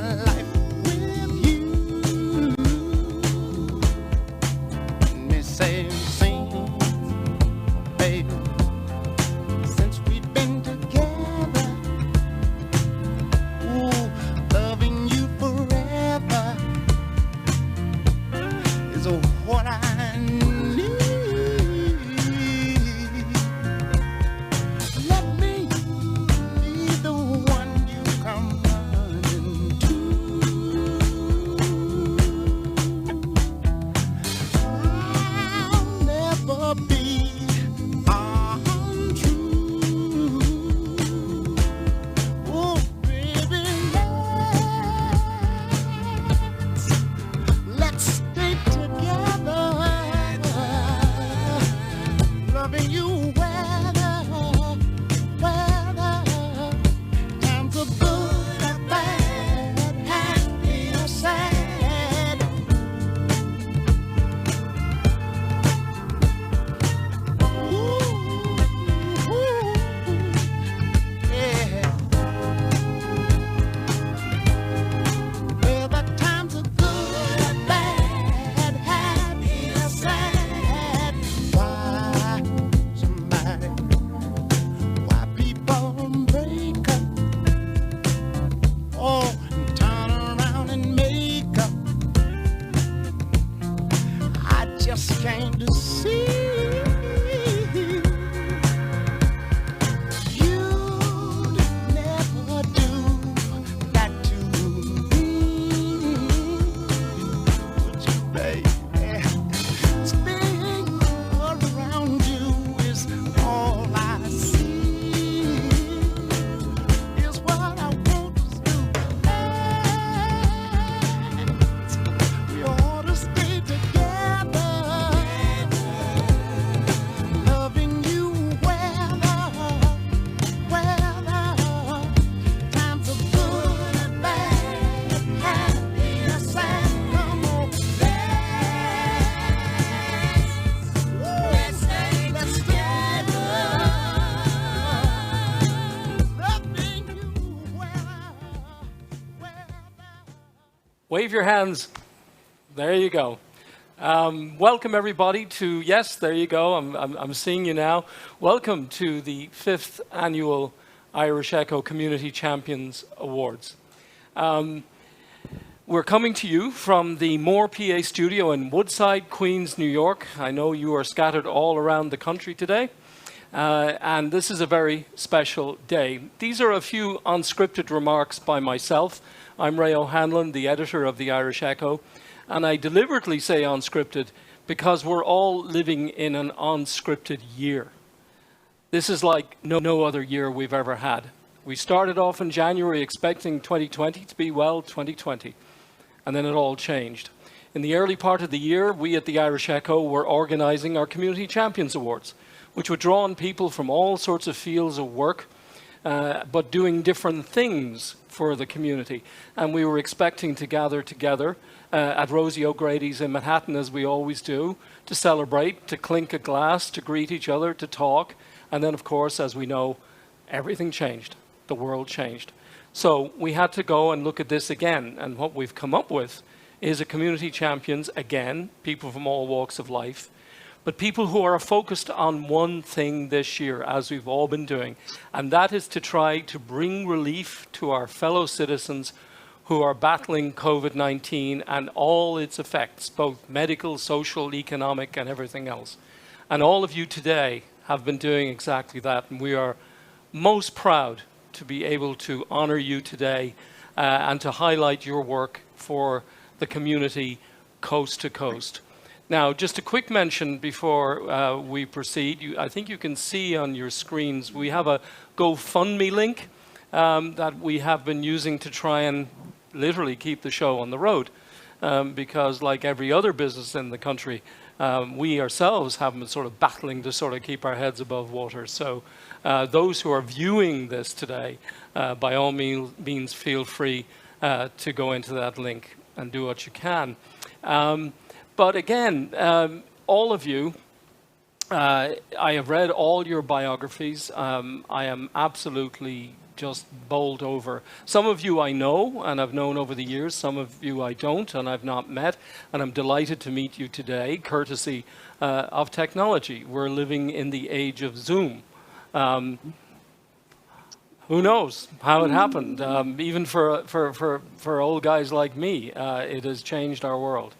life with you. Let me say, sing, baby, since we've been together, ooh, loving you forever is what I need. Let me be the one you come running to. I'll never be untrue. Oh, baby, let's stay together, loving you weather, times are good and bad, happy or sad. Ooh, yeah. Well, the times are good and bad, happy or sad. Why somebody, why people break up? Oh, and turn around and make up. I just came to see you'd never do that to me, would you, baby? Spinning around you is all I see, is what I want to do. We ought to stay together, loving you weather, times are good and bad, happy or sad. Come on, let's stay together, loving you weather. Wave your hands. There you go. Welcome everybody to, yes, there you go. I'm seeing you now. Welcome to the 5th annual Irish Echo Community Champions Awards. We're coming to you from the Moore PA studio in Woodside, Queens, New York. I know you are scattered all around the country today. And this is a very special day. These are a few unscripted remarks by myself. I'm Ray O'Hanlon, the editor of the Irish Echo, and I deliberately say unscripted because we're all living in an unscripted year. This is like no other year we've ever had. We started off in January expecting 2020 to be, well, 2020, and then it all changed. In the early part of the year, we at the Irish Echo were organizing our Community Champions Awards, which would draw on people from all sorts of fields of work, but doing different things for the community. And we were expecting to gather together at Rosie O'Grady's in Manhattan, as we always do, to celebrate, to clink a glass, to greet each other, to talk. And then, of course, as we know, everything changed. The world changed. So we had to go and look at this again. And what we've come up with is a community champions, again, people from all walks of life, but people who are focused on one thing this year, as we've all been doing, and that is to try to bring relief to our fellow citizens who are battling COVID-19 and all its effects, both medical, social, economic, and everything else. And all of you today have been doing exactly that, and we are most proud to be able to honor you today and to highlight your work for the community coast to coast. Now, just a quick mention before we proceed. I think you can see on your screens, we have a GoFundMe link that we have been using to try and literally keep the show on the road. Because like every other business in the country, we ourselves have been sort of battling to sort of keep our heads above water. So those who are viewing this today, by all means feel free to go into that link and do what you can. But again, all of you, I have read all your biographies. I am absolutely just bowled over. Some of you I know and I've known over the years, some of you I don't and I've not met, and I'm delighted to meet you today, courtesy of technology. We're living in the age of Zoom. Who knows how it happened? Even for old guys like me, it has changed our world.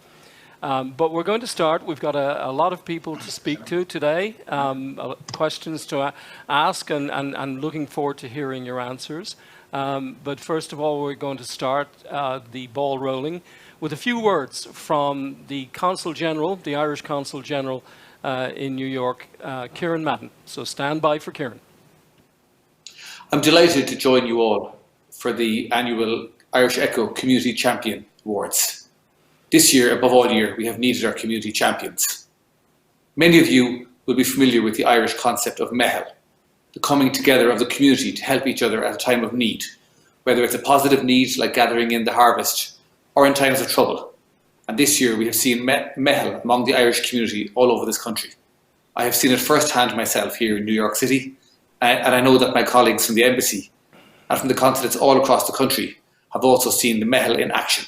But we're going to start. We've got a lot of people to speak to today, questions to ask, and looking forward to hearing your answers. But first of all, we're going to start the ball rolling with a few words from the Consul General, the Irish Consul General in New York, Kieran Madden. So stand by for Kieran. I'm delighted to join you all for the annual Irish Echo Community Champion Awards. This year, above all year, we have needed our community champions. Many of you will be familiar with the Irish concept of mehel, the coming together of the community to help each other at a time of need, whether it's a positive need like gathering in the harvest or in times of trouble. And this year we have seen mehel among the Irish community all over this country. I have seen it firsthand myself here in New York City, and I know that my colleagues from the embassy and from the consulates all across the country have also seen the mehel in action.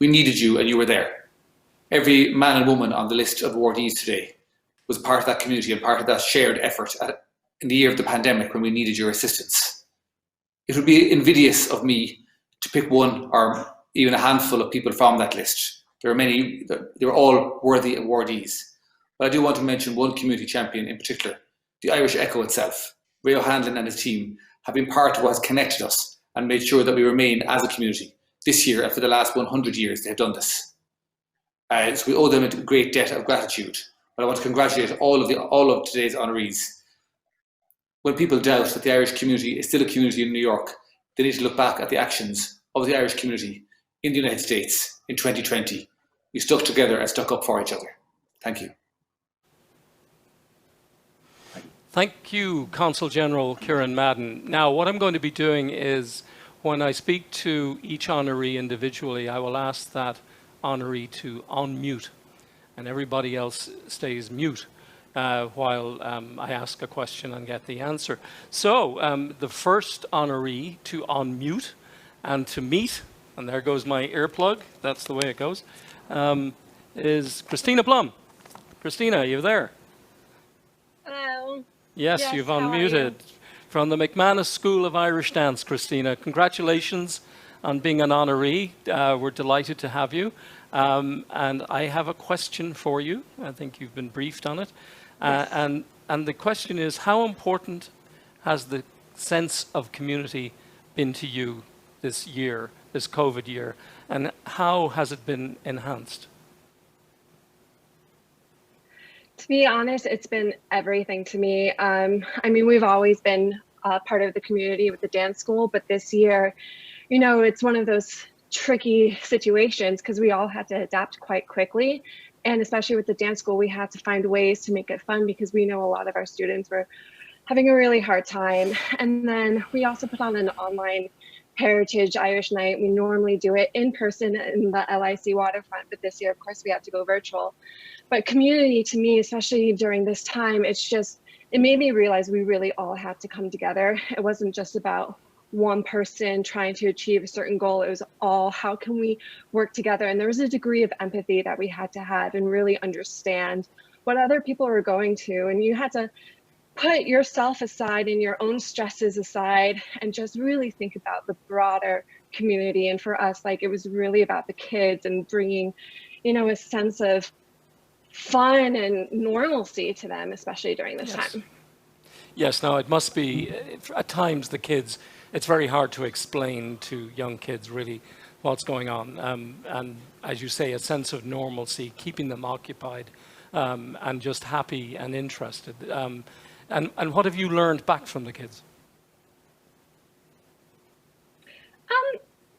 We needed you and you were there. Every man and woman on the list of awardees today was part of that community and part of that shared effort in the year of the pandemic when we needed your assistance. It would be invidious of me to pick one or even a handful of people from that list. There are many, they were all worthy awardees. But I do want to mention one community champion in particular, the Irish Echo itself. Ray O'Hanlon and his team have been part of what has connected us and made sure that we remain as a community. This year, and for the last 100 years, they have done this. So we owe them a great debt of gratitude. But I want to congratulate all of today's honorees. When people doubt that the Irish community is still a community in New York, they need to look back at the actions of the Irish community in the United States in 2020. We stuck together and stuck up for each other. Thank you. Thank you, Consul General Kieran Madden. Now, what I'm going to be doing is, when I speak to each honoree individually, I will ask that honoree to unmute, and everybody else stays mute while I ask a question and get the answer. So, the first honoree to unmute and to meet, and there goes my earplug, that's the way it goes, is Christina Blum. Christina, are you there? Hello. Yes, you've unmuted. From the McManus School of Irish Dance, Christina. Congratulations on being an honoree. We're delighted to have you. And I have a question for you. I think you've been briefed on it. Yes. And the question is, how important has the sense of community been to you this year, this COVID year? And how has it been enhanced? To be honest, it's been everything to me. I mean, we've always been part of the community with the dance school, but this year, you know, it's one of those tricky situations because we all had to adapt quite quickly. And especially with the dance school, we had to find ways to make it fun because we know a lot of our students were having a really hard time. And then we also put on an online Heritage Irish Night. We normally do it in person in the LIC waterfront, but this year, of course, we had to go virtual. But community to me, especially during this time, it made me realize we really all had to come together. It wasn't just about one person trying to achieve a certain goal. It was all, how can we work together? And there was a degree of empathy that we had to have and really understand what other people were going to. And you had to put yourself aside and your own stresses aside and just really think about the broader community. And for us, like, it was really about the kids and bringing, you know, a sense of fun and normalcy to them, especially during this time. Yes, now it must be, at times the kids, it's very hard to explain to young kids really what's going on. And as you say, a sense of normalcy, keeping them occupied and just happy and interested. And what have you learned back from the kids?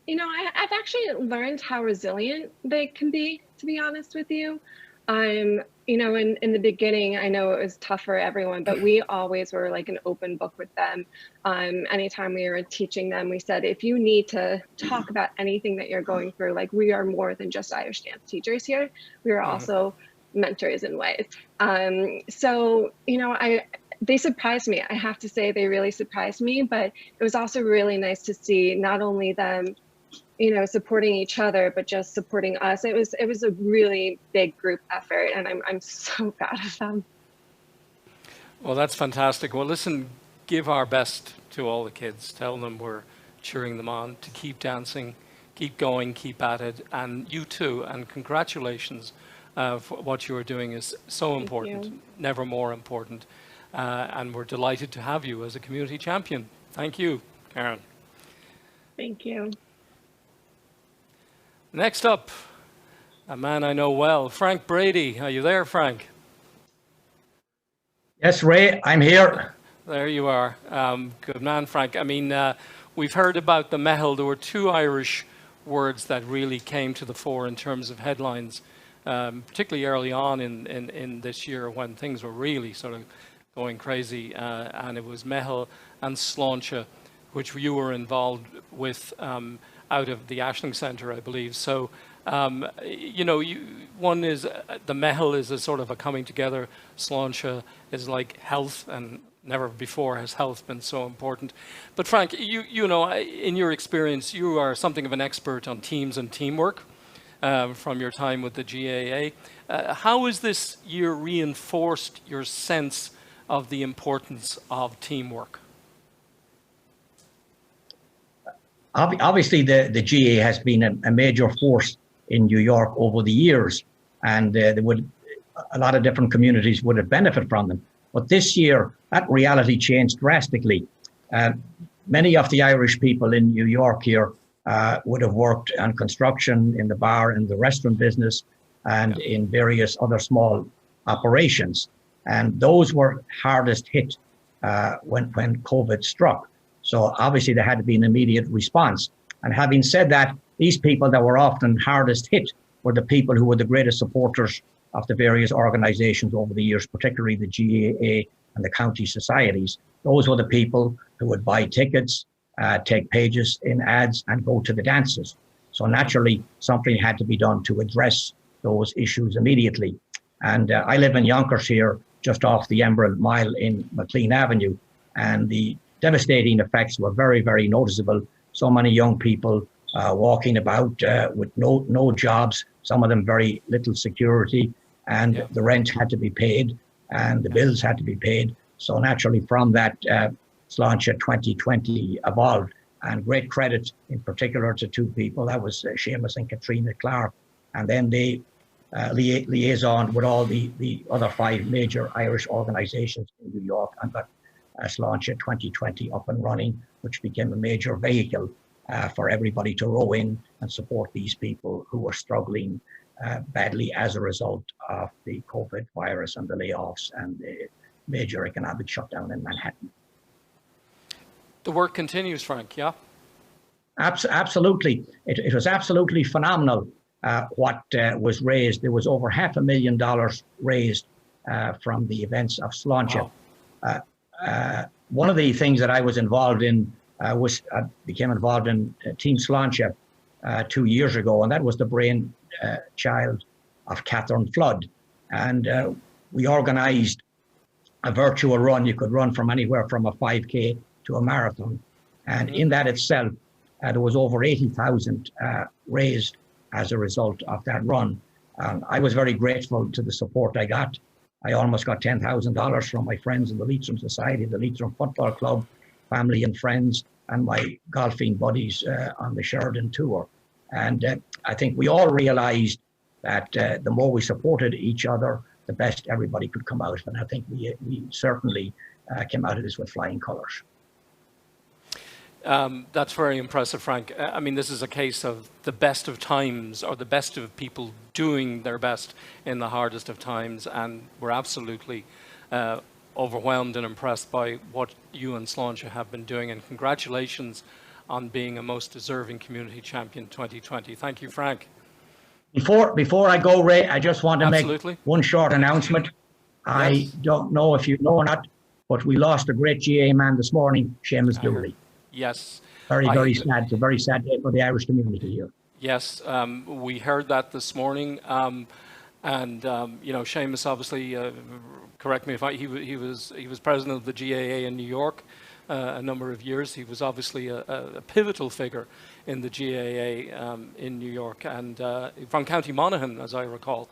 You know, I've actually learned how resilient they can be, to be honest with you. You know, in the beginning, I know it was tough for everyone, but we always were like an open book with them. Anytime we were teaching them, we said, if you need to talk about anything that you're going through, like, we are more than just Irish dance teachers here. We are also mentors in ways. So, you know, they surprised me. I have to say they really surprised me, but it was also really nice to see not only them, you know, supporting each other, but just supporting us. It was a really big group effort, and I'm so proud of them. Well, that's fantastic. Well, listen, give our best to all the kids. Tell them we're cheering them on to keep dancing, keep going, keep at it, and you too. And congratulations for what you are doing is so important, never more important. And we're delighted to have you as a community champion. Thank you, Karen. Thank you. Next up, a man I know well, Frank Brady. Are you there, Frank? Yes, Ray, I'm here. There you are. Good man, Frank. I mean, we've heard about the Mehel. There were two Irish words that really came to the fore in terms of headlines, particularly early on in this year when things were really sort of going crazy. And it was Mehel and Sláinte, which you were involved with out of the Ashling Centre, I believe. So, you know, one is the Mehel is a sort of a coming together. Sláinte is like health, and never before has health been so important. But Frank, you know, in your experience, you are something of an expert on teams and teamwork from your time with the GAA. How has this year reinforced your sense of the importance of teamwork? Obviously, the GA has been a major force in New York over the years, and a lot of different communities would have benefited from them. But this year, that reality changed drastically. Many of the Irish people in New York here would have worked on construction, in the bar, in the restaurant business, and in various other small operations. And those were hardest hit when COVID struck. So obviously there had to be an immediate response. And having said that, these people that were often hardest hit were the people who were the greatest supporters of the various organizations over the years, particularly the GAA and the county societies. Those were the people who would buy tickets, take pages in ads, and go to the dances. So naturally, something had to be done to address those issues immediately. And I live in Yonkers here, just off the Emerald Mile in McLean Avenue, and the devastating effects were very, very noticeable. So many young people walking about with no jobs, some of them very little security, and the rent had to be paid and the bills had to be paid. So naturally from that, Sláinte 2020 evolved, and great credit in particular to two people. That was Seamus and Katrina Clark. And then they liaison with all the other 5 major Irish organizations in New York, and got Sláinte 2020 up and running, which became a major vehicle for everybody to row in and support these people who were struggling badly as a result of the COVID virus and the layoffs and the major economic shutdown in Manhattan. The work continues, Frank, yeah? Absolutely. It was absolutely phenomenal what was raised. There was over $500,000 raised from the events of Sláinte. Wow. One of the things that I was involved in I became involved in Team Sláinte 2 years ago, and that was the brain child of Catherine Flood. And we organized a virtual run. You could run from anywhere from a 5K to a marathon. And in that itself, there was over 80,000 raised as a result of that run. I was very grateful to the support I got. I almost got $10,000 from my friends in the Leitrim Society, the Leitrim Football Club, family and friends, and my golfing buddies on the Sheridan Tour. And I think we all realized that the more we supported each other, the best everybody could come out. And I think we certainly came out of this with flying colors. That's very impressive, Frank. I mean, this is a case of the best of times, or the best of people doing their best in the hardest of times. And we're absolutely overwhelmed and impressed by what you and Sláinte have been doing. And congratulations on being a most deserving community champion 2020. Thank you, Frank. Before I go, Ray, I just want to make one short announcement. Yes. I don't know if you know or not, but we lost a great GA man this morning, Seamus Dooley. Yes. Very sad. It's a very sad day for the Irish community here. Yes, we heard that this morning. And you know, Seamus obviously, correct me if he was president of the GAA in New York a number of years. He was obviously a pivotal figure in the GAA in New York, and from County Monaghan, as I recall,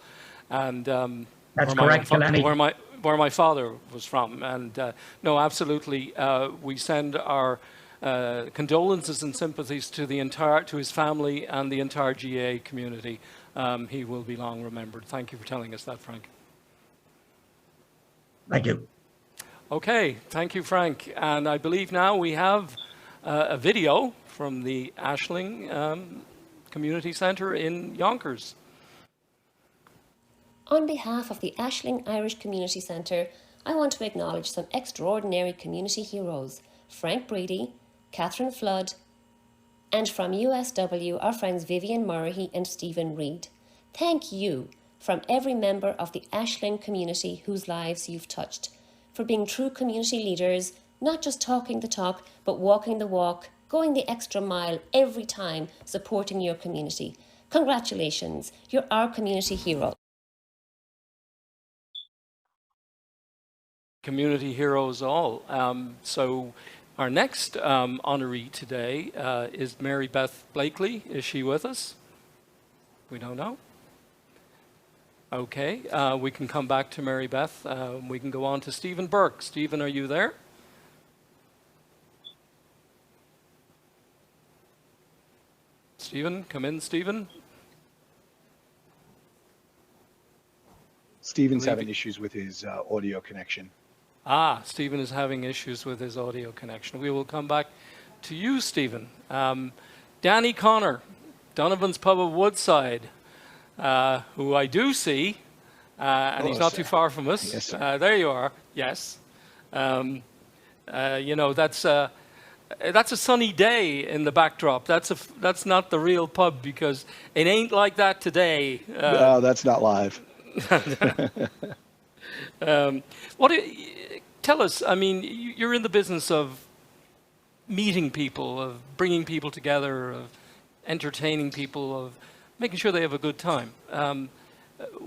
and That's correct, Kilkenny. where my father was from. And no, absolutely, we send our condolences and sympathies to his family and the entire GAA community. He will be long remembered. Thank you for telling us that, Frank. Thank you. Okay, thank you, Frank. And I believe now we have a video from the Ashling Community Centre in Yonkers. On behalf of the Ashling Irish Community Centre, I want to acknowledge some extraordinary community heroes, Frank Brady, Catherine Flood, and from USW, our friends Vivian Murray and Stephen Reid. Thank you from every member of the Ashling community whose lives you've touched, for being true community leaders, not just talking the talk, but walking the walk, going the extra mile every time, supporting your community. Congratulations, you're our community hero. Community heroes all. So our next honoree today is Mary Beth Blakely. Is she with us? We don't know. Okay, we can come back to Mary Beth. We can go on to Stephen Burke. Stephen, are you there? Stephen, come in, Stephen. Stephen's having issues with his audio connection. Ah, Stephen is having issues with his audio connection. We will come back to you, Stephen. Danny Connor, Donovan's Pub of Woodside, who I do see, and he's not too far from us. Yes, sir. There you are. Yes. You know, that's a sunny day in the backdrop. That's not the real pub, because it ain't like that today. No, that's not live. Tell us, I mean, you're in the business of meeting people, of bringing people together, of entertaining people, of making sure they have a good time.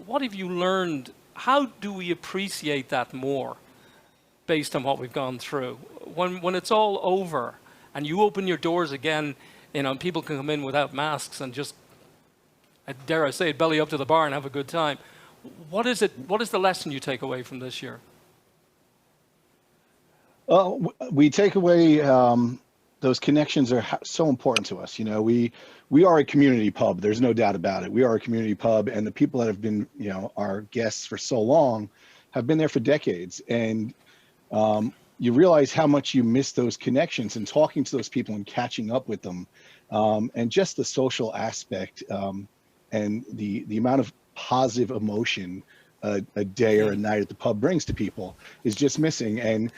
What have you learned? How do we appreciate that more based on what we've gone through? When it's all over and you open your doors again, you know, people can come in without masks and just, dare I say it, belly up to the bar and have a good time. What is the lesson you take away from this year? Well, we take away those connections are so important to us. You know, we are a community pub. There's no doubt about it. We are a community pub, and the people that have been, you know, our guests for so long have been there for decades. And you realize how much you miss those connections and talking to those people and catching up with them, and just the social aspect and the amount of positive emotion a day or a night at the pub brings to people is just missing. And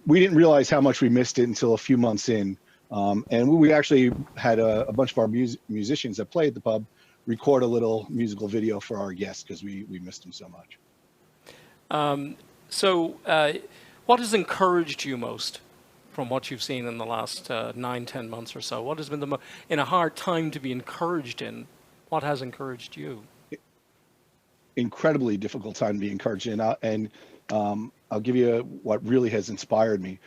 we didn't realize how much we missed it until a few months in. And we actually had a bunch of our musicians that play at the pub record a little musical video for our guests because we missed them so much. What has encouraged you most from what you've seen in the last 9-10 months or so? What has been in a hard time to be encouraged in? What has encouraged you? Incredibly difficult time to be encouraged in, and I'll give you what really has inspired me.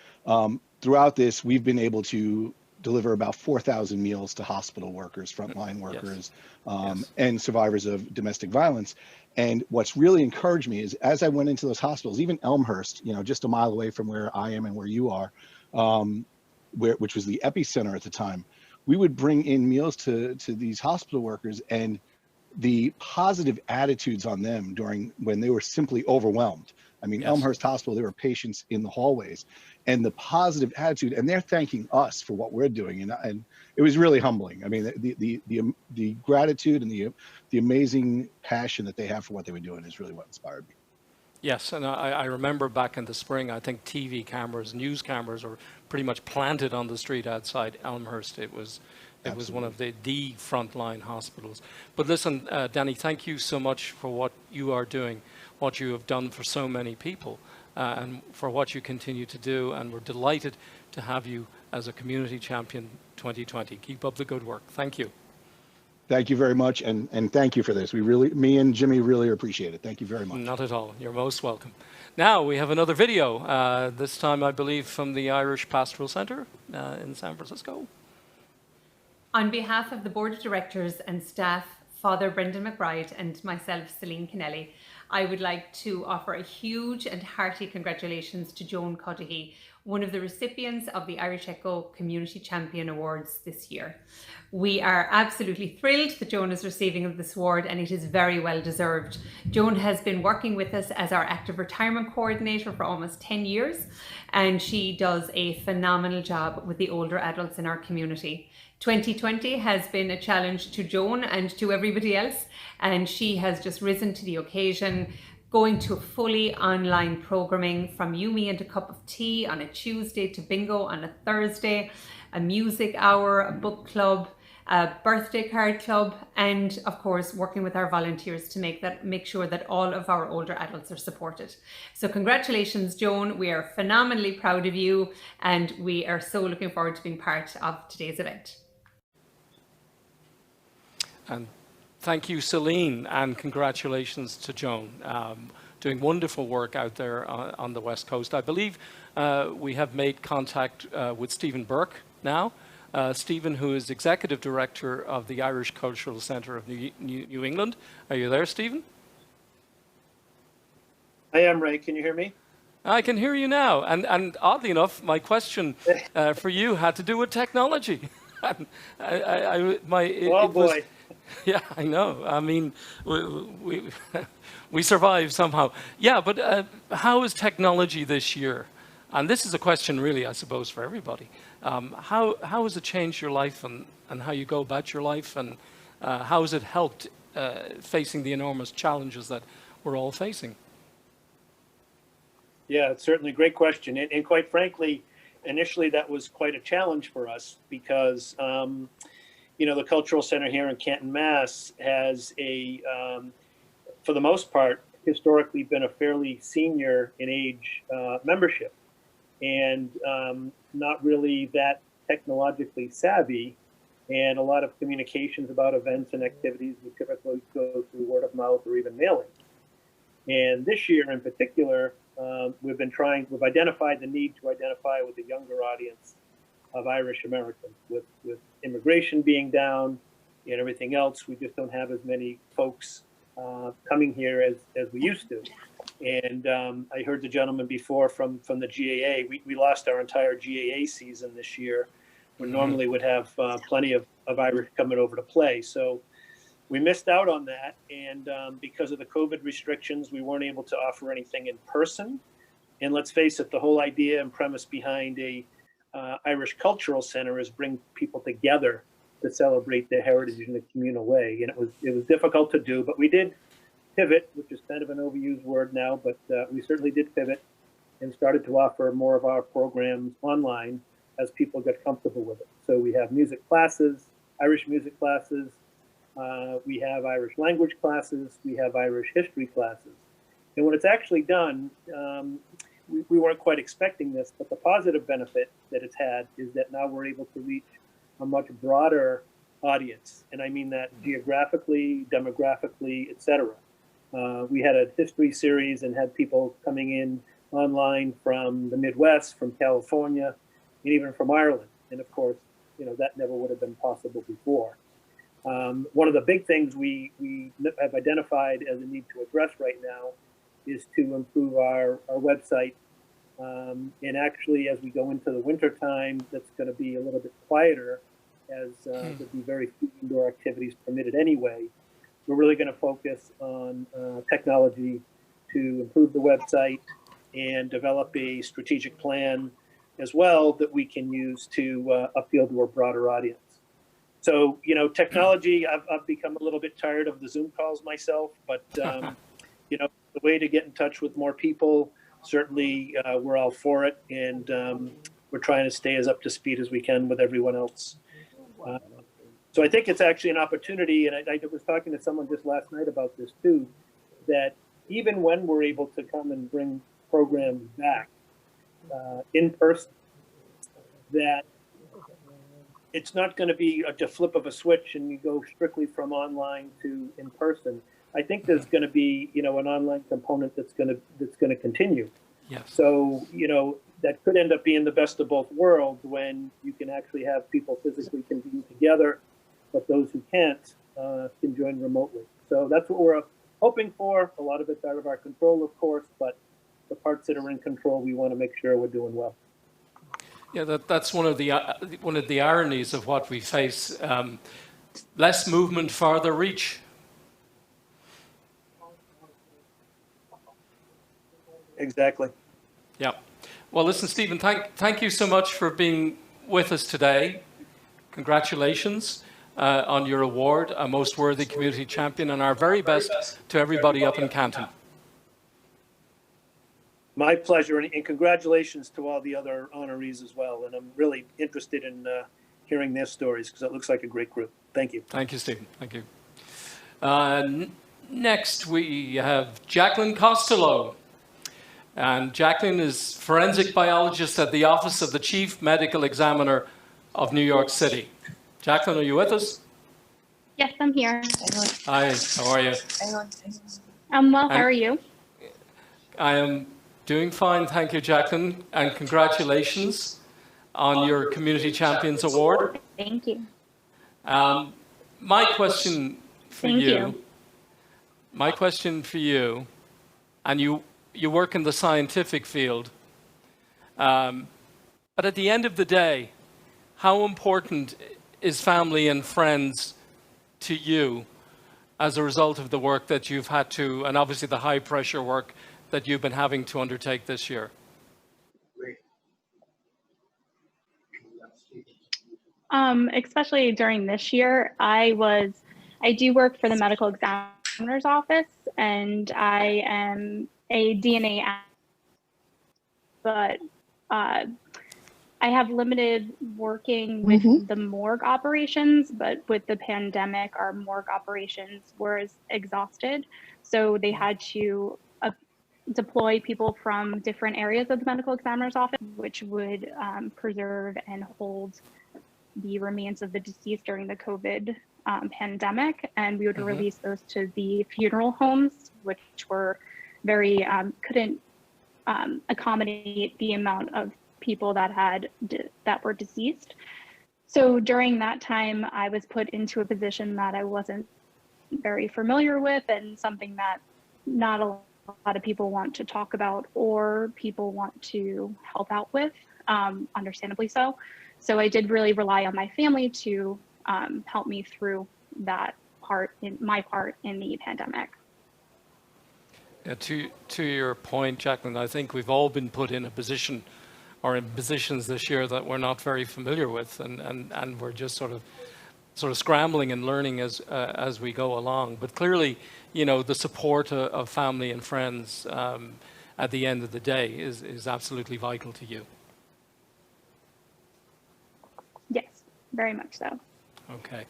Throughout this, we've been able to deliver about 4,000 meals to hospital workers, frontline workers, and survivors of domestic violence. And what's really encouraged me is as I went into those hospitals, even Elmhurst, you know, just a mile away from where I am and where you are, which was the epicenter at the time, we would bring in meals to these hospital workers, and the positive attitudes on them when they were simply overwhelmed. I mean, Elmhurst Hospital, there were patients in the hallways, and the positive attitude, and they're thanking us for what we're doing, and it was really humbling. I mean, the gratitude and the amazing passion that they have for what they were doing is really what inspired me. Yes, and I remember back in the spring, I think TV cameras, news cameras were pretty much planted on the street outside Elmhurst. It was one of the frontline hospitals. But listen, Danny, thank you so much for what you are doing, what you have done for so many people, and for what you continue to do. And we're delighted to have you as a community champion 2020. Keep up the good work. Thank you. Thank you very much, and thank you for this. Me and Jimmy really appreciate it. Thank you very much. Not at all. You're most welcome. Now we have another video, this time I believe from the Irish Pastoral Centre in San Francisco. On behalf of the Board of Directors and staff, Father Brendan McBride and myself, Celine Kennelly, I would like to offer a huge and hearty congratulations to Joan Cuddihy, one of the recipients of the Irish Echo Community Champion Awards this year. We are absolutely thrilled that Joan is receiving this award, and it is very well deserved. Joan has been working with us as our active retirement coordinator for almost 10 years, and she does a phenomenal job with the older adults in our community. 2020 has been a challenge to Joan and to everybody else, and she has just risen to the occasion, going to fully online programming from You, Me and a Cup of Tea on a Tuesday to bingo on a Thursday, a music hour, a book club, a birthday card club, and of course working with our volunteers to make sure that all of our older adults are supported. So congratulations, Joan. We are phenomenally proud of you, and we are so looking forward to being part of today's event. And thank you, Celine, and congratulations to Joan. Doing wonderful work out there on the West Coast. I believe we have made contact with Stephen Burke now. Stephen, who is Executive Director of the Irish Cultural Centre of New England. Are you there, Stephen? I am, Ray. Can you hear me? I can hear you now. And oddly enough, my question for you had to do with technology. Boy. Yeah, I know. I mean, we survived somehow. Yeah, but how is technology this year? And this is a question really, I suppose, for everybody. How has it changed your life and how you go about your life, and how has it helped facing the enormous challenges that we're all facing? Yeah, it's certainly a great question. And quite frankly, initially that was quite a challenge for us because, the Cultural Center here in Canton, Mass. has for the most part, historically been a fairly senior in age membership, and not really that technologically savvy. And a lot of communications about events and activities would typically go through word of mouth or even mailing. And this year in particular, we've identified the need to identify with a younger audience of Irish Americans. With immigration being down and everything else, we just don't have as many folks coming here as we used to. And I heard the gentleman before from the GAA. We lost our entire GAA season this year, when normally would have plenty of Irish coming over to play. So we missed out on that. And because of the COVID restrictions, we weren't able to offer anything in person. And let's face it, the whole idea and premise behind a Irish Cultural Center is bring people together to celebrate their heritage in a communal way. And it was difficult to do, but we did pivot, which is kind of an overused word now, but we certainly did pivot and started to offer more of our programs online as people get comfortable with it. So we have music classes, Irish music classes, we have Irish language classes, we have Irish history classes. And when it's actually done, we weren't quite expecting this, but the positive benefit that it's had is that now we're able to reach a much broader audience. And I mean that geographically, demographically, etc. We had a history series and had people coming in online from the Midwest, from California, and even from Ireland. And of course, that never would have been possible before. One of the big things we have identified as a need to address right now is to improve our website. And actually, as we go into the winter time, that's going to be a little bit quieter, as there'll be very few indoor activities permitted anyway. We're really going to focus on technology to improve the website and develop a strategic plan as well that we can use to appeal to a broader audience. So, technology, I've become a little bit tired of the Zoom calls myself, but, the way to get in touch with more people, certainly we're all for it. And we're trying to stay as up to speed as we can with everyone else. So I think it's actually an opportunity, and I was talking to someone just last night about this too, that even when we're able to come and bring programs back in person, that it's not going to be a flip of a switch and you go strictly from online to in person. I think there's going to be, an online component that's going to continue. Yes. So, that could end up being the best of both worlds when you can actually have people physically convene together, but those who can't can join remotely. So that's what we're hoping for. A lot of it's out of our control, of course, but the parts that are in control, we want to make sure we're doing well. Yeah, that's one of the ironies of what we face. Less movement, farther reach. Exactly. Yeah. Well, listen, Stephen, thank you so much for being with us today. Congratulations on your award, a most worthy community champion, and our very best to everybody up in Canton. My pleasure, and congratulations to all the other honorees as well. And I'm really interested in hearing their stories because it looks like a great group. Thank you. Thank you, Stephen. Thank you. Next, we have Jacqueline Costello. And Jacqueline is forensic biologist at the Office of the Chief Medical Examiner of New York City. Jacqueline, are you with us? Yes, I'm here. Hi, how are you? I'm well, how are you? I am doing fine, thank you, Jacqueline, and congratulations on your Community Champions Award. Thank you. My question for Thank you, and you work in the scientific field, but at the end of the day, how important is family and friends to you as a result of the work that you've had to, and obviously the high pressure work that you've been having to undertake this year? Especially during this year, I do work for the medical examiner's office, and I am a DNA, but I have limited working with the morgue operations, but with the pandemic, our morgue operations were exhausted. So they had to deploy people from different areas of the medical examiner's office, which would preserve and hold the remains of the deceased during the COVID pandemic. And we would release those to the funeral homes, which were very, couldn't accommodate the amount of people that were deceased. So during that time, I was put into a position that I wasn't very familiar with, and something that not a lot of people want to talk about or people want to help out with, understandably so. So I did really rely on my family to help me through that my part in the pandemic. Yeah, to your point, Jacqueline, I think we've all been put in a position or in positions this year that we're not very familiar with, and we're just sort of scrambling and learning as we go along. But clearly, the support of family and friends at the end of the day is absolutely vital to you. Yes, very much so. Okay.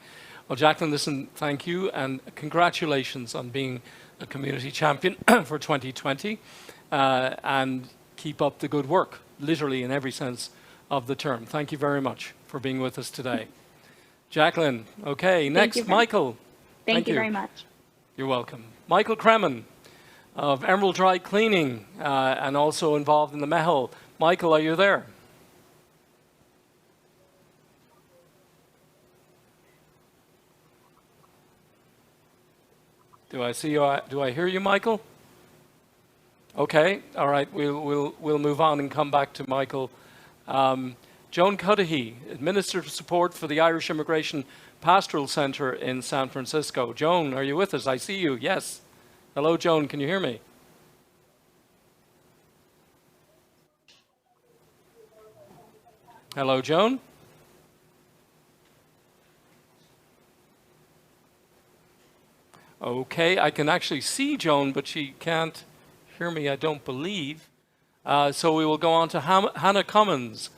Well, Jacqueline, listen, thank you, and congratulations on being a community champion for 2020, and keep up the good work, literally in every sense of the term. Thank you very much for being with us today. Jacqueline, okay, next, Michael. Thank you very much. You're welcome. Michael Kremen of Emerald Dry Cleaning, and also involved in the Mehel. Michael, are you there? Do I see you? Do I hear you, Michael? Okay, all right. We'll move on and come back to Michael. Joan Cudahy, Administrative Support for the Irish Immigration Pastoral Center in San Francisco. Joan, are you with us? I see you. Yes. Hello, Joan. Can you hear me? Hello, Joan. Okay, I can actually see Joan, but she can't hear me, I don't believe. So we will go on to Hannah Cummins.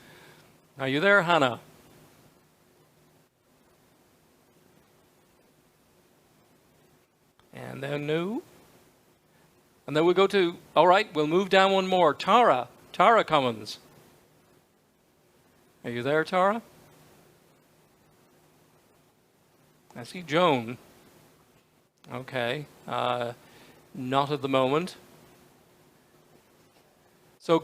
Are you there, Hannah? And then no. And then we'll go to, all right, we'll move down one more. Tara Cummins. Are you there, Tara? I see Joan. Okay. Not at the moment. So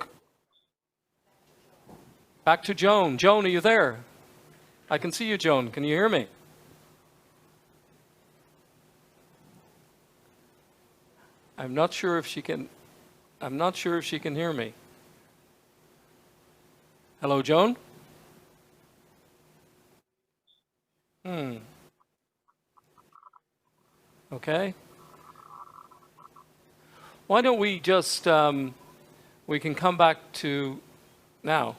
back to Joan. Joan, are you there? I can see you, Joan. Can you hear me? I'm not sure if she can hear me. Hello, Joan? Okay. Why don't we just, we can come back to now.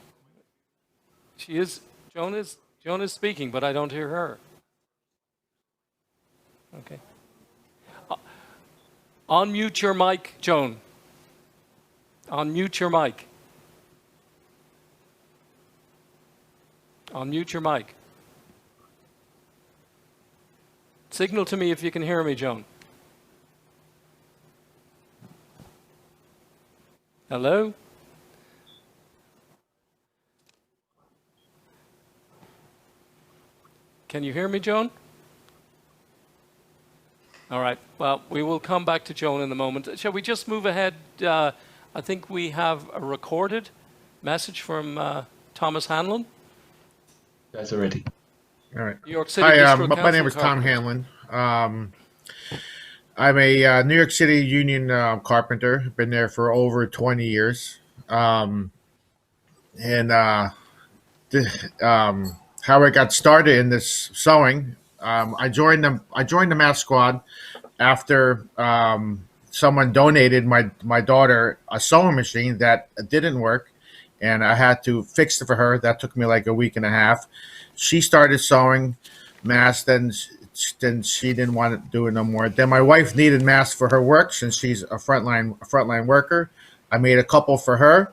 Joan is speaking, but I don't hear her. Okay. Unmute your mic, Joan. Unmute your mic. Unmute your mic. Signal to me if you can hear me, Joan. Hello? Can you hear me, Joan? All right. Well, we will come back to Joan in a moment. Shall we just move ahead? I think we have a recorded message from Thomas Hanlon. That's already. All right. New York City Hi, District my Council name is Tom carpenter. Hanlon. I'm a New York City union carpenter. Been there for over 20 years. And how I got started in this sewing, I joined the math squad after someone donated my daughter a sewing machine that didn't work, and I had to fix it for her. That took me like a week and a half. She started sewing masks, then she didn't want to do it no more. Then my wife needed masks for her work since she's a frontline worker. I made a couple for her.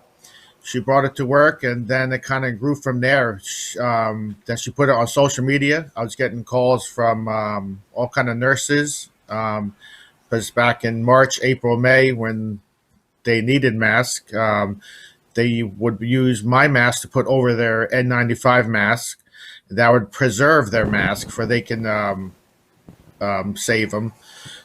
She brought it to work, and then it kind of grew from there. Then she put it on social media. I was getting calls from all kind of nurses. Because back in March, April, May, when they needed masks, they would use my mask to put over their N95 mask. That would preserve their mask, for they can save them.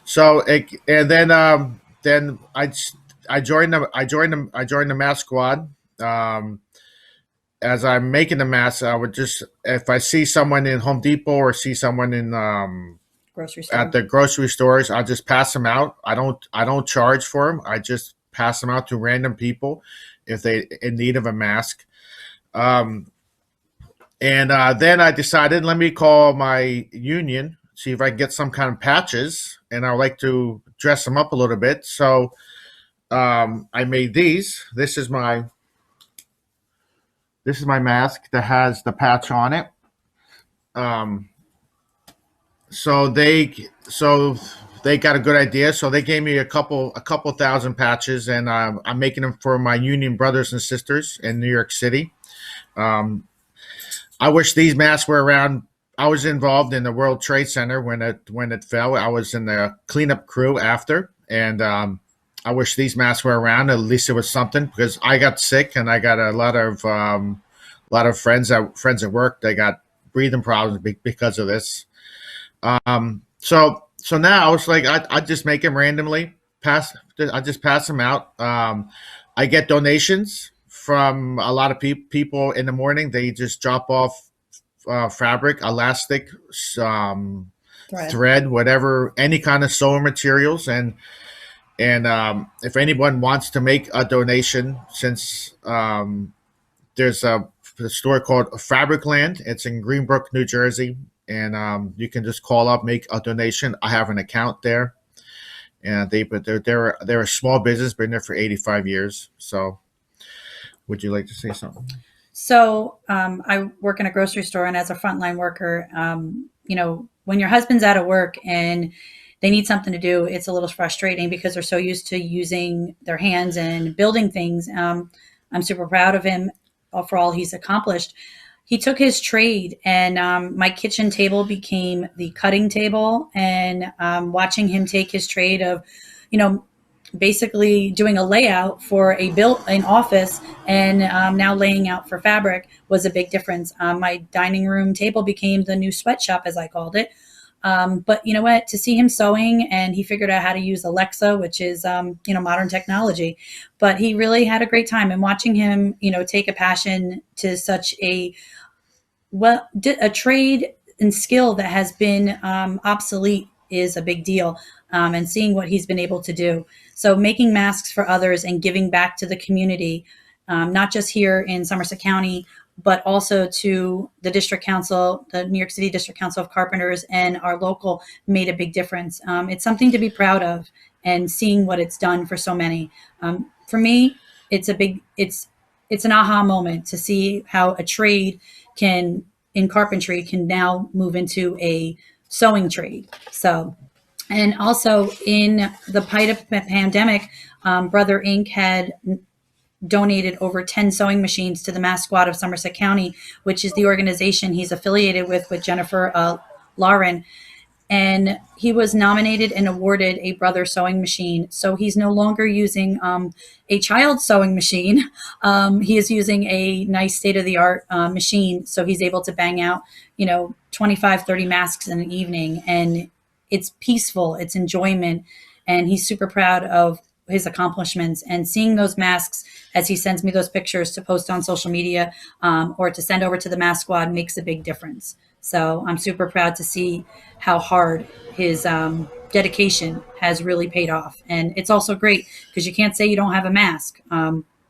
So, then I joined the mask squad. As I'm making the masks, I would just, if I see someone in Home Depot or see someone in Grocery store. at the grocery stores, I'll just pass them out. I don't charge for them. I just pass them out to random people if they in need of a mask. And then I decided, let me call my union, see if I can get some kind of patches, and I would like to dress them up a little bit. So I made these. This is my mask that has the patch on it. So they got a good idea. So they gave me a couple thousand patches, and I'm making them for my union brothers and sisters in New York City. I wish these masks were around. I was involved in the World Trade Center when it fell. I was in the cleanup crew after, and I wish these masks were around. At least it was something, because I got sick, and I got a lot of friends at work. They got breathing problems because of this. So now it's like I just make them randomly. I just pass them out. I get donations from a lot of people in the morning. They just drop off fabric, elastic, thread, whatever, any kind of sewing materials, and if anyone wants to make a donation, since there's a store called Fabricland. It's in Greenbrook, New Jersey, and you can just call up, make a donation. I have an account there, and they're a small business, been there for 85 years. So, would you like to say something? So I work in a grocery store, and as a frontline worker, when your husband's out of work and they need something to do, it's a little frustrating because they're so used to using their hands and building things. I'm super proud of him for all he's accomplished. He took his trade, and my kitchen table became the cutting table, and watching him take his trade of, basically doing a layout for an office, and now laying out for fabric was a big difference. My dining room table became the new sweatshop, as I called it. But you know what? To see him sewing, and he figured out how to use Alexa, which is modern technology. But he really had a great time, and watching him take a passion to such a trade and skill that has been obsolete is a big deal. And seeing what he's been able to do. So making masks for others and giving back to the community, not just here in Somerset County, but also to the district council, the New York City District Council of Carpenters, and our local, made a big difference. It's something to be proud of, and seeing what it's done for so many. For me, it's an aha moment to see how a trade in carpentry can now move into a sewing trade. So, and also in the height of the pandemic, Brother Inc. had donated over 10 sewing machines to the Mass Squad of Somerset County, which is the organization he's affiliated with Jennifer Lauren. And he was nominated and awarded a Brother sewing machine. So he's no longer using a child sewing machine. He is using a nice state-of-the-art machine. So he's able to bang out, 25, 30 masks in an evening. And it's peaceful, it's enjoyment. And he's super proud of his accomplishments, and seeing those masks as he sends me those pictures to post on social media or to send over to the Mask Squad makes a big difference. So I'm super proud to see how hard his dedication has really paid off. And it's also great because you can't say you don't have a mask.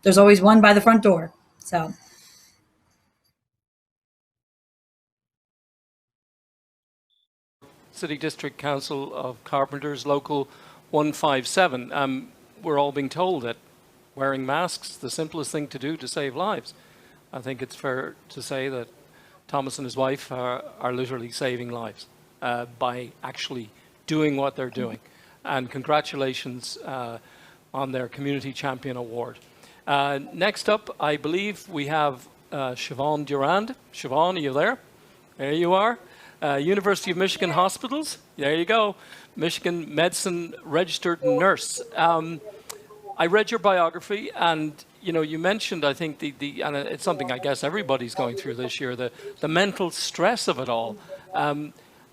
There's always one by the front door. So. City District Council of Carpenters, Local 157. We're all being told that wearing masks is the simplest thing to do to save lives. I think it's fair to say that Thomas and his wife are literally saving lives by actually doing what they're doing. And congratulations on their Community Champion Award. Next up, I believe we have Siobhan Durand. Siobhan, are you there? There you are. University of Michigan Hospitals. There you go. Michigan Medicine Registered Nurse. I read your biography, and you mentioned, I think, and it's something I guess everybody's going through this year, the mental stress of it all.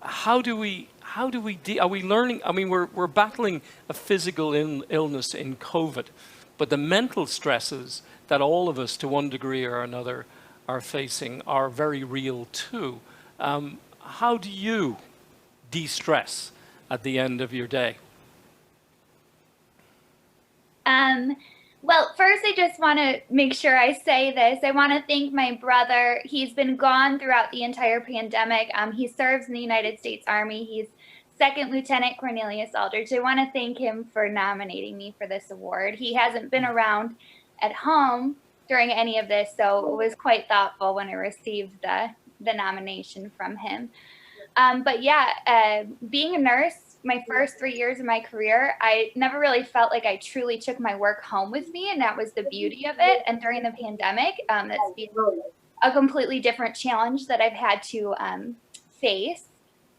How do we are we learning? I mean, we're battling a physical illness in COVID, but the mental stresses that all of us, to one degree or another, are facing are very real too. How do you de-stress at the end of your day? Well, first, I just want to make sure I say this. I want to thank my brother. He's been gone throughout the entire pandemic. He serves in the United States Army. He's Second Lieutenant Cornelius Aldridge. I want to thank him for nominating me for this award. He hasn't been around at home during any of this, so it was quite thoughtful when I received the nomination from him. But yeah, being a nurse, my first 3 years of my career, I never really felt like I truly took my work home with me, and that was the beauty of it. And during the pandemic, that's been a completely different challenge that I've had to face.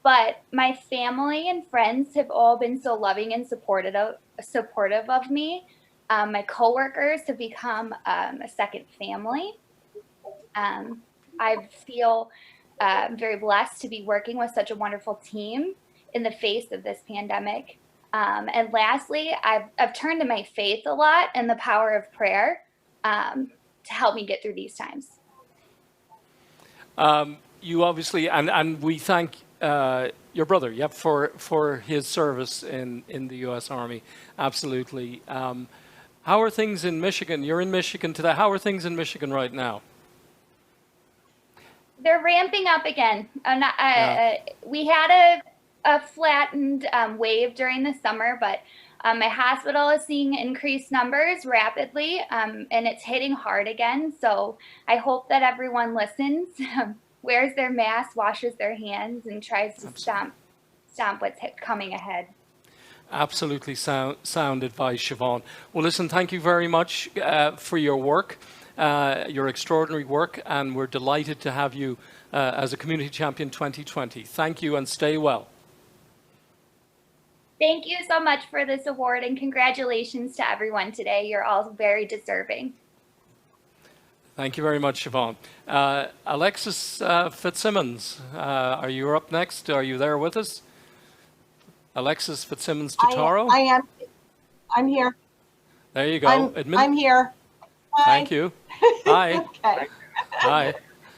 But my family and friends have all been so loving and supportive of me. My coworkers have become a second family. I feel very blessed to be working with such a wonderful team in the face of this pandemic. And lastly, I've turned to my faith a lot and the power of prayer to help me get through these times. You obviously, and we thank your brother, for his service in the U.S. Army. Absolutely. How are things in Michigan? You're in Michigan today. How are things in Michigan right now? They're ramping up again. We had a flattened wave during the summer, but my hospital is seeing increased numbers rapidly, and it's hitting hard again. So I hope that everyone listens, wears their mask, washes their hands, and tries to stomp what's coming ahead. Absolutely sound advice, Siobhan. Well, listen, thank you very much for your work, your extraordinary work, and we're delighted to have you as a Community Champion 2020. Thank you, and stay well. Thank you so much for this award, and congratulations to everyone today. You're all very deserving. Thank you very much, Siobhan. Alexis Fitzsimmons, are you up next? Are you there with us? Alexis Fitzsimmons I Totaro. am. I'm here. There you go. I'm here. Hi. Thank you. Hi. Okay. Hi.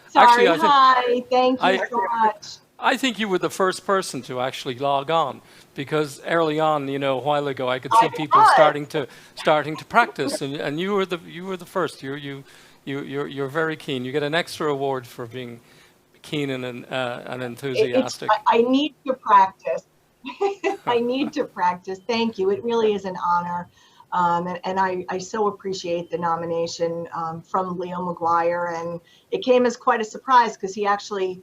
Sorry. Actually, I think Hi. Thank you so much. I think you were the first person to actually log on, because early on, you know, a while ago, I could see people starting to practice, and you were the first. You're very keen. You get an extra award for being keen and enthusiastic. I need to practice. I need to practice. Thank you. It really is an honor. And I so appreciate the nomination from Leo McGuire. And it came as quite a surprise because he actually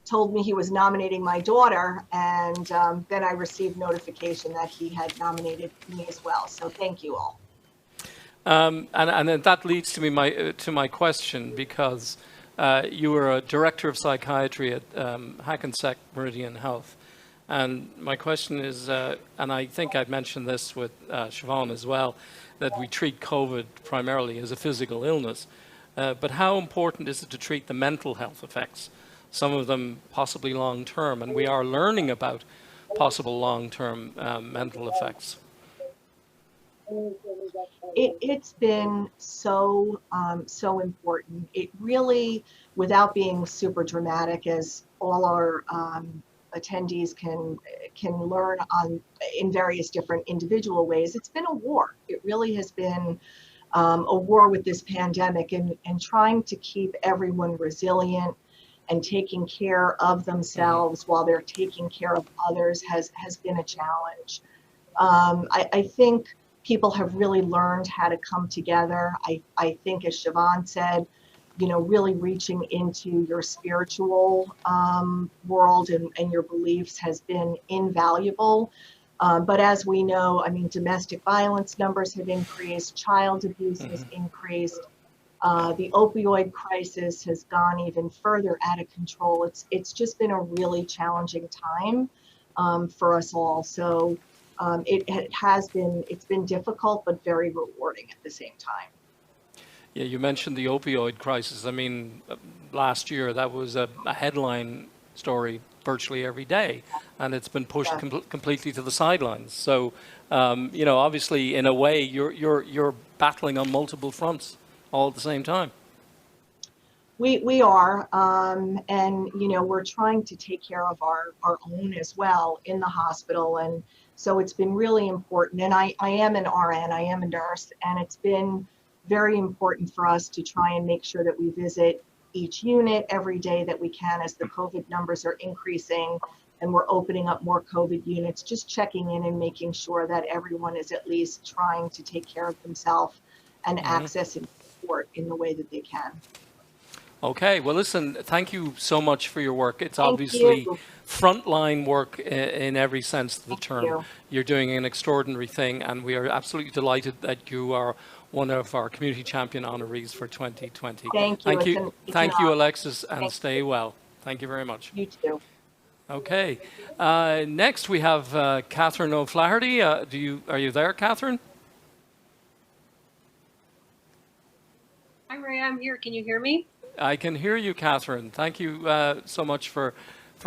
told me he was nominating my daughter. And then I received notification that he had nominated me as well. So thank you all. And then that leads to my question, because you were a director of psychiatry at Hackensack Meridian Health. And my question is, and I think I'd mentioned this with Siobhan as well, that we treat COVID primarily as a physical illness. But how important is it to treat the mental health effects, some of them possibly long-term? And we are learning about possible long-term mental effects. It's been so important. It really, without being super dramatic, as all our attendees can learn in various different individual ways, it's been a war. It really has been a war with this pandemic, and trying to keep everyone resilient and taking care of themselves while they're taking care of others has been a challenge. I think people have really learned how to come together. I think, as Siobhan said, you know, really reaching into your spiritual world and your beliefs has been invaluable. But as we know, I mean, domestic violence numbers have increased, child abuse has increased, the opioid crisis has gone even further out of control. It's just been a really challenging time for us all. So it's been difficult, but very rewarding at the same time. Yeah, you mentioned the opioid crisis. I mean, last year that was a headline story virtually every day, and it's been pushed completely to the sidelines. So, you know, obviously, in a way, you're battling on multiple fronts all at the same time. We are, and you know, we're trying to take care of our own as well in the hospital, and so it's been really important. And I am an RN, I am a nurse, and it's been very important for us to try and make sure that we visit each unit every day that we can, as the COVID numbers are increasing and we're opening up more COVID units, just checking in and making sure that everyone is at least trying to take care of themselves and accessing support in the way that they can. Okay, well, listen, thank you so much for your work. It's obviously frontline work in every sense of the term. You're doing an extraordinary thing, and we are absolutely delighted that you are one of our community champion honorees for 2020. Thank you. Thank you, Alexis, and stay well. Thank you very much. You too. Okay. Next, we have Catherine O'Flaherty. Are you there, Catherine? Hi, Ray. I'm here. Can you hear me? I can hear you, Catherine. Thank you so much for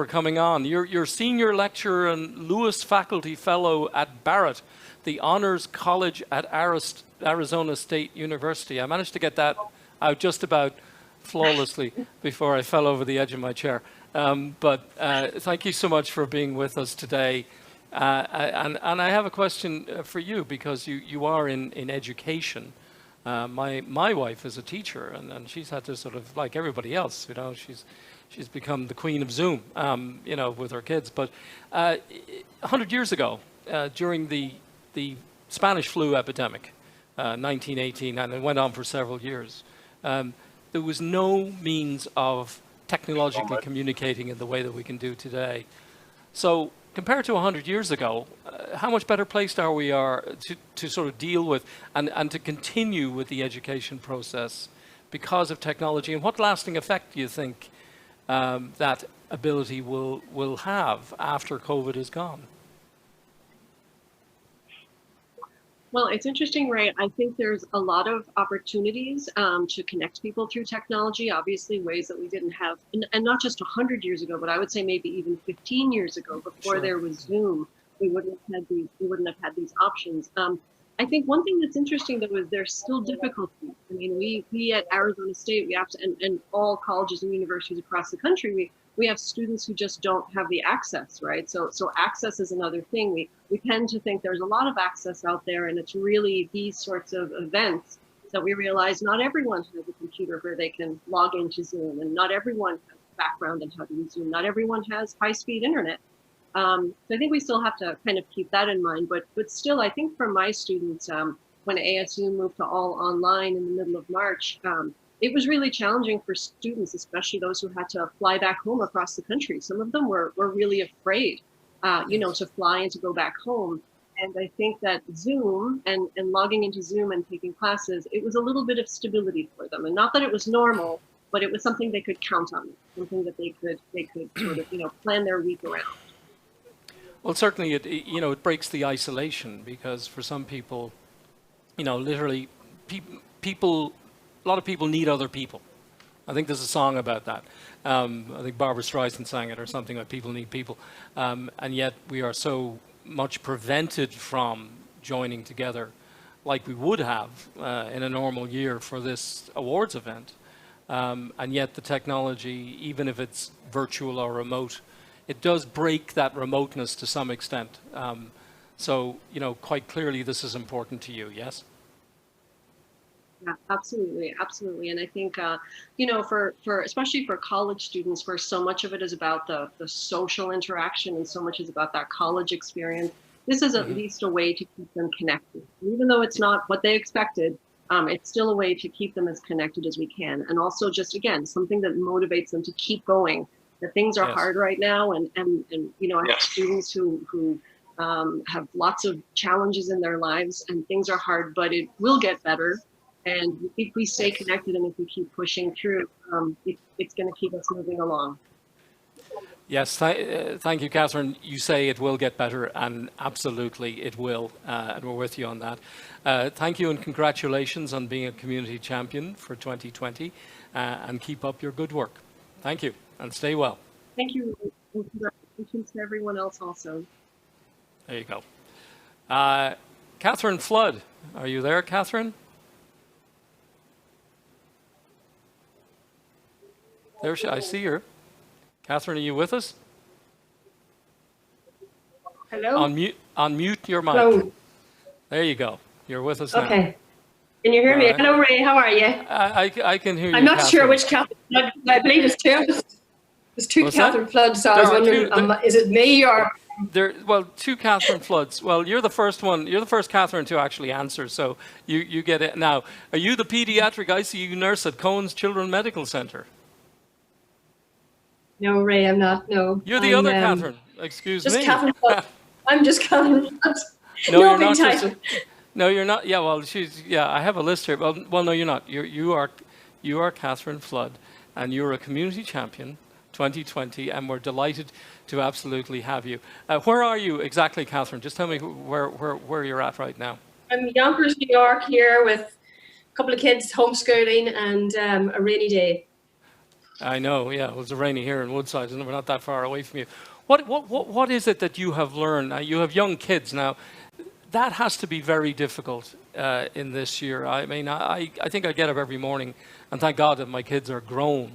coming on. You're senior lecturer and Lewis Faculty Fellow at Barrett, the Honors College at Arizona State University. I managed to get that out just about flawlessly before I fell over the edge of my chair. But thank you so much for being with us today. And I have a question for you, because you are in education. My wife is a teacher, and she's had to sort of, like everybody else, you know, she's become the queen of Zoom, you know, with her kids. But 100 years ago, during the Spanish flu epidemic, 1918, and it went on for several years, there was no means of technologically communicating in the way that we can do today. So compared to 100 years ago, how much better placed are we to sort of deal with and to continue with the education process because of technology? And what lasting effect do you think that ability will have after COVID is gone? Well, it's interesting, Ray. I think there's a lot of opportunities to connect people through technology, obviously ways that we didn't have, and not just 100 years ago, but I would say maybe even 15 years ago, before there was Zoom, we wouldn't have had these options. I think one thing that's interesting though is there's still difficulty. I mean, we at Arizona State, we have to, and all colleges and universities across the country, we have students who just don't have the access, right? So access is another thing. We tend to think there's a lot of access out there, and it's really these sorts of events that we realize not everyone has a computer where they can log into Zoom, and not everyone has a background in how to use Zoom. Not everyone has high-speed internet. So I think we still have to kind of keep that in mind, but still, I think for my students, when ASU moved to all online in the middle of March, it was really challenging for students, especially those who had to fly back home across the country. Some of them were really afraid, to fly and to go back home. And I think that Zoom and logging into Zoom and taking classes, it was a little bit of stability for them. And not that it was normal, but it was something they could count on, something that they could sort of, plan their week around. Well, certainly it breaks the isolation, because for some people, literally people, a lot of people need other people. I think there's a song about that. I think Barbara Streisand sang it or something, like people need people. And yet we are so much prevented from joining together like we would have in a normal year for this awards event. And yet the technology, even if it's virtual or remote, it does break that remoteness to some extent. So, quite clearly this is important to you, yes? Yeah, absolutely. And I think, for especially for college students, where so much of it is about the social interaction and so much is about that college experience, this is at least a way to keep them connected. And even though it's not what they expected, it's still a way to keep them as connected as we can. And also just, again, something that motivates them to keep going. That things are hard right now, and I have students who have lots of challenges in their lives, and things are hard, but it will get better. And if we stay connected and if we keep pushing through, it's going to keep us moving along. Yes, thank you, Catherine. You say it will get better, and absolutely it will, and we're with you on that. Thank you and congratulations on being a community champion for 2020, and keep up your good work. Thank you, and stay well. Thank you, and congratulations to everyone else also. There you go. Catherine Flood, are you there, Catherine? There I see her. Catherine, are you with us? Hello? Unmute your mic. Hello. There you go. You're with us now. Okay. Can you hear me? Right. Hello, Ray. How are you? I can hear you. I'm not Catherine. sure which Catherine Flood. I believe it's two. There's two What's Catherine that? Floods, so I was wondering, is it me or? Well, two Catherine Floods. Well, you're the first one. You're the first Catherine to actually answer, so you get it now. Are you the pediatric ICU nurse at Cohen's Children's Medical Center? No, Ray, I'm not. No. You're the other Catherine. Excuse just me. Catherine Flood. I'm just Catherine Flood. No, you're big not. title. No, you're not. Yeah, well, I have a list here. Well, no, you're not. You are Catherine Flood, and you're a community champion, 2020, and we're delighted to absolutely have you. Where are you exactly, Catherine? Just tell me where you're at right now. I'm in Yonkers, New York, here with a couple of kids homeschooling and a rainy day. I know. Yeah, it was rainy here in Woodside, and we're not that far away from you. What is it that you have learned? You have young kids now. That has to be very difficult in this year. I mean, I think I get up every morning, and thank God that my kids are grown.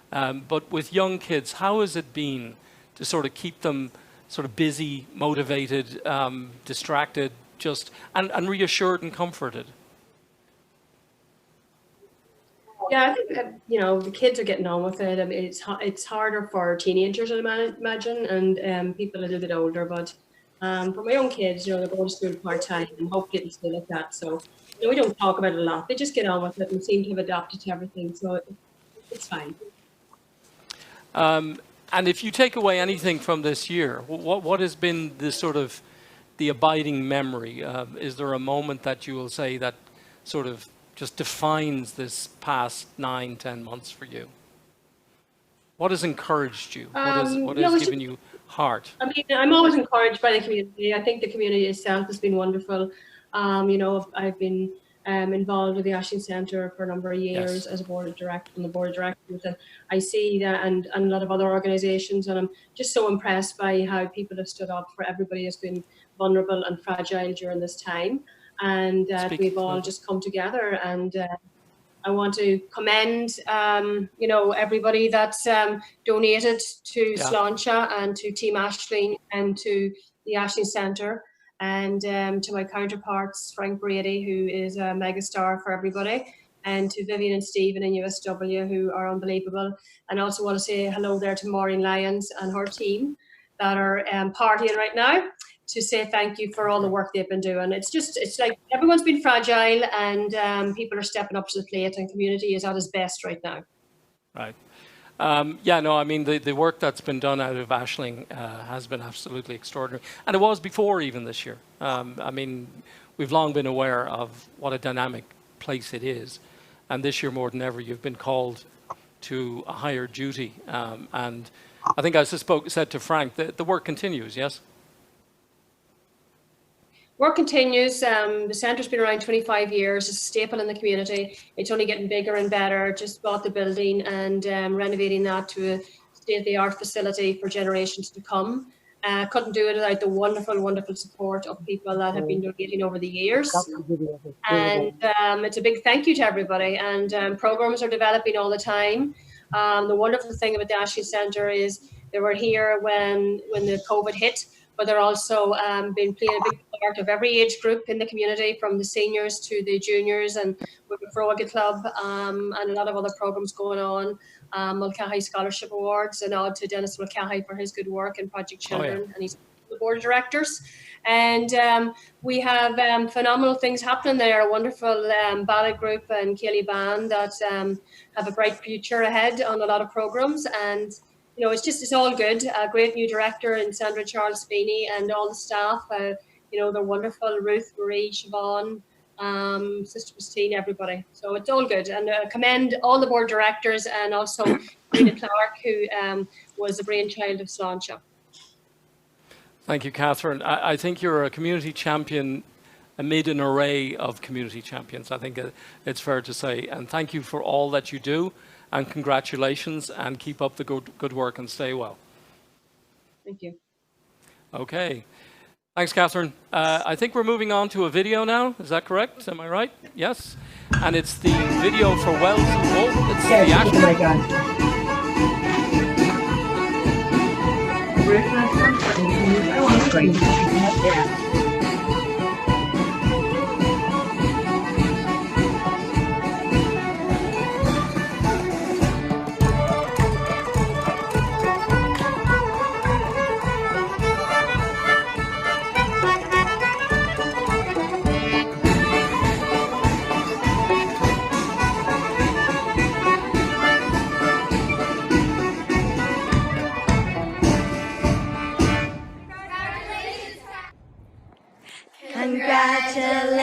But with young kids, how has it been to sort of keep them sort of busy, motivated, distracted, and reassured and comforted? Yeah, I think the kids are getting on with it. I mean, it's harder for teenagers, I imagine, and people a little bit older. But for my own kids, they're going to school part-time, and hopefully it'll stay like that. So we don't talk about it a lot. They just get on with it and seem to have adapted to everything. So it's fine. And if you take away anything from this year, what has been the abiding memory? Is there a moment that you will say that sort of just defines this past 9-10 months for you? What has encouraged you? What has given you heart? I mean, I'm always encouraged by the community. I think the community itself has been wonderful. I've been involved with the Ashling Centre for a number of years Yes. as a board of on the board of directors, and I see that, and a lot of other organisations, and I'm just so impressed by how people have stood up for everybody who's been vulnerable and fragile during this time, and that we've all just come together. And I want to commend, everybody that's donated to Sláinte and to Team Ashling and to the Ashling Centre, and to my counterparts, Frank Brady, who is a megastar for everybody, and to Vivian and Stephen in USW, who are unbelievable. And I also want to say hello there to Maureen Lyons and her team that are partying right now, to say thank you for all the work they've been doing. It's like everyone's been fragile, and people are stepping up to the plate, and community is at its best right now. Right. I mean, the work that's been done out of Ashling has been absolutely extraordinary. And it was before even this year. I mean, we've long been aware of what a dynamic place it is. And this year, more than ever, you've been called to a higher duty. And I think, as I said to Frank, the work continues, yes? Work continues. The centre's been around 25 years. It's a staple in the community. It's only getting bigger and better. Just bought the building and renovating that to a state-of-the-art facility for generations to come. Couldn't do it without the wonderful, wonderful support of people that have been donating over the years. And it's a big thank you to everybody. And programs are developing all the time. The wonderful thing about the Ashling Centre is they were here when the COVID hit, but they're also been playing a big part of every age group in the community, from the seniors to the juniors, and with the Froggy Club, and a lot of other programs going on. Mulcahy Scholarship Awards, and nod to Dennis Mulcahy for his good work in Project Children, and he's the board of directors. And we have phenomenal things happening there. A wonderful ballet group and Kelly Band that have a bright future ahead on a lot of programs. And it's all good. A great new director in Sandra Charles Feeney, and all the staff. They're wonderful. Ruth, Marie, Siobhan, Sister Christine, everybody. So it's all good. And commend all the board directors, and also Rita Clark, who was the brainchild of Sláinte. Thank you, Catherine. I think you're a community champion amid an array of community champions. I think it's fair to say. And thank you for all that you do. And congratulations, and keep up the good work, and stay well. Thank you. Okay. Thanks, Catherine. I think we're moving on to a video now. Is that correct? Am I right? Yes. And it's the video for Wells and Wool. It's the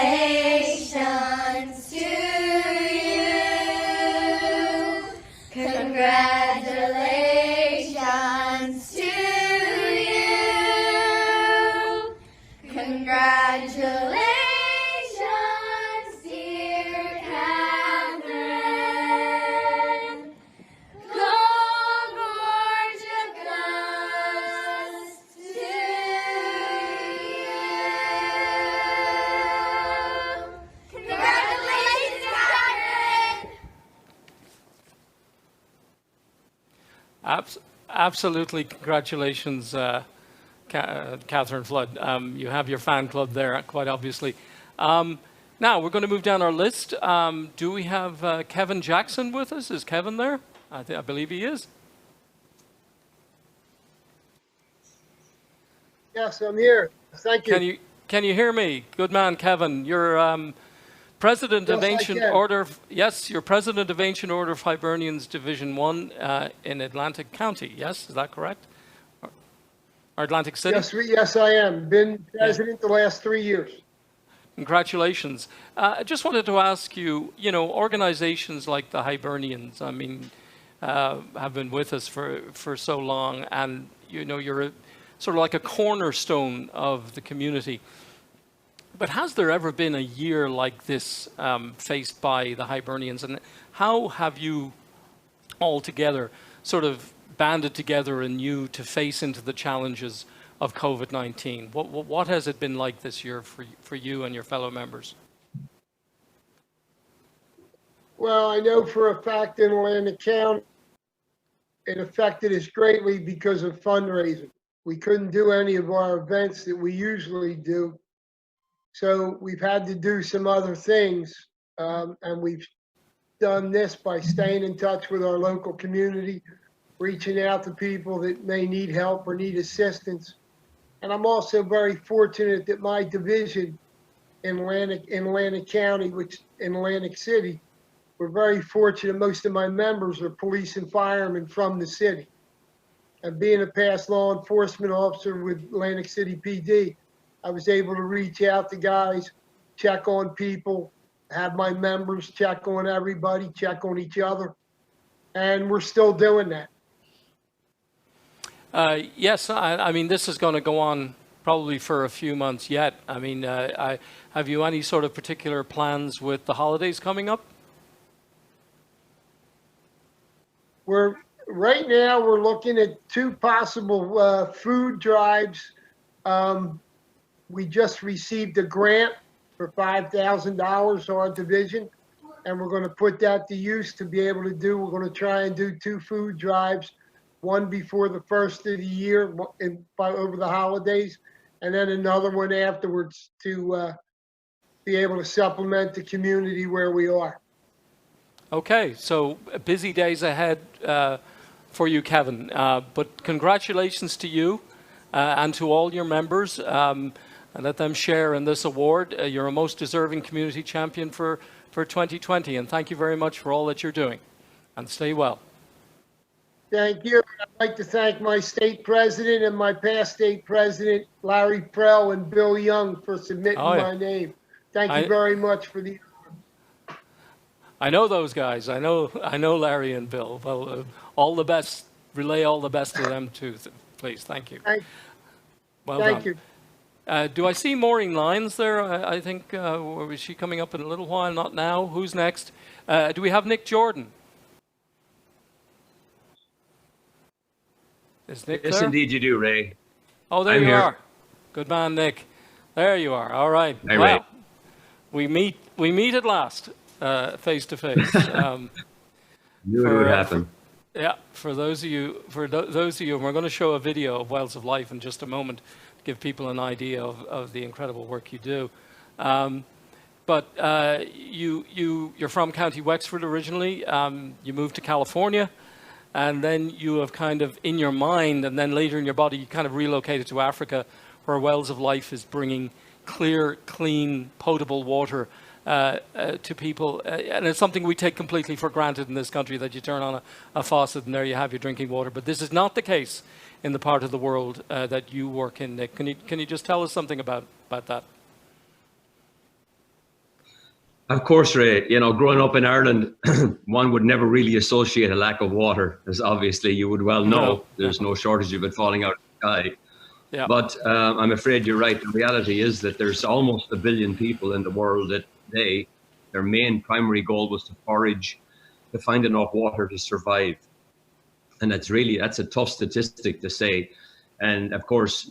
Congratulations to you. Congratulations to you. Congratulations, dear Catherine. Congratulations to you. Congratulations, Catherine. Absolutely, congratulations, Catherine Flood. You have your fan club there, quite obviously. Now, we're going to move down our list. Do we have Kevin Jackson with us? Is Kevin there? I believe he is. Yes, I'm here. Thank you. Can you hear me? Good man, Kevin. You're president of Ancient Order. Yes, you're president of Ancient Order of Hibernians Division 1 in Atlantic County. Yes, is that correct? Or Atlantic City? Yes, I am. Been president the last 3 years. Congratulations. I just wanted to ask you, organizations like the Hibernians, I mean, have been with us for so long, and, you're sort of like a cornerstone of the community. But has there ever been a year like this faced by the Hibernians? And how have you all together sort of banded together anew to face into the challenges of COVID-19? What has it been like this year for you and your fellow members? Well, I know for a fact in Atlantic County, it affected us greatly because of fundraising. We couldn't do any of our events that we usually do. So we've had to do some other things. And we've done this by staying in touch with our local community, reaching out to people that may need help or need assistance. And I'm also very fortunate that my division in Atlantic County, which in Atlantic City, we're very fortunate. Most of my members are police and firemen from the city. And being a past law enforcement officer with Atlantic City PD, I was able to reach out to guys, check on people, have my members check on everybody, check on each other. And we're still doing that. Yes, I mean, this is going to go on probably for a few months yet. I mean, have you any sort of particular plans with the holidays coming up? Right now we're looking at 2 possible food drives. We just received a grant for $5,000 to our division, and we're going to put that to use to be able to do. We're going to try and do 2 food drives, one before the first of the year over the holidays, and then another one afterwards to be able to supplement the community where we are. Okay, so busy days ahead for you, Kevin. But congratulations to you and to all your members. And let them share in this award. You're a most deserving community champion for 2020. And thank you very much for all that you're doing. And stay well. Thank you. I'd like to thank my state president and my past state president, Larry Prell and Bill Young, for submitting my name. Thank you very much for the. I know those guys. I know Larry and Bill. Well, all the best. Relay all the best to them too, please. Thank you. Thank you. Do I see Maureen Lyons there? I think, is she coming up in a little while? Not now. Who's next? Do we have Nick Jordan? Is Nick Yes, there? indeed you do, Ray. Oh, there you are. Good man, Nick. There you are. All right. Hey, well, Ray. we meet at last, face to face. Knew it would happen. Yeah, for those of you, we're going to show a video of Wells of Life in just a moment to give people an idea of the incredible work you do. But you're from County Wexford originally. You moved to California, and then you have kind of in your mind, and then later in your body, you kind of relocated to Africa, where Wells of Life is bringing clear, clean, potable water to people, and it's something we take completely for granted in this country, that you turn on a faucet and there you have your drinking water. But this is not the case in the part of the world that you work in, Nick. Can you just tell us something about that? Of course, Ray. You know, growing up in Ireland, one would never really associate a lack of water, as obviously you would well know. There's no shortage of it falling out of the sky. Yeah. But I'm afraid you're right. The reality is that there's almost 1 billion people in the world that their main primary goal was to forage, to find enough water to survive. And that's a tough statistic to say. And of course,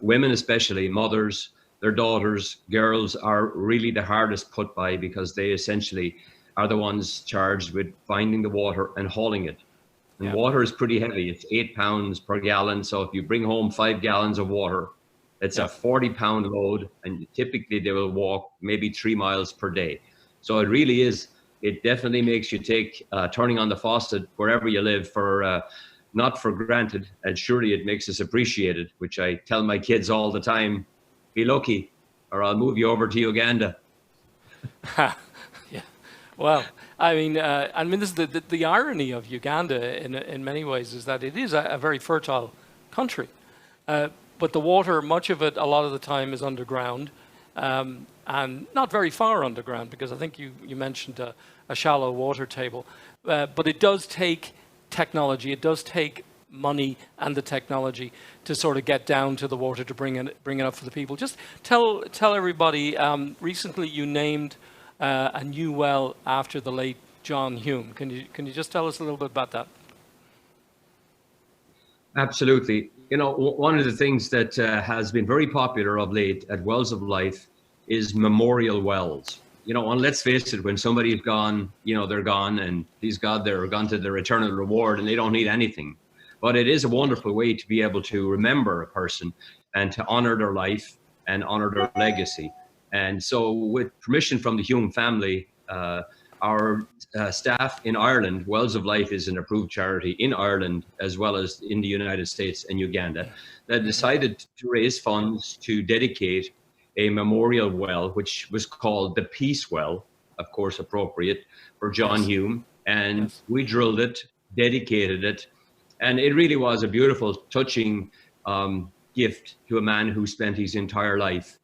women, especially mothers, their daughters, girls, are really the hardest put by, because they essentially are the ones charged with finding the water and hauling it. And water is pretty heavy. It's 8 pounds per gallon. So if you bring home 5 gallons of water, it's a 40-pound load, and typically they will walk maybe 3 miles per day. So it really is, it definitely makes you take turning on the faucet wherever you live for not for granted, and surely it makes us appreciate it, which I tell my kids all the time, be lucky or I'll move you over to Uganda. Yeah. Well, I mean, this is the irony of Uganda in many ways, is that it is a very fertile country. But the water, much of it, a lot of the time, is underground, and not very far underground, because I think you mentioned a shallow water table. But it does take technology, it does take money and the technology to sort of get down to the water to bring it up for the people. Just tell everybody, recently you named a new well after the late John Hume. Can you just tell us a little bit about that? Absolutely. You know, one of the things that has been very popular of late at Wells of Life is memorial wells. You know, and let's face it, when somebody's gone, you know, they're gone, and please God, they're gone to their eternal reward and they don't need anything. But it is a wonderful way to be able to remember a person and to honor their life and honor their legacy. And so with permission from the Hume family, our staff in Ireland, Wells of Life is an approved charity in Ireland, as well as in the United States and Uganda, that decided to raise funds to dedicate a memorial well, which was called the Peace Well, of course, appropriate for John Hume. And we drilled it, dedicated it. And it really was a beautiful, touching gift to a man who spent his entire life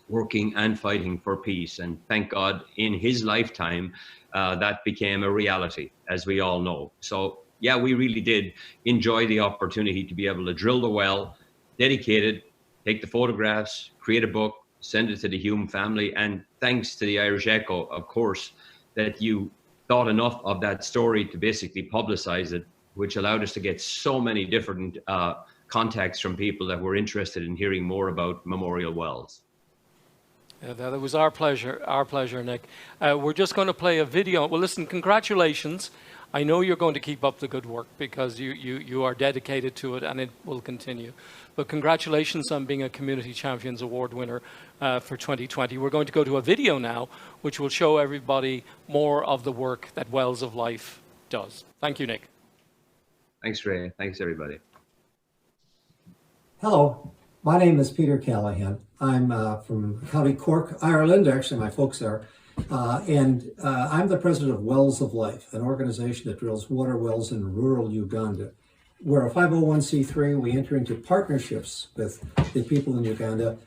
working and fighting for peace. And thank God in his lifetime, that became a reality, as we all know. So yeah, we really did enjoy the opportunity to be able to drill the well, dedicate it, take the photographs, create a book, send it to the Hume family. And thanks to the Irish Echo, of course, that you thought enough of that story to basically publicize it, which allowed us to get so many different contacts from people that were interested in hearing more about memorial wells. Yeah, that was our pleasure, Nick. We're just going to play a video. Well, listen, congratulations. I know you're going to keep up the good work because you are dedicated to it and it will continue. But congratulations on being a Community Champions Award winner for 2020. We're going to go to a video now, which will show everybody more of the work that Wells of Life does. Thank you, Nick. Thanks, Ray. Thanks, everybody. Hello, my name is Peter Callahan. I'm from County Cork, Ireland. Actually, my folks are. I'm the president of Wells of Life, an organization that drills water wells in rural Uganda. We're a 501c3. We enter into partnerships with the people in Uganda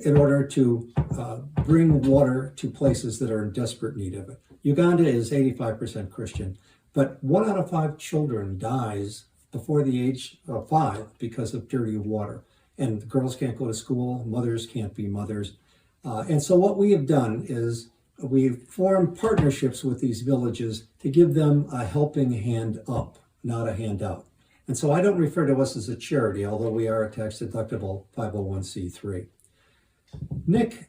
in order to bring water to places that are in desperate need of it. Uganda is 85% Christian, but 1 out of 5 children dies before the age of 5 because of dirty water. And girls can't go to school, mothers can't be mothers. And so what we have done is we've formed partnerships with these villages to give them a helping hand up, not a handout. And so I don't refer to us as a charity, although we are a tax-deductible 501c3. Nick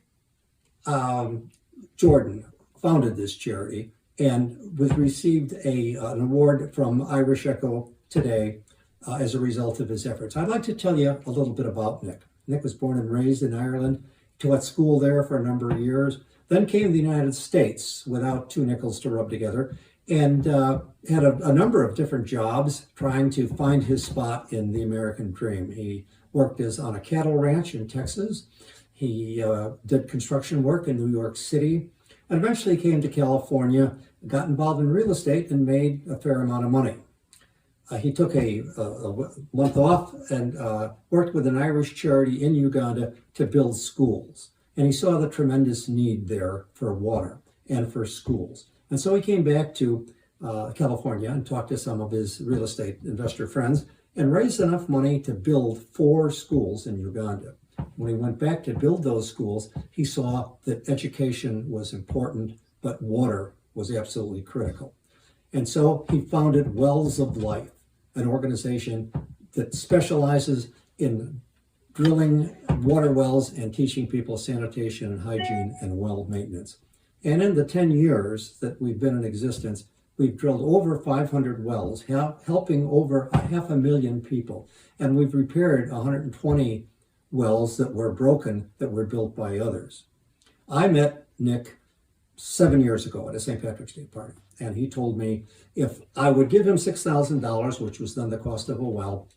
Jordan founded this charity and was received an award from Irish Echo today as a result of his efforts. I'd like to tell you a little bit about Nick. Nick was born and raised in Ireland, taught school there for a number of years, then came to the United States without 2 nickels to rub together, and had a number of different jobs trying to find his spot in the American dream. He worked on a cattle ranch in Texas. He did construction work in New York City, and eventually came to California, got involved in real estate, and made a fair amount of money. He took a month off and worked with an Irish charity in Uganda to build schools. And he saw the tremendous need there for water and for schools. And so he came back to California and talked to some of his real estate investor friends and raised enough money to build 4 schools in Uganda. When he went back to build those schools, he saw that education was important, but water was absolutely critical. And so he founded Wells of Life, an organization that specializes in drilling water wells and teaching people sanitation and hygiene and well maintenance. And in the 10 years that we've been in existence, we've drilled over 500 wells, helping over 500,000 people. And we've repaired 120 wells that were broken that were built by others. I met Nick 7 years ago at a St. Patrick's Day party. And he told me if I would give him $6,000, which was then the cost of a well,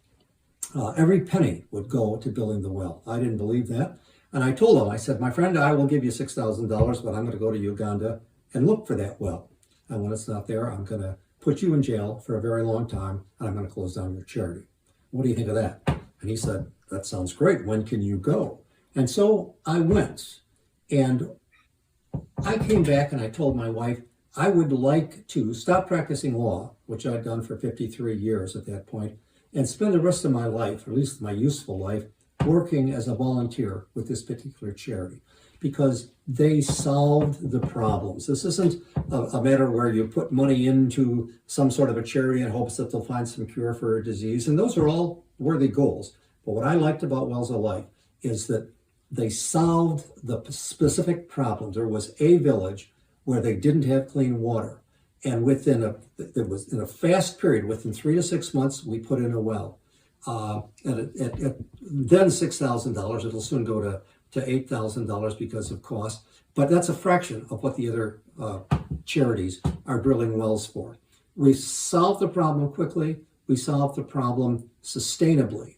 every penny would go to building the well. I didn't believe that. And I told him, I said, my friend, I will give you $6,000, but I'm going to go to Uganda and look for that well. And when it's not there, I'm going to put you in jail for a very long time, and I'm going to close down your charity. What do you think of that? And he said, that sounds great. When can you go? And so I went. And I came back and I told my wife, I would like to stop practicing law, which I'd done for 53 years at that point, and spend the rest of my life, or at least my useful life, working as a volunteer with this particular charity, because they solved the problems. This isn't a matter where you put money into some sort of a charity in hopes that they'll find some cure for a disease, and those are all worthy goals. But what I liked about Wells of Life is that they solved the specific problems. There was a village where they didn't have clean water, and in a fast period, within 3 to 6 months, we put in a well. And at then $6,000, it'll soon go to $8,000 because of cost. But that's a fraction of what the other charities are drilling wells for. We solved the problem quickly. We solved the problem sustainably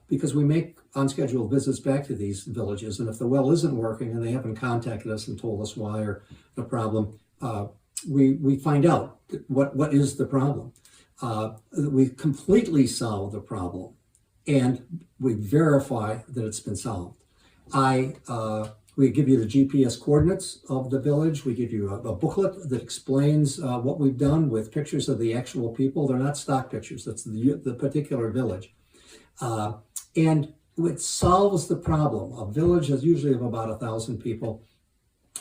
because we make unscheduled visits back to these villages. And if the well isn't working and they haven't contacted us and told us why or the problem, we find out what is the problem. We completely solve the problem and we verify that it's been solved. We give you the GPS coordinates of the village. We give you a booklet that explains what we've done with pictures of the actual people. They're not stock pictures. That's the particular village. And it solves the problem. A village is usually of about 1,000 people,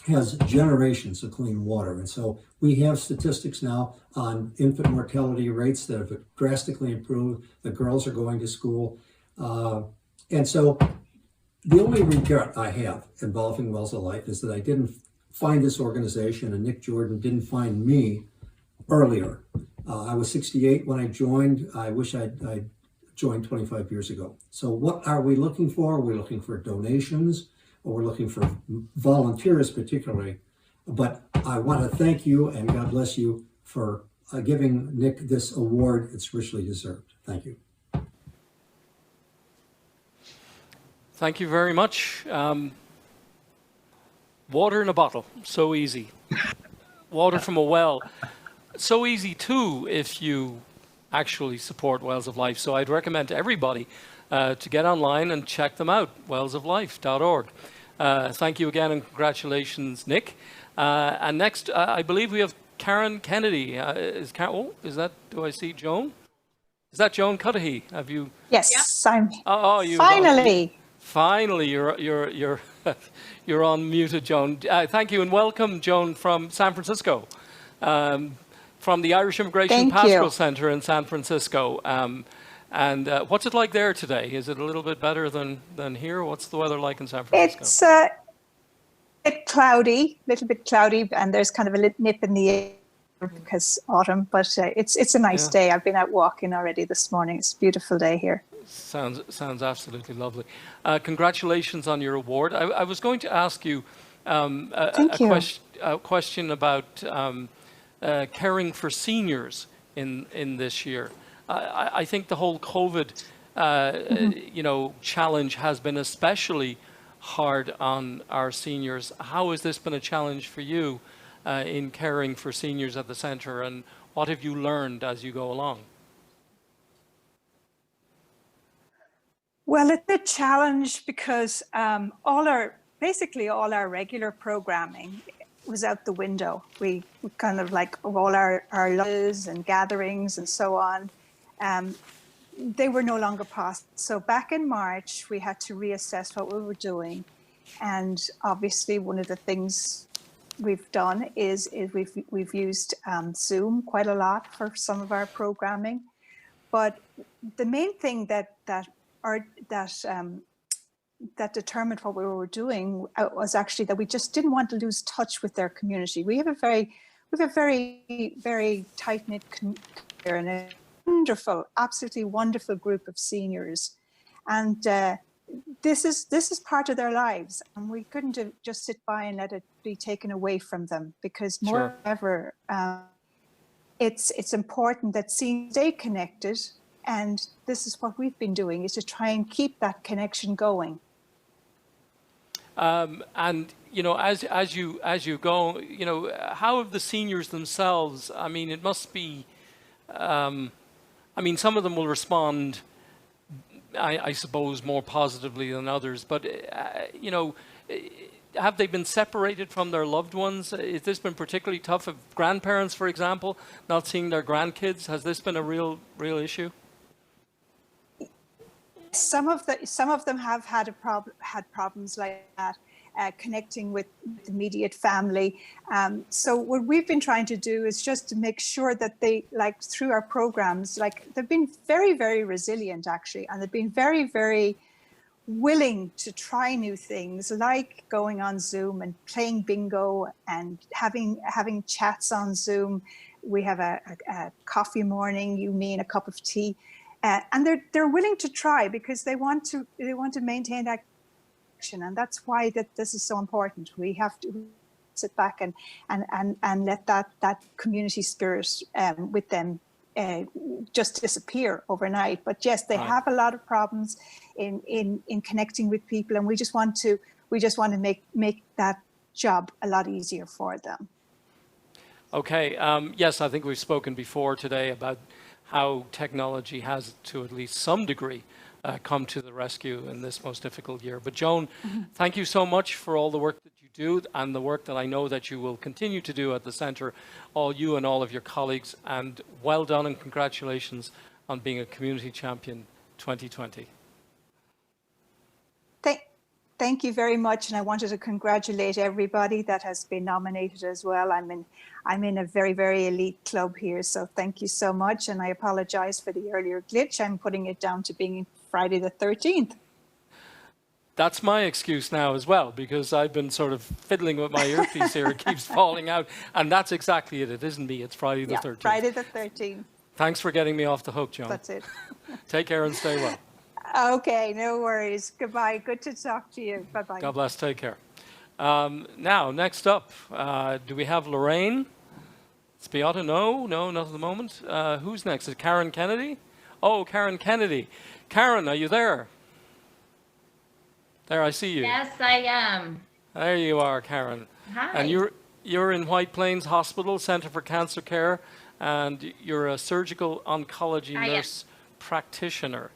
has generations of clean water. And so we have statistics now on infant mortality rates that have drastically improved. The girls are going to school. And so the only regret I have involving Wells of Life is that I didn't find this organization and Nick Jordan didn't find me earlier. I was 68 when I joined. I wish I'd joined 25 years ago. So what are we looking for? We're looking for donations, or we're looking for volunteers particularly. But I want to thank you and God bless you for giving Nick this award. It's richly deserved. Thank you. Thank you very much. Water in a bottle, so easy. Water from a well, so easy too if you actually support Wells of Life. So I'd recommend to everybody to get online and check them out, wellsoflife.org. Thank you again and congratulations, Nick. And next, I believe we have Karen Kennedy. Do I see Joan? Is that Joan Cudahy? Have you? Yes, I'm. You finally. Finally, you're you're unmuted, Joan. Thank you and welcome, Joan, from San Francisco, from the Irish Immigration Pastoral Center in San Francisco. And what's it like there today? Is it a little bit better than here? What's the weather like in San Francisco? It's a little bit cloudy, and there's kind of a nip in the air because autumn. But it's a nice day. I've been out walking already this morning. It's a beautiful day here. Sounds absolutely lovely. Congratulations on your award. I was going to ask you a question about caring for seniors in this year. I think the whole COVID challenge has been especially hard on our seniors. How has this been a challenge for you in caring for seniors at the centre, and what have you learned as you go along? Well, it's a challenge because basically all our regular programming was out the window. We kind of like all our lunches and gatherings and so on, they were no longer possible. So back in March, we had to reassess what we were doing. And obviously one of the things we've done is we've used Zoom quite a lot for some of our programming. But the main thing that determined what we were doing was actually that we just didn't want to lose touch with their community. We have a very, very tight-knit community and a wonderful, absolutely wonderful group of seniors. And this is part of their lives. And we couldn't just sit by and let it be taken away from them, because more than ever, it's important that seniors stay connected. And this is what we've been doing, is to try and keep that connection going. And as you go, how have the seniors themselves? I mean, it must be. Some of them will respond, I suppose, more positively than others. But have they been separated from their loved ones? Has this been particularly tough? Of grandparents, for example, not seeing their grandkids? Has this been a real issue? some of them have had problems like that, connecting with immediate family. So what we've been trying to do is just to make sure that they, like through our programs, like they've been very, very resilient actually, and they've been very, very willing to try new things, like going on Zoom and playing bingo and having chats on Zoom. We have a coffee morning, you mean a cup of tea, and they're willing to try because they want to maintain that connection, and that's why this is so important. We have to sit back and let that community spirit with them just disappear overnight. But yes, they have a lot of problems in connecting with people, and we just want to make that job a lot easier for them. Okay. Yes, I think we've spoken before today about how technology has, to at least some degree, come to the rescue in this most difficult year. But Joan, thank you so much for all the work that you do and the work that I know that you will continue to do at the Centre, all you and all of your colleagues, and well done and congratulations on being a Community Champion 2020. Thank you very much, and I wanted to congratulate everybody that has been nominated as well. I'm in a very, very elite club here, so thank you so much, and I apologize for the earlier glitch. I'm putting it down to being Friday the 13th. That's my excuse now as well, because I've been sort of fiddling with my earpiece here. It keeps falling out, and that's exactly it. It isn't me. It's Friday the 13th. Friday the 13th. Thanks for getting me off the hook, Joan. That's it. Take care and stay well. Okay, no worries. Goodbye. Good to talk to you. Bye-bye. God bless. Take care. Now, next up, do we have Lorraine? Spiata? No, not at the moment. Who's next? Is it Karen Kennedy? Oh, Karen Kennedy. Karen, are you there? There, I see you. Yes, I am. There you are, Karen. Hi. And you're in White Plains Hospital, Centre for Cancer Care, and you're a surgical oncology nurse practitioner.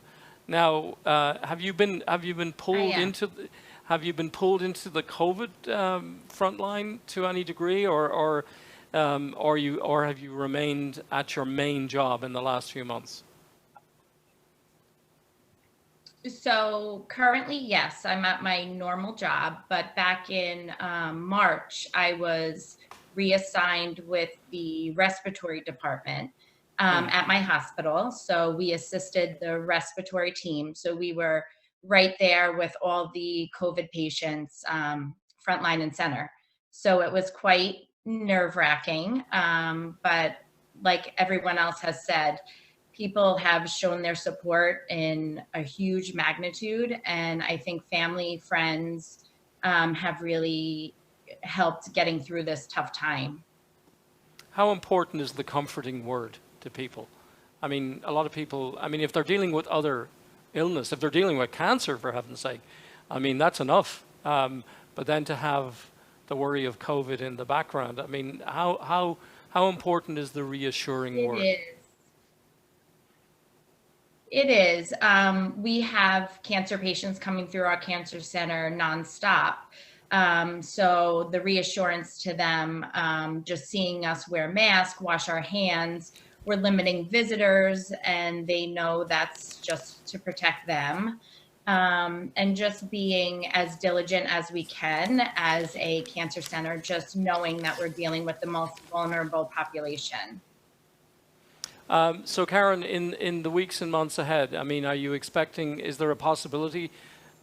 Now, have you been pulled into the COVID frontline to any degree, or have you remained at your main job in the last few months? So currently, yes, I'm at my normal job, but back in March, I was reassigned with the respiratory department at my hospital. So we assisted the respiratory team. So we were right there with all the COVID patients, frontline and center. So it was quite nerve-wracking, but like everyone else has said, people have shown their support in a huge magnitude, and I think family, friends have really helped getting through this tough time. How important is the comforting word to people? I mean, a lot of people, if they're dealing with other illness, if they're dealing with cancer, for heaven's sake, that's enough. But then to have the worry of COVID in the background, how important is the reassuring word? It is. We have cancer patients coming through our cancer center nonstop. So the reassurance to them, just seeing us wear masks, wash our hands, we're limiting visitors, and they know that's just to protect them. And just being as diligent as we can as a cancer center, just knowing that we're dealing with the most vulnerable population. So Karen, in the weeks and months ahead, are you expecting, is there a possibility,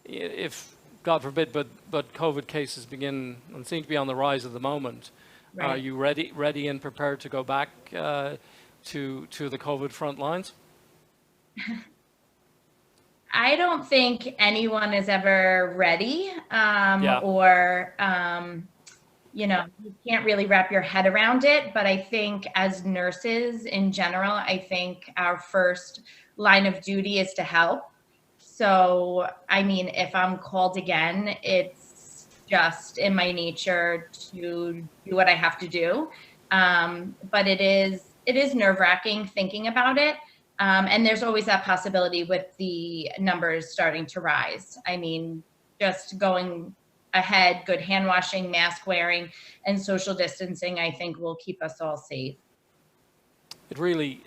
if, God forbid, but COVID cases begin and seem to be on the rise at the moment, Right. Are you ready and prepared to go back to the COVID front lines? I don't think anyone is ever ready, you can't really wrap your head around it. But I think as nurses in general, I think our first line of duty is to help. So, if I'm called again, it's just in my nature to do what I have to do. But it is nerve-wracking thinking about it. And there's always that possibility with the numbers starting to rise. Just going ahead, good hand washing, mask wearing, and social distancing, I think will keep us all safe. It really,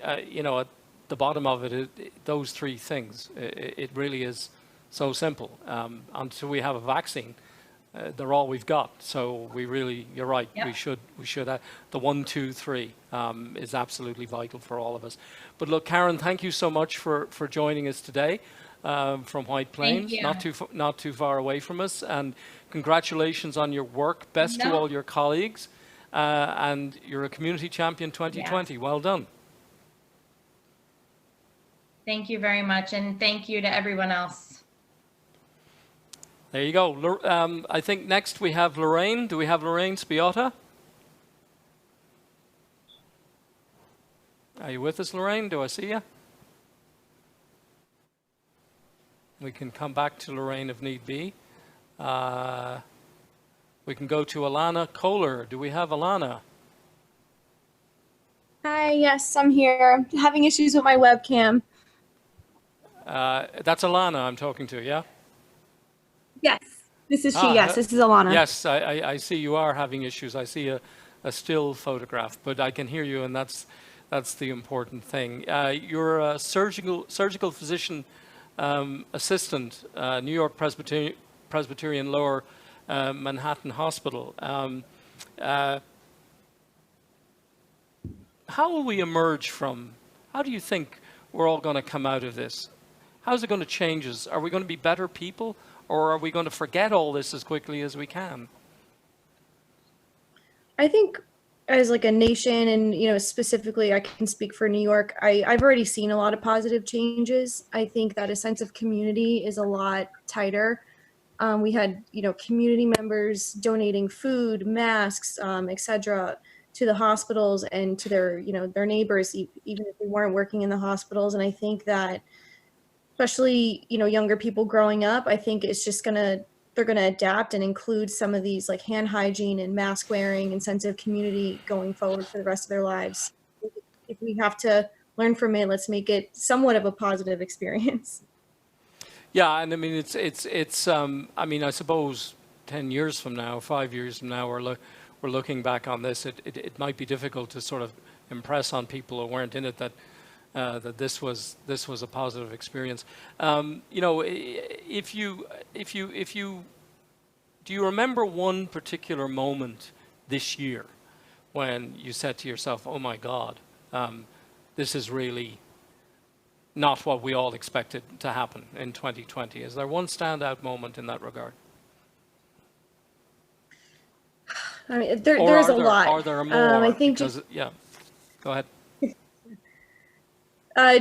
the bottom of it, those three things. It really is so simple. Until we have a vaccine, they're all we've got. So we really, you're right. Yep. We should have the 1, 2, 3 is absolutely vital for all of us. But look, Karen, thank you so much for joining us today from White Plains, not too far away from us. And congratulations on your work. Best to all your colleagues. And you're a community champion 2020. Yeah. Well done. Thank you very much. And thank you to everyone else. There you go. I think next we have Lorraine. Do we have Lorraine Spiotta? Are you with us, Lorraine? Do I see you? We can come back to Lorraine if need be. We can go to Alana Kohler. Do we have Alana? Hi, yes, I'm here. Having issues with my webcam. That's Alana I'm talking to, yeah? Yes, this is she. Yes, this is Alana. Yes, I see you are having issues. I see a still photograph, but I can hear you, and that's the important thing. You're a surgical physician assistant, New York Presbyterian Lower Manhattan Hospital. How will we emerge from? How do you think we're all going to come out of this? How's it going to change us? Are we going to be better people? Or are we going to forget all this as quickly as we can? I think as like a nation and, you know, specifically I can speak for New York, I've already seen a lot of positive changes. I think that a sense of community is a lot tighter. We had, you know, community members donating food, masks, etc. to the hospitals and to their, you know, their neighbors, even if they weren't working in the hospitals. And I think that especially, you know, younger people growing up, I think it's just they're gonna adapt and include some of these like hand hygiene and mask wearing and sense of community going forward for the rest of their lives. If we have to learn from it, let's make it somewhat of a positive experience. Yeah, and I mean, it's I mean, I suppose 10 years from now, 5 years from now, we're looking back on this. It might be difficult to sort of impress on people who weren't in it that this was a positive experience. You know, do you remember one particular moment this year when you said to yourself, "Oh my God, this is really not what we all expected to happen in 2020"? Is there one standout moment in that regard? I mean, there's a lot. Are there more? I think yeah, go ahead.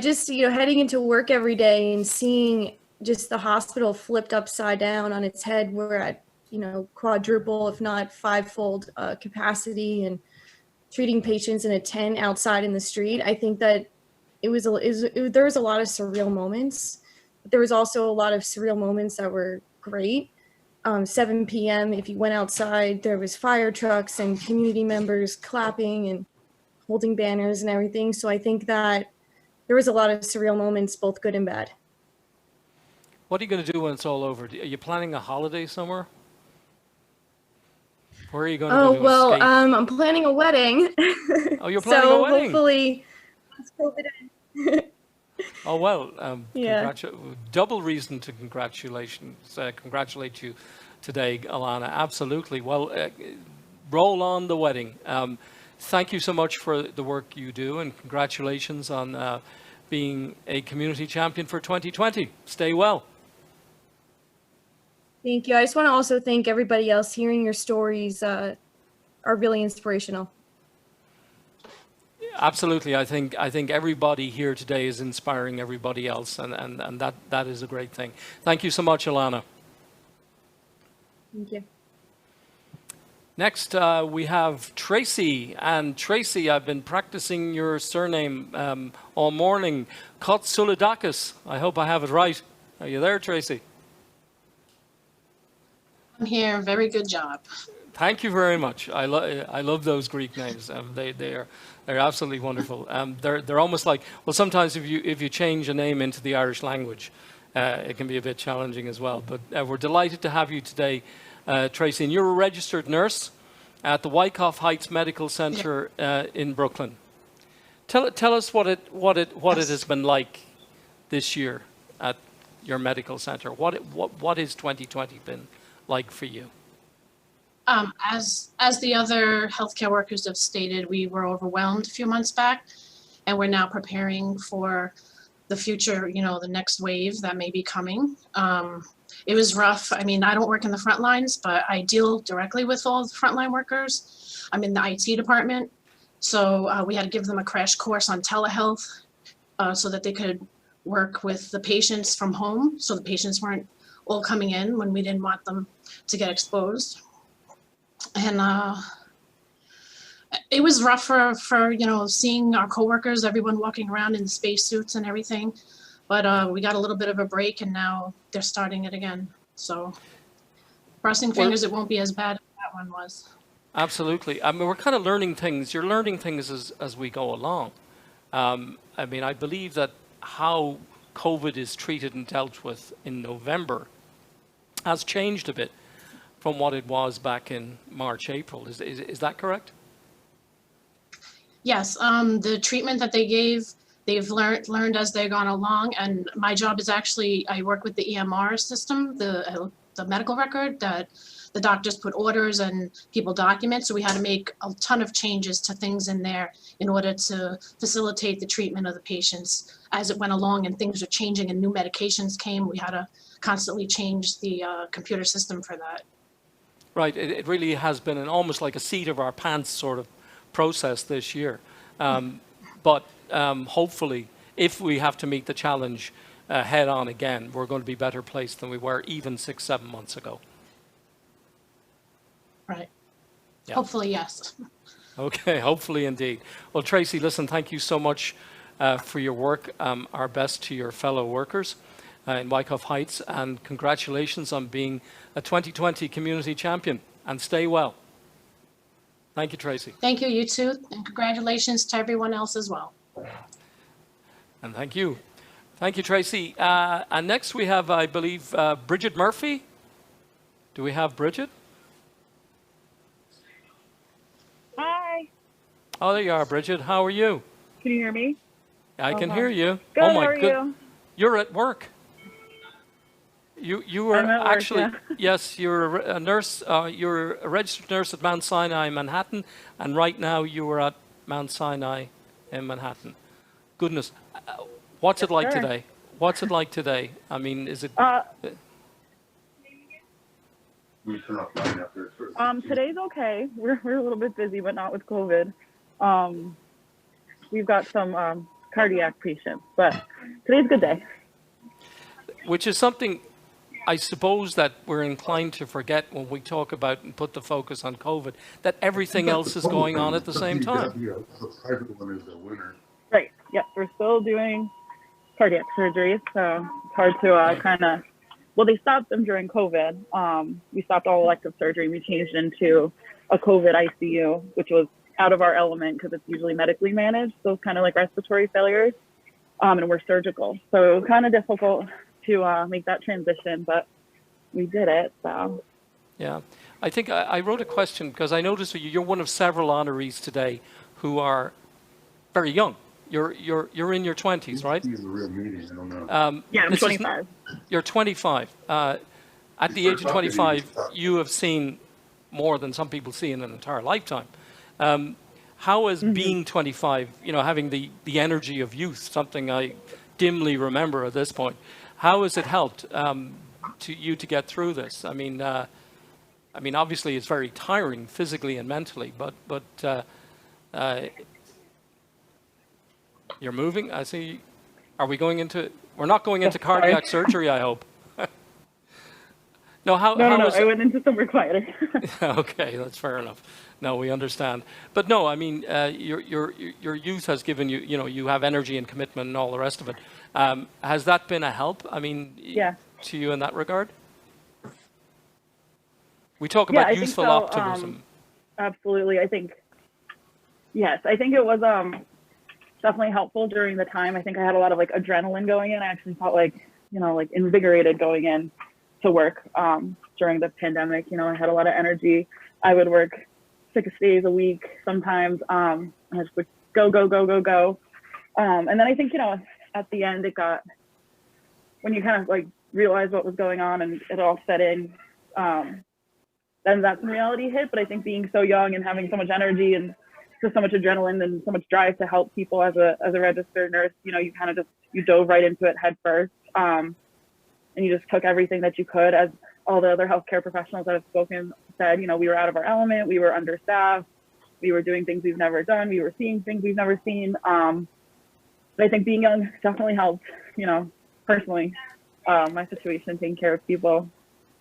Just, you know, heading into work every day and seeing just the hospital flipped upside down on its head. We're at, you know, quadruple, if not fivefold capacity and treating patients in a tent outside in the street. I think that there was a lot of surreal moments. But there was also a lot of surreal moments that were great. 7 p.m., if you went outside, there was fire trucks and community members clapping and holding banners and everything. So I think that there was a lot of surreal moments, both good and bad. What are you going to do when it's all over? Are you planning a holiday somewhere? Where are you going to go to escape? I'm planning a wedding. Oh, you're planning a wedding? So hopefully, once COVID ends. Oh, well, yeah. Double reason to congratulate you today, Alana. Absolutely. Well, roll on the wedding. Thank you so much for the work you do, and congratulations on being a community champion for 2020. Stay well. Thank you. I just want to also thank everybody else. Hearing your stories are really inspirational. Absolutely. I think everybody here today is inspiring everybody else, and that is a great thing. Thank you so much, Alana. Thank you. Next, we have Tracy. And Tracy, I've been practicing your surname all morning. Kotsulidakis. I hope I have it right. Are you there, Tracy? I'm here. Very good job. Thank you very much. I love those Greek names. They're absolutely wonderful. They're almost like, well, sometimes if you change a name into the Irish language, it can be a bit challenging as well. But we're delighted to have you today, Tracy. And you're a registered nurse at the Wyckoff Heights Medical Center in Brooklyn. Tell us what it has been like this year at your medical center. What has 2020 been like for you? As the other healthcare workers have stated, we were overwhelmed a few months back, and we're now preparing for the future, the next wave that may be coming. It was rough. I mean, I don't work in the front lines, but I deal directly with all the frontline workers. I'm in the IT department. So we had to give them a crash course on telehealth so that they could work with the patients from home. So the patients weren't all coming in when we didn't want them to get exposed. And it was rough for seeing our coworkers, everyone walking around in spacesuits and everything. But we got a little bit of a break, and now they're starting it again. So crossing fingers it won't be as bad as that one was. Absolutely. I mean, we're kind of learning things. You're learning things as we go along. I mean, I believe that how COVID is treated and dealt with in November has changed a bit from what it was back in March, April. Is that correct? Yes, the treatment that they gave, they've learned as they've gone along. And my job is actually, I work with the EMR system, the medical record that the doctors put orders and people document. So we had to make a ton of changes to things in there in order to facilitate the treatment of the patients as it went along, and things are changing and new medications came. We had to constantly change the computer system for that. Right. It really has been almost like a seat of our pants sort of process this year. But hopefully, if we have to meet the challenge head on again, we're going to be better placed than we were even 6-7 months ago. Right. Yeah. Hopefully, yes. Okay, hopefully indeed. Well, Tracy, listen, thank you so much for your work. Our best to your fellow workers in Wyckoff Heights, and congratulations on being a 2020 community champion, and stay well. Thank you, Tracy. Thank you, you too, and congratulations to everyone else as well. And thank you. Thank you, Tracy. And next we have, I believe, Bridget Murphy. Do we have Bridget? Hi. Oh, there you are, Bridget. How are you? Can you hear me? I can hear you. Good, oh my how are you? You're at work. You were I'm at work, actually, yeah. yes, you're a nurse, you're a registered nurse at Mount Sinai, Manhattan, and right now you are at Mount Sinai in Manhattan. Goodness, what's it like sir. today? What's it like today? I mean, is it... Today's okay. We're a little bit busy, but not with COVID. We've got some cardiac patients, but today's a good day. Which is something I suppose that we're inclined to forget when we talk about and put the focus on COVID, that everything else is going on at the same time. Right. Yeah, we're still doing cardiac surgery, so it's hard to well, they stopped them during COVID. We stopped all elective surgery. We changed into a COVID ICU, which was out of our element because it's usually medically managed. So it's kind of like respiratory failures, and we're surgical. So it was kind of difficult to make that transition, but we did it. So yeah, I think I wrote a question because I noticed that you're one of several honorees today who are very young. You're in your 20s, right? yeah, I'm 25. You're 25. At the age of 25, you have seen more than some people see in an entire lifetime. How is being 25, having the energy of youth, something I dimly remember at this point, how has it helped to get through this? I mean, obviously it's very tiring physically and mentally, but you're moving. I see. Are we going into? We're not going into cardiac surgery, I hope. No, how No, is I went into somewhere quieter. Okay, that's fair enough. No, we understand. But no, I mean, your youth has given you, you have energy and commitment and all the rest of it. Has that been a help? I mean, to you in that regard? We talk about youthful optimism. Absolutely. I think it was definitely helpful during the time. I think I had a lot of adrenaline going in. I actually felt invigorated going in to work during the pandemic. I had a lot of energy. I would work 6 days a week sometimes. I would go, go, go, go, go. And then I think, at the end it got, when you kind of like realized what was going on and it all set in, then that's when reality hit. But I think being so young and having so much energy and just so much adrenaline and so much drive to help people as a registered nurse, you kind of you dove right into it head first. And you just took everything that you could. As all the other healthcare professionals that have spoken said, we were out of our element, we were understaffed, we were doing things we've never done, we were seeing things we've never seen. But I think being young definitely helped, personally, my situation, taking care of people.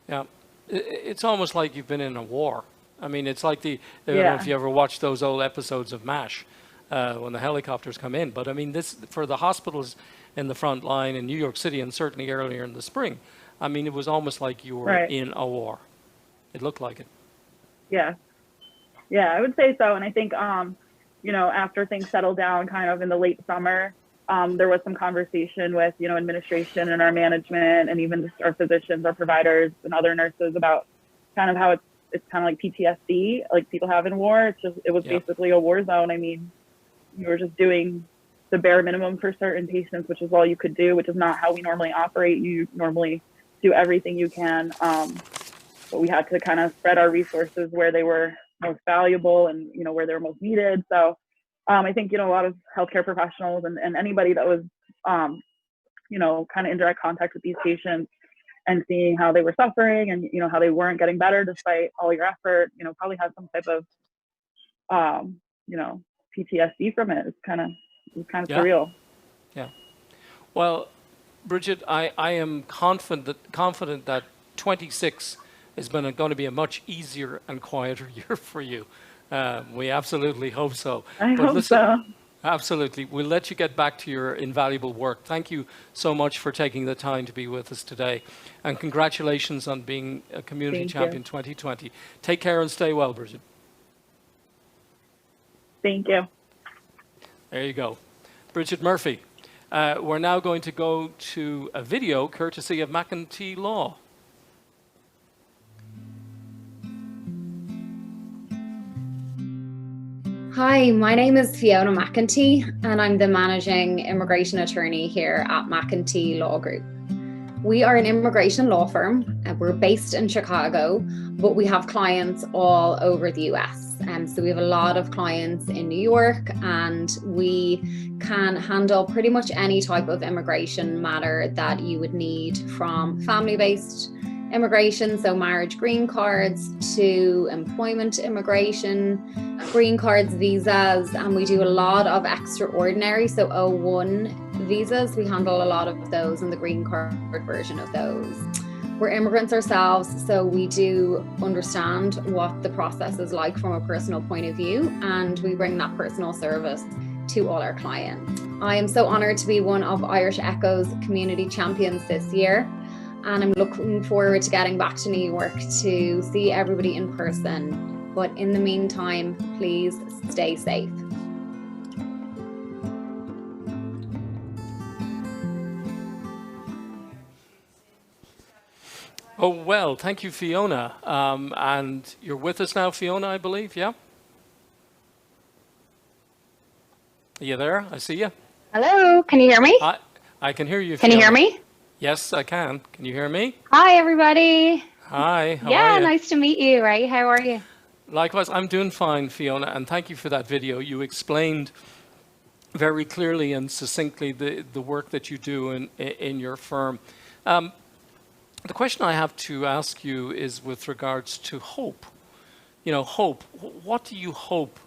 Yeah, it's almost like you've been in a war. I mean, it's like I don't know if you ever watched those old episodes of MASH when the helicopters come in. But I mean, this for the hospitals in the front line in New York City and certainly earlier in the spring, I mean, it was almost like you were in a war. It looked like it. Yeah, I would say so. And I think, after things settled down kind of in the late summer, there was some conversation with, administration and our management and even just our physicians, our providers and other nurses about kind of how it's kind of like PTSD, like people have in war. It was basically a war zone. I mean, you were just doing the bare minimum for certain patients, which is all you could do, which is not how we normally operate. You normally do everything you can. But we had to kind of spread our resources where they were most valuable and, where they were most needed. So I think, a lot of healthcare professionals and anybody that was, kind of in direct contact with these patients and seeing how they were suffering and, how they weren't getting better despite all your effort, probably had some type of, PTSD from it. It's kind of surreal. Yeah. Well, Bridget, I am confident that 26 is going to be a much easier and quieter year for you. We absolutely hope so. I hope so. Absolutely. We'll let you get back to your invaluable work. Thank you so much for taking the time to be with us today. And congratulations on being a Community Champion 2020. Take care and stay well, Bridget. Thank you. There you go. Bridget Murphy. We're now going to go to a video courtesy of McEntee Law. Hi, my name is Fiona McEntee, and I'm the managing immigration attorney here at McEntee Law Group. We are an immigration law firm, and we're based in Chicago, but we have clients all over the US. So we have a lot of clients in New York, and we can handle pretty much any type of immigration matter that you would need, from family-based immigration, so marriage green cards, to employment immigration, green cards, visas, and we do a lot of extraordinary, so O1 visas. We handle a lot of those and the green card version of those. We're immigrants ourselves, so we do understand what the process is like from a personal point of view, and we bring that personal service to all our clients. I am so honoured to be one of Irish Echo's Community Champions this year, and I'm looking forward to getting back to New York to see everybody in person. But in the meantime, please stay safe. Oh, well, thank you, Fiona. And you're with us now, Fiona, I believe, yeah? Are you there? I see you. Hello, can you hear me? Hi. I can hear you, Can Fiona. you hear me? Yes, I can. Can you hear me? Hi, everybody. Hi, how Yeah, are you? nice to meet you, Ray. How are you? Likewise, I'm doing fine, Fiona, and thank you for that video. You explained very clearly and succinctly the work that you do in your firm. The question I have to ask you is with regards to hope. You know, hope. What do you hope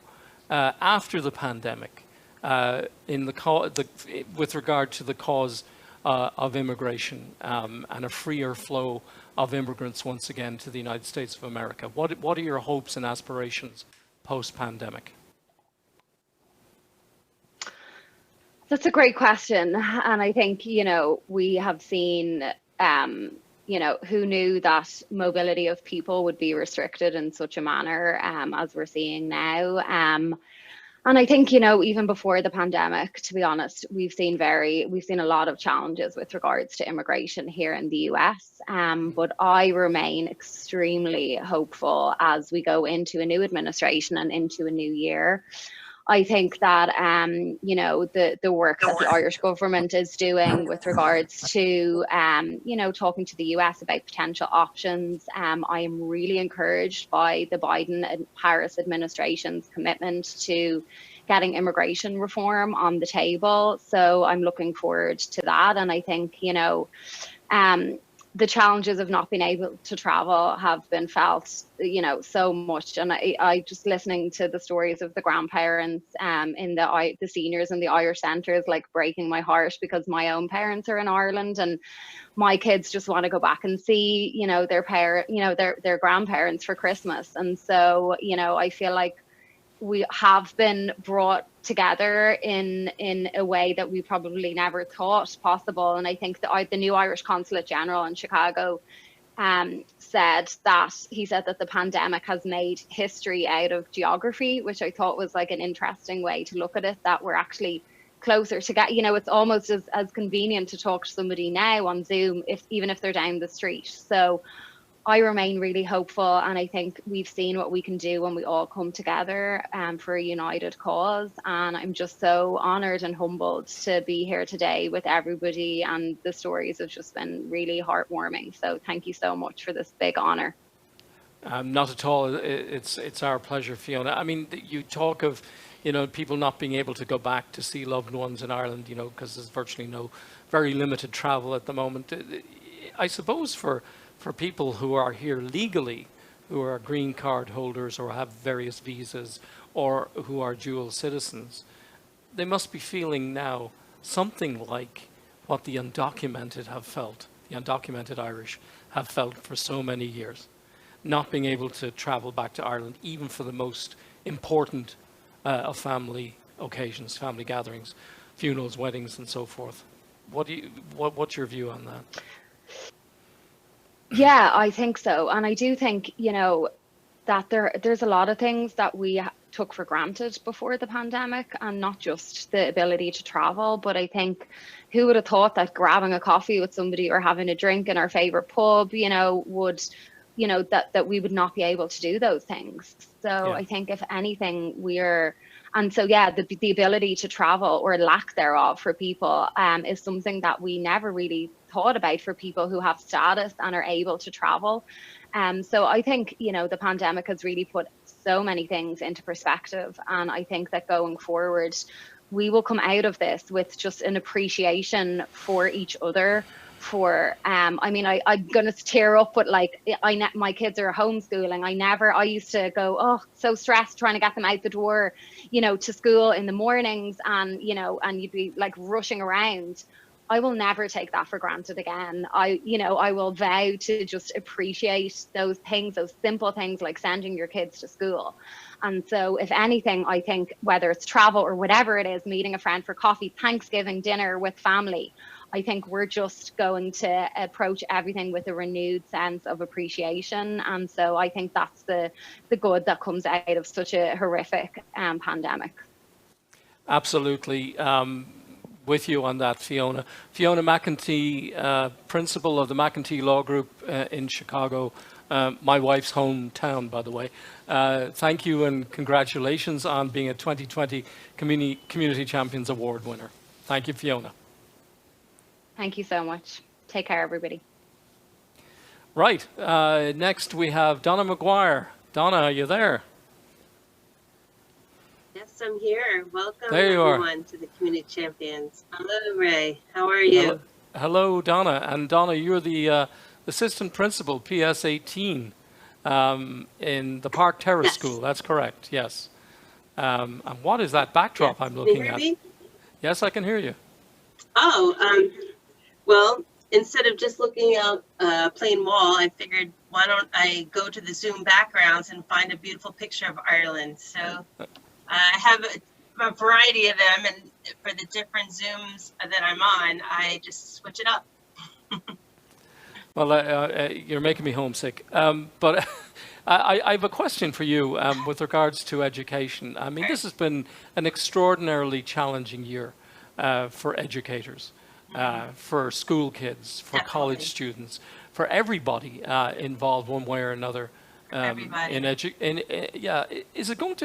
after the pandemic with regard to the cause of immigration and a freer flow of immigrants once again to the United States of America? What are your hopes and aspirations post-pandemic? That's a great question. And I think, you know, we have seen, you know, who knew that mobility of people would be restricted in such a manner as we're seeing now. And I think, you know, even before the pandemic, to be honest, we've seen a lot of challenges with regards to immigration here in the US. But I remain extremely hopeful as we go into a new administration and into a new year. I think that you know, the work that the Irish government is doing with regards to you know, talking to the US about potential options. I am really encouraged by the Biden and Harris administration's commitment to getting immigration reform on the table. So I'm looking forward to that. And I think, you know, the challenges of not being able to travel have been felt, you know, so much. And I just listening to the stories of the grandparents in the seniors in the Irish centres, like breaking my heart, because my own parents are in Ireland and my kids just want to go back and see, you know, their grandparents for Christmas. And so, you know, I feel like we have been brought together in a way that we probably never thought possible. And I think the new Irish Consulate General in Chicago said that the pandemic has made history out of geography, which I thought was like an interesting way to look at it, that we're actually closer to get, you know, it's almost as convenient to talk to somebody now on Zoom, even if they're down the street. So I remain really hopeful, and I think we've seen what we can do when we all come together for a united cause. And I'm just so honoured and humbled to be here today with everybody, and the stories have just been really heartwarming. So thank you so much for this big honour. Not at all. It's our pleasure, Fiona. I mean, you talk of, you know, people not being able to go back to see loved ones in Ireland, you know, because there's virtually very limited travel at the moment. I suppose for people who are here legally, who are green card holders or have various visas or who are dual citizens, they must be feeling now something like what the undocumented have felt, the undocumented Irish have felt for so many years, not being able to travel back to Ireland, even for the most important of family occasions, family gatherings, funerals, weddings, and so forth. What's your view on that? Yeah, I think so. And I do think, you know, that there's a lot of things that we took for granted before the pandemic, and not just the ability to travel, but I think who would have thought that grabbing a coffee with somebody or having a drink in our favorite pub, you know, would, you know, that we would not be able to do those things. So yeah. I think if anything, the ability to travel, or lack thereof, for people is something that we never really thought about for people who have status and are able to travel. So I think, you know, the pandemic has really put so many things into perspective. And I think that going forward, we will come out of this with just an appreciation for each other. I'm gonna tear up, but like my kids are homeschooling. I used to go, so stressed trying to get them out the door, you know, to school in the mornings, and you know, and you'd be like rushing around. I will never take that for granted again. I will vow to just appreciate those things, those simple things like sending your kids to school. And so if anything, I think whether it's travel or whatever it is, meeting a friend for coffee, Thanksgiving dinner with family, I think we're just going to approach everything with a renewed sense of appreciation. And so I think that's the good that comes out of such a horrific pandemic. Absolutely. With you on that, Fiona. Fiona McEntee, principal of the McEntee Law Group in Chicago, my wife's hometown, by the way. Thank you and congratulations on being a 2020 Community Champions Award winner. Thank you, Fiona. Thank you so much. Take care, everybody. Right. Next, we have Donna McGuire. Donna, are you there? Yes, I'm here. Welcome, there you everyone, to the Community Champions. Hello, Ray. How are you? Hello, Donna. And Donna, you're the assistant principal, PS 18, in the Park Terrace School. That's correct. Yes. And what is that backdrop I'm looking at? Me? Yes, I can hear you. Oh, well, instead of just looking out a plain wall, I figured, why don't I go to the Zoom backgrounds and find a beautiful picture of Ireland? So I have a variety of them, and for the different Zooms that I'm on, I just switch it up. Well, you're making me homesick. But I have a question for you with regards to education. I mean, this has been an extraordinarily challenging year for educators, for school kids, for college students, for everybody involved one way or another Everybody. Yeah, is it going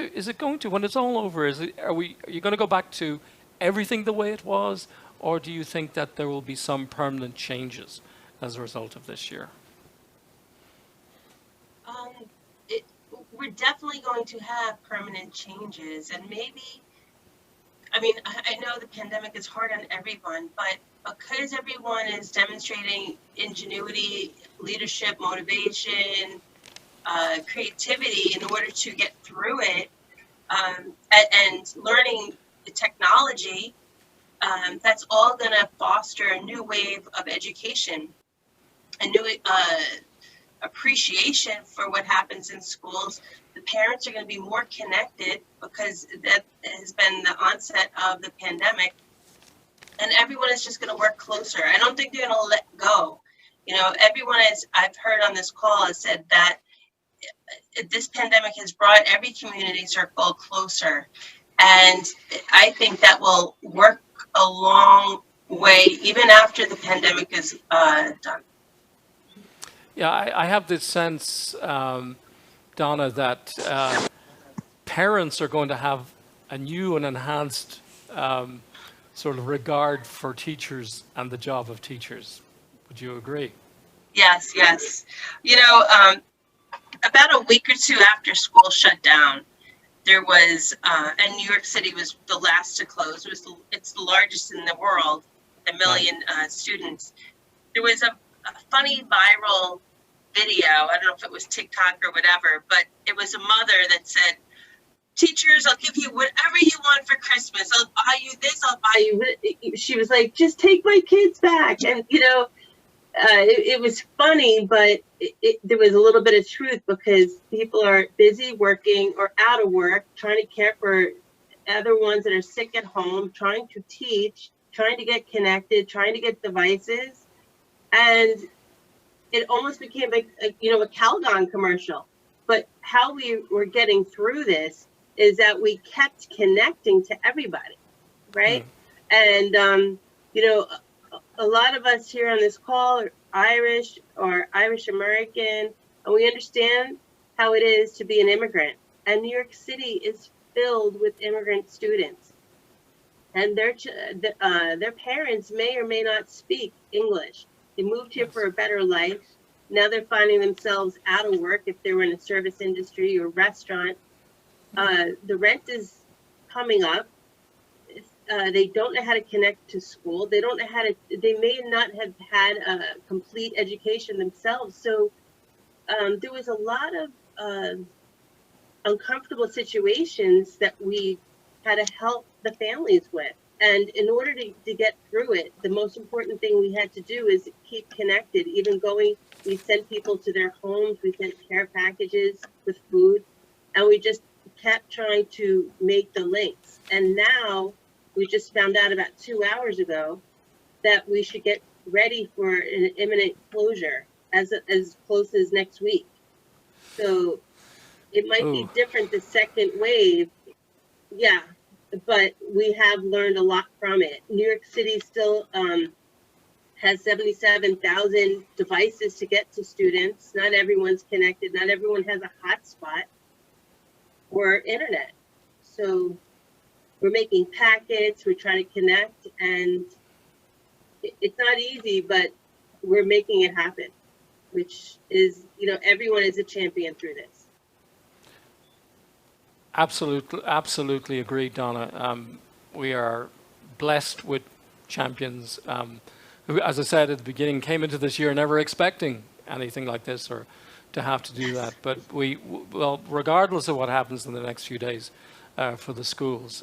to when it's all over? Are you going to go back to everything the way it was, or do you think that there will be some permanent changes as a result of this year? Um, it, we're definitely going to have permanent changes, and maybe, I mean, I know the pandemic is hard on everyone, but because everyone is demonstrating ingenuity, leadership, motivation, creativity in order to get through it, and learning the technology, that's all going to foster a new wave of education, a new appreciation for what happens in schools. The parents are going to be more connected because that has been the onset of the pandemic, and everyone is just going to work closer. I don't think they're going to let go. You know, everyone, as I've heard on this call, has said that this pandemic has brought every community circle closer, and I think that will work a long way even after the pandemic is done. Yeah, I have this sense, Donna, that parents are going to have a new and enhanced sort of regard for teachers and the job of teachers. Would you agree? Yes, yes. You know, about a week or two after school shut down, there was, and New York City was the last to close. It's the largest in the world, a million students. There was a funny viral video. I don't know if it was TikTok or whatever, but it was a mother that said, "Teachers, I'll give you whatever you want for Christmas. I'll buy you this, I'll buy you." She was like, "Just take my kids back." And, you know, it was funny, but there was a little bit of truth because people are busy working or out of work, trying to care for other ones that are sick at home, trying to teach, trying to get connected, trying to get devices. And it almost became like a Calgon commercial. But how we were getting through this is that we kept connecting to everybody, right? And, you know, a lot of us here on this call are Irish or Irish American, and we understand how it is to be an immigrant. And New York City is filled with immigrant students, and their parents may or may not speak English. They moved here for a better life. Now they're finding themselves out of work if they were in a service industry or restaurant. The rent is coming up. They don't know how to connect to school. They don't know how to, they may not have had a complete education themselves. So there was a lot of uncomfortable situations that we had to help the families with. And in order to get through it, the most important thing we had to do is keep connected. Even we sent people to their homes, we sent care packages with food, and we just kept trying to make the links. And now we just found out about 2 hours ago that we should get ready for an imminent closure as close as next week. So it might be different the second wave. Yeah, but we have learned a lot from it. New York City still has 77,000 devices to get to students. Not everyone's connected. Not everyone has a hotspot or internet. So we're making packets, we're trying to connect, and it's not easy, but we're making it happen, which is, everyone is a champion through this. Absolutely agreed, Donna. We are blessed with champions who, as I said at the beginning, came into this year never expecting anything like this or to have to do that. But well, regardless of what happens in the next few days for the schools,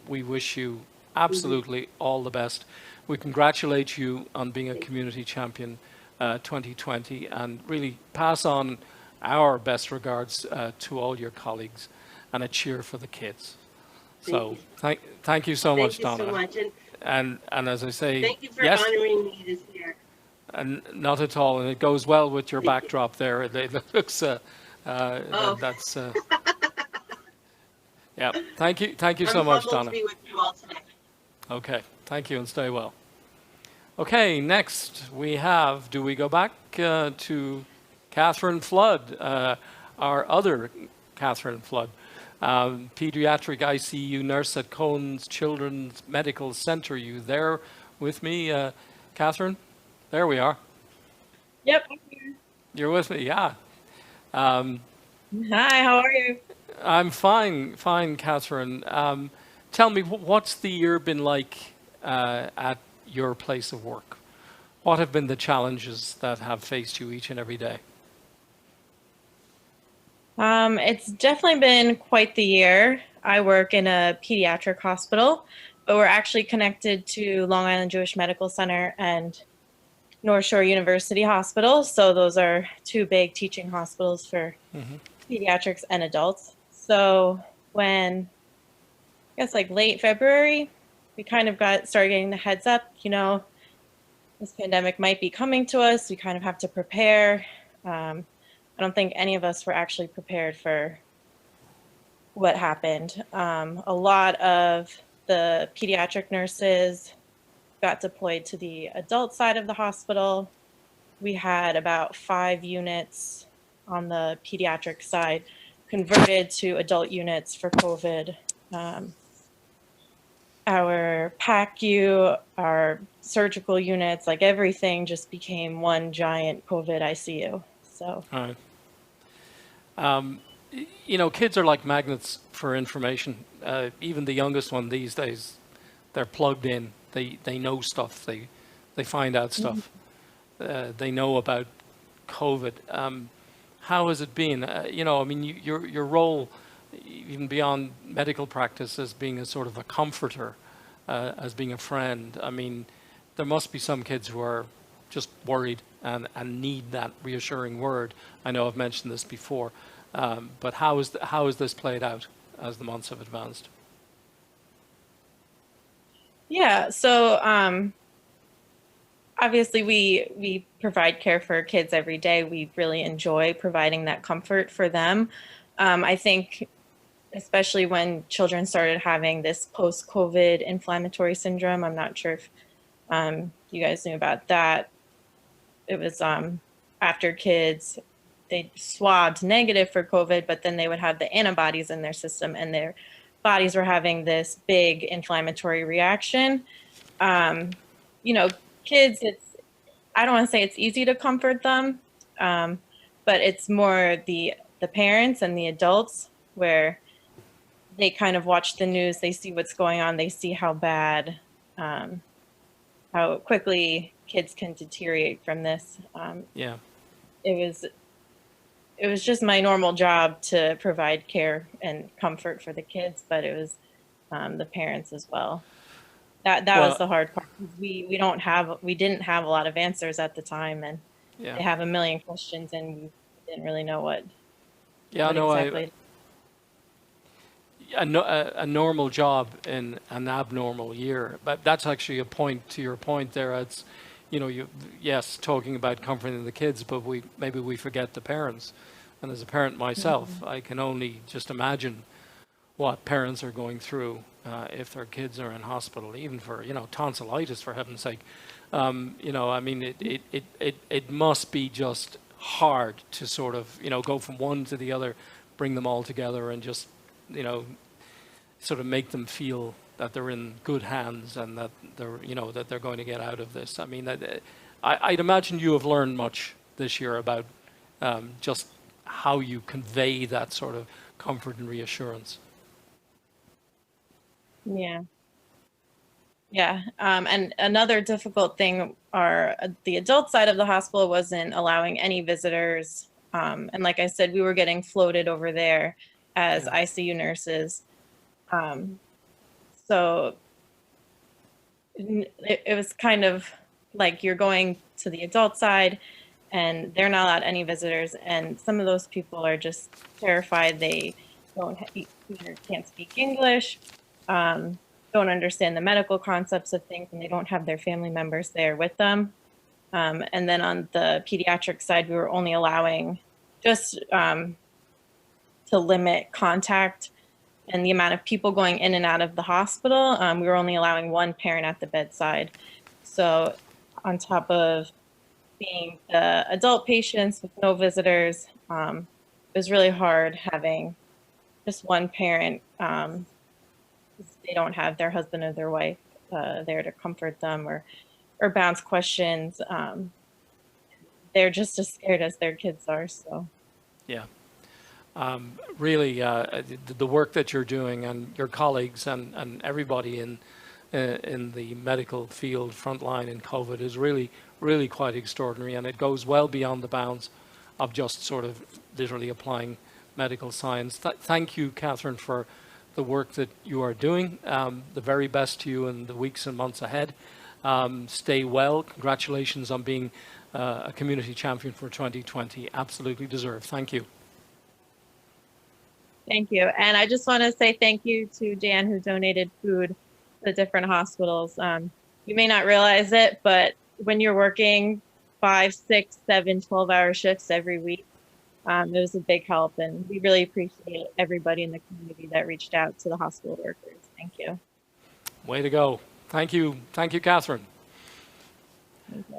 we wish you absolutely all the best. We congratulate you on being a community champion 2020 and really pass on our best regards to all your colleagues and a cheer for the kids. So thank you so much, Donna. Thank you so much. And as I say, thank you for honoring me this year. And not at all, and it goes well with your backdrop there. It looks that's yeah. Thank you so much, Donna. To be with you all today. Okay, thank you, and stay well. Okay, next we have. Do we go back to Catherine Flood, our other Catherine Flood, pediatric ICU nurse at Cohen's Children's Medical Center. You there with me, Catherine? There we are. Yep. You're with me, yeah. Hi, how are you? I'm fine, Catherine. Tell me, what's the year been like at your place of work? What have been the challenges that have faced you each and every day? It's definitely been quite the year. I work in a pediatric hospital, but we're actually connected to Long Island Jewish Medical Center and North Shore University Hospital. So those are two big teaching hospitals for pediatrics and adults. So when, I guess like late February, we kind of started getting the heads up, you know, this pandemic might be coming to us. We kind of have to prepare. I don't think any of us were actually prepared for what happened. A lot of the pediatric nurses got deployed to the adult side of the hospital. We had about 5 units on the pediatric side converted to adult units for COVID. Our PACU, our surgical units, like everything just became one giant COVID ICU. So. All right. You know, kids are like magnets for information. Even the youngest one these days, they're plugged in. They know stuff. They find out stuff. They know about COVID. How has it been? You know, I mean, your role, even beyond medical practice, as being a sort of a comforter, as being a friend. I mean, there must be some kids who are just worried and need that reassuring word. I know I've mentioned this before, but how is this played out as the months have advanced? Yeah, so obviously we provide care for kids every day. We really enjoy providing that comfort for them. I think especially when children started having this post-COVID inflammatory syndrome, I'm not sure if you guys knew about that. It was after kids, they swabbed negative for COVID, but then they would have the antibodies in their system and their bodies were having this big inflammatory reaction. You know, kids, I don't want to say it's easy to comfort them, but it's more the parents and the adults where they kind of watch the news, they see what's going on, they see how bad, how quickly kids can deteriorate from this. Yeah. It was just my normal job to provide care and comfort for the kids, but it was the parents as well. That was the hard part. We didn't have a lot of answers at the time, and they have a million questions, and we didn't really know what. Yeah, what exactly. A normal job in an abnormal year, but that's actually a point to your point there. It's, you know, yes, talking about comforting the kids, but maybe we forget the parents. And as a parent myself, I can only just imagine what parents are going through if their kids are in hospital, even for, you know, tonsillitis, for heaven's sake. You know, I mean, it must be just hard to sort of, you know, go from one to the other, bring them all together and just, you know, sort of make them feel that they're in good hands and that they're, you know, that they're going to get out of this. I mean, I'd imagine you have learned much this year about just how you convey that sort of comfort and reassurance. Yeah. Yeah. And another difficult thing are the adult side of the hospital wasn't allowing any visitors. And like I said, we were getting floated over there as ICU nurses. So it was kind of like you're going to the adult side and they're not allowed any visitors. And some of those people are just terrified. They either can't speak English, don't understand the medical concepts of things, and they don't have their family members there with them. And then on the pediatric side, we were only allowing just to limit contact and the amount of people going in and out of the hospital. We were only allowing one parent at the bedside. So on top of being the adult patients with no visitors, it was really hard having just one parent. They don't have their husband or their wife there to comfort them or bounce questions. They're just as scared as their kids are. So, Yeah. Really, the work that you're doing and your colleagues and everybody in the medical field frontline in COVID is really, really quite extraordinary, and it goes well beyond the bounds of just sort of literally applying medical science. Thank you, Catherine, for the work that you are doing. The very best to you in the weeks and months ahead. Stay well. Congratulations on being a community champion for 2020. Absolutely deserved. Thank you. thank you. And I just want to say thank you to Dan, who donated food to different hospitals. You may not realize it, but when you're working 5, 6, 7, 12-hour shifts every week, it was a big help. And we really appreciate everybody in the community that reached out to the hospital workers. Thank you. Way to go. Thank you. Thank you, Catherine.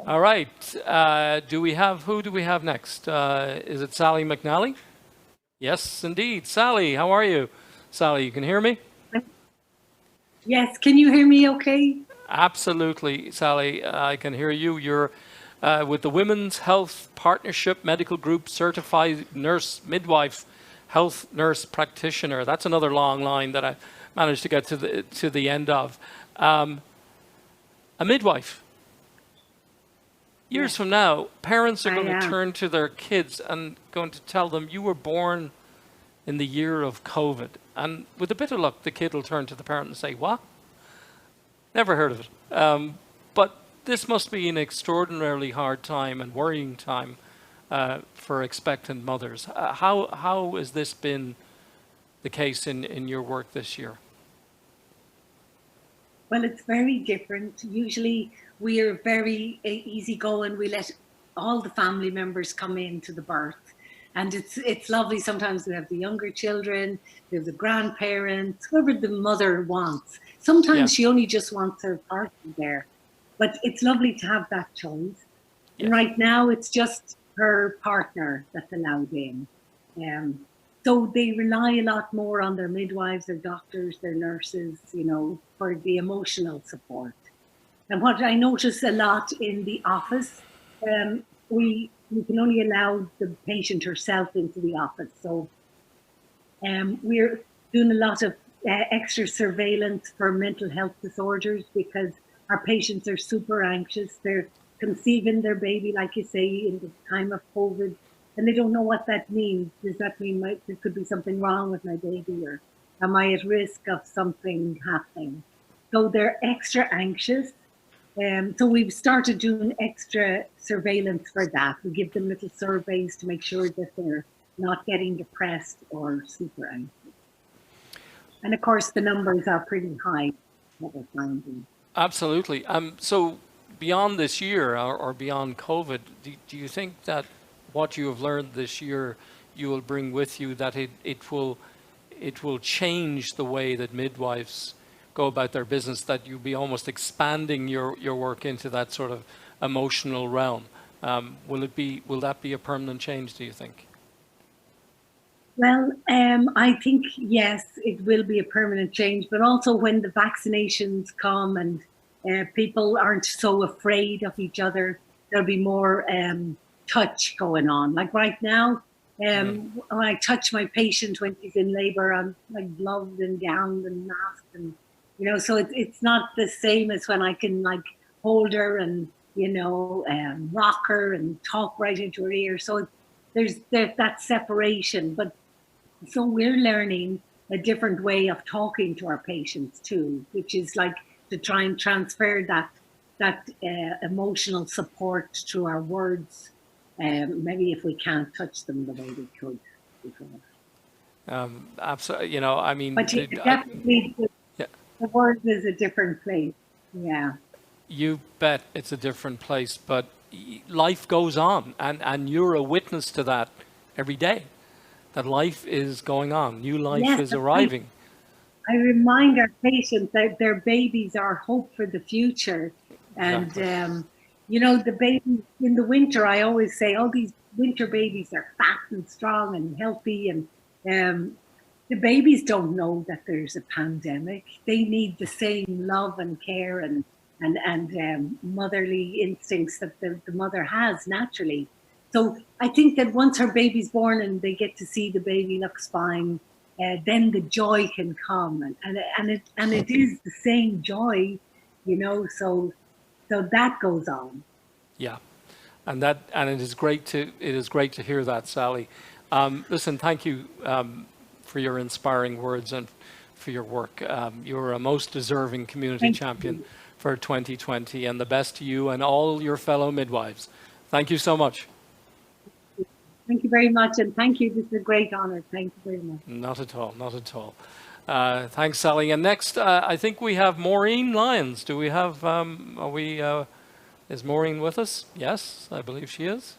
All right. Who do we have next? Is it Sally McNally? Yes, indeed. Sally, how are you? Sally, you can hear me? Yes, can you hear me okay? Absolutely, Sally. I can hear you. You're with the Women's Health Partnership Medical Group Certified Nurse Midwife Health Nurse Practitioner. That's another long line that I managed to get to the end of. A midwife. Years from now, parents are going to turn to their kids and going to tell them, you were born in the year of COVID. And with a bit of luck, the kid will turn to the parent and say, what? Never heard of it. But this must be an extraordinarily hard time and worrying time for expectant mothers. How has this been the case in your work this year? Well, it's very different. Usually we are very easygoing. We let all the family members come into the birth. And it's lovely. Sometimes we have the younger children, we have the grandparents, whoever the mother wants. Sometimes she only just wants her partner there. But it's lovely to have that choice. And right now it's just her partner that's allowed in. So they rely a lot more on their midwives, their doctors, their nurses, for the emotional support. And what I notice a lot in the office, we can only allow the patient herself into the office. So we're doing a lot of extra surveillance for mental health disorders because our patients are super anxious. They're conceiving their baby, like you say, in the time of COVID, and they don't know what that means. Does that mean there could be something wrong with my baby, or am I at risk of something happening? So they're extra anxious. So we've started doing extra surveillance for that. We give them little surveys to make sure that they're not getting depressed or super anxious. And of course, the numbers are pretty high that we're finding. Absolutely. So beyond this year or beyond COVID, do you think that what you have learned this year you will bring with you, that it will change the way that midwives go about their business, that you'll be almost expanding your work into that sort of emotional realm? Will that be a permanent change, do you think? Well, I think, yes, it will be a permanent change, but also when the vaccinations come and people aren't so afraid of each other, there'll be more touch going on. Like right now, when I touch my patient when she's in labor, I'm like gloved and gowned and masked, and so it's not the same as when I can like hold her and rock her and talk right into her ear. So there's that separation, but so we're learning a different way of talking to our patients too, which is like to try and transfer that emotional support through our words. Maybe if we can't touch them the way we could before. Absolutely. I mean, but definitely the words is a different place. Yeah. You bet it's a different place, but life goes on, and you're a witness to that every day. That life is going on. New life is arriving. I remind our patients that their babies are hope for the future. And, Exactly. the babies in the winter, I always say, oh, these winter babies are fat and strong and healthy, and the babies don't know that there's a pandemic. They need the same love and care and motherly instincts that the mother has naturally. So I think that once her baby's born and they get to see the baby looks fine, then the joy can come, and it is the same joy, you know. So that goes on. Yeah, and it is great to hear that, Sally. Listen, thank you for your inspiring words and for your work. You're a most deserving community champion for 2020, and the best to you and all your fellow midwives. Thank you so much. Thank you very much, and thank you. This is a great honor. Thank you very much. Not at all, not at all. Thanks, Sally. And next, I think we have Maureen Lyons. Do we have, is Maureen with us? Yes, I believe she is.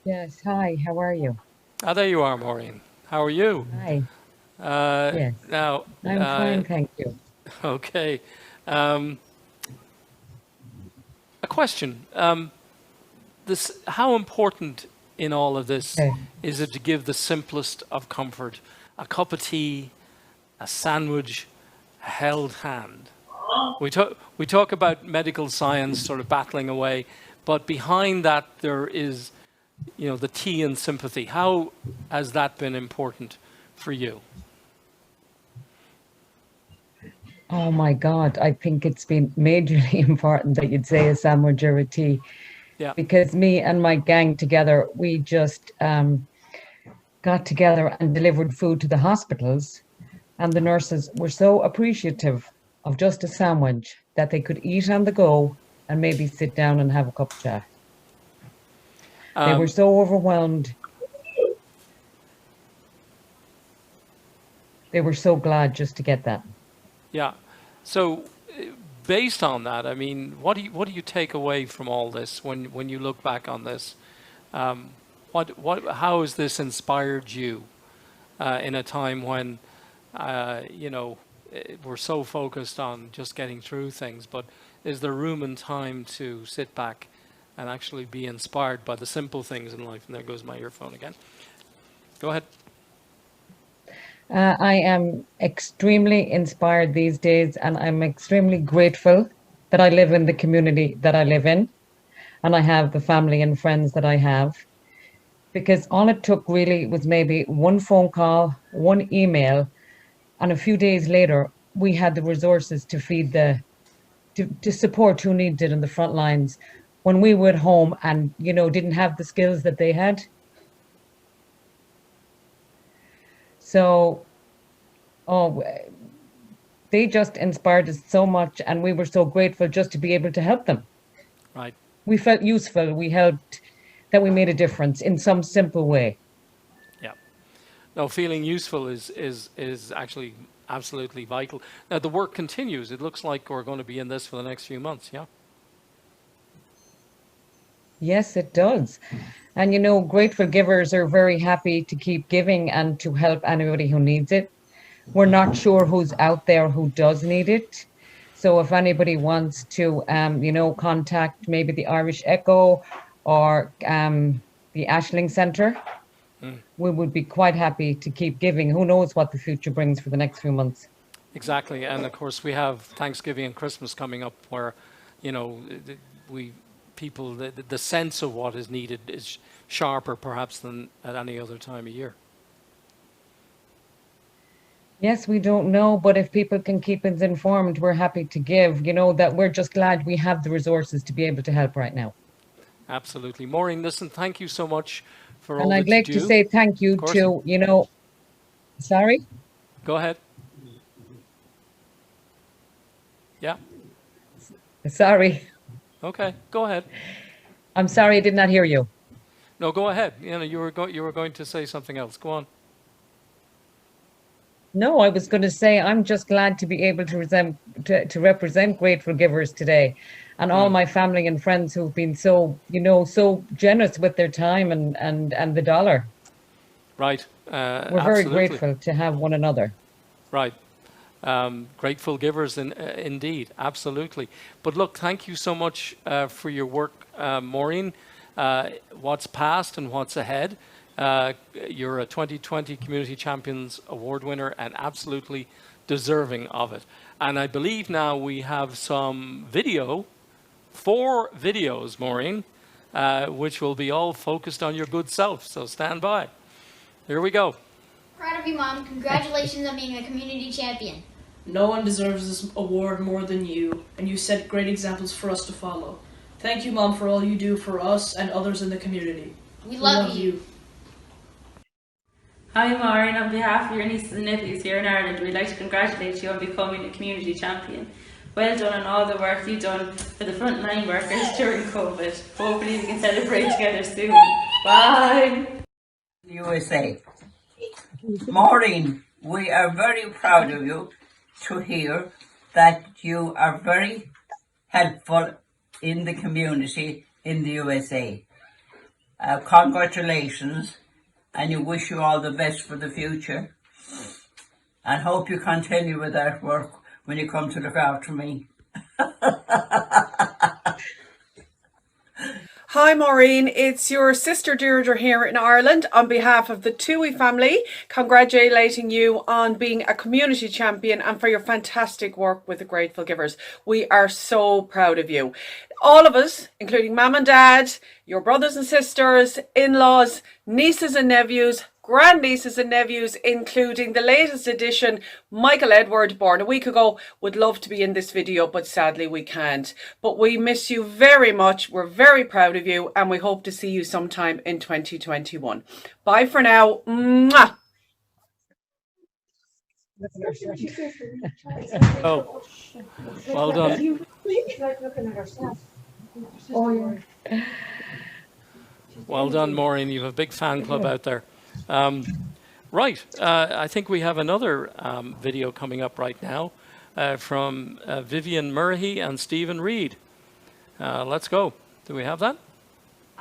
Yes, hi, how are you? Ah, there you are, Maureen. How are you? Hi. Yes. Now, I'm fine, thank you. Okay. A question. How important in all of this is it to give the simplest of comfort? A cup of tea, a sandwich, a held hand. We talk about medical science sort of battling away, but behind that there is, the tea and sympathy. How has that been important for you? Oh my God, I think it's been majorly important that you'd say a sandwich or a tea. Yeah. Because me and my gang together, we just got together and delivered food to the hospitals, and the nurses were so appreciative of just a sandwich that they could eat on the go and maybe sit down and have a cup of chat. They were so overwhelmed. They were so glad just to get that. Yeah. So based on that, I mean, what do you take away from all this when you look back on this? How has this inspired you in a time when we're so focused on just getting through things? But is there room and time to sit back and actually be inspired by the simple things in life? And there goes my earphone again. Go ahead. I am extremely inspired these days, and I'm extremely grateful that I live in the community that I live in, and I have the family and friends that I have, because all it took really was maybe one phone call, one email, and a few days later, we had the resources to feed to support who needed it in the front lines when we were at home and, didn't have the skills that they had. So, they just inspired us so much, and we were so grateful just to be able to help them. Right. We felt useful. We helped, that we made a difference in some simple way. Yeah. No, feeling useful is actually absolutely vital. Now, the work continues. It looks like we're going to be in this for the next few months, yeah? Yes, it does. And grateful givers are very happy to keep giving and to help anybody who needs it. We're not sure who's out there who does need it. So if anybody wants to, contact maybe the Irish Echo or the Ashling Centre, we would be quite happy to keep giving. Who knows what the future brings for the next few months. Exactly. And of course, we have Thanksgiving and Christmas coming up where, the sense of what is needed is sharper perhaps than at any other time of year. Yes, we don't know, but if people can keep us informed, we're happy to give, that we're just glad we have the resources to be able to help right now. Absolutely. Maureen, listen, thank you so much for all and that I'd like you do. to say thank you to, sorry? Go ahead. Yeah. Sorry. Okay, go ahead. I'm sorry, I did not hear you. No, go ahead. You were going to say something else. Go on. No, I was going to say I'm just glad to be able to represent Grateful Givers today, and all my family and friends who've been so so generous with their time and the dollar. Right. We're very grateful to have one another. Right. Grateful givers indeed. Absolutely. But look, thank you so much for your work, Maureen. what's past and what's ahead. You're a 2020 Community Champions Award winner and absolutely deserving of it. And I believe now we have some video, 4 videos, Maureen, which will be all focused on your good self. So stand by. Here we go. Proud of you, Mom. Congratulations on being a community champion. No one deserves this award more than you, and you set great examples for us to follow. Thank you, Mom, for all you do for us and others in the community. We love you. Hi Maureen, on behalf of your nieces and nephews here in Ireland, we'd like to congratulate you on becoming a community champion. Well done on all the work you've done for the frontline workers during COVID. Hopefully we can celebrate together soon. Bye! USA. Maureen, we are very proud of you to hear that you are very helpful in the community in the USA. Congratulations, and you wish you all the best for the future, and hope you continue with that work when you come to look after me. Hi Maureen, it's your sister Deirdre here in Ireland on behalf of the Tui family, congratulating you on being a community champion and for your fantastic work with the Grateful Givers. We are so proud of you. All of us, including Mum and Dad, your brothers and sisters, in-laws, nieces and nephews, grandnieces and nephews, including the latest edition, Michael Edward, born a week ago, would love to be in this video, but sadly we can't. But we miss you very much. We're very proud of you, and we hope to see you sometime in 2021. Bye for now. Mwah! Oh, well done. Well done, Maureen. You have a big fan club out there. Right, I think we have another video coming up right now from Vivian Murray and Stephen Reed. Let's go. Do we have that?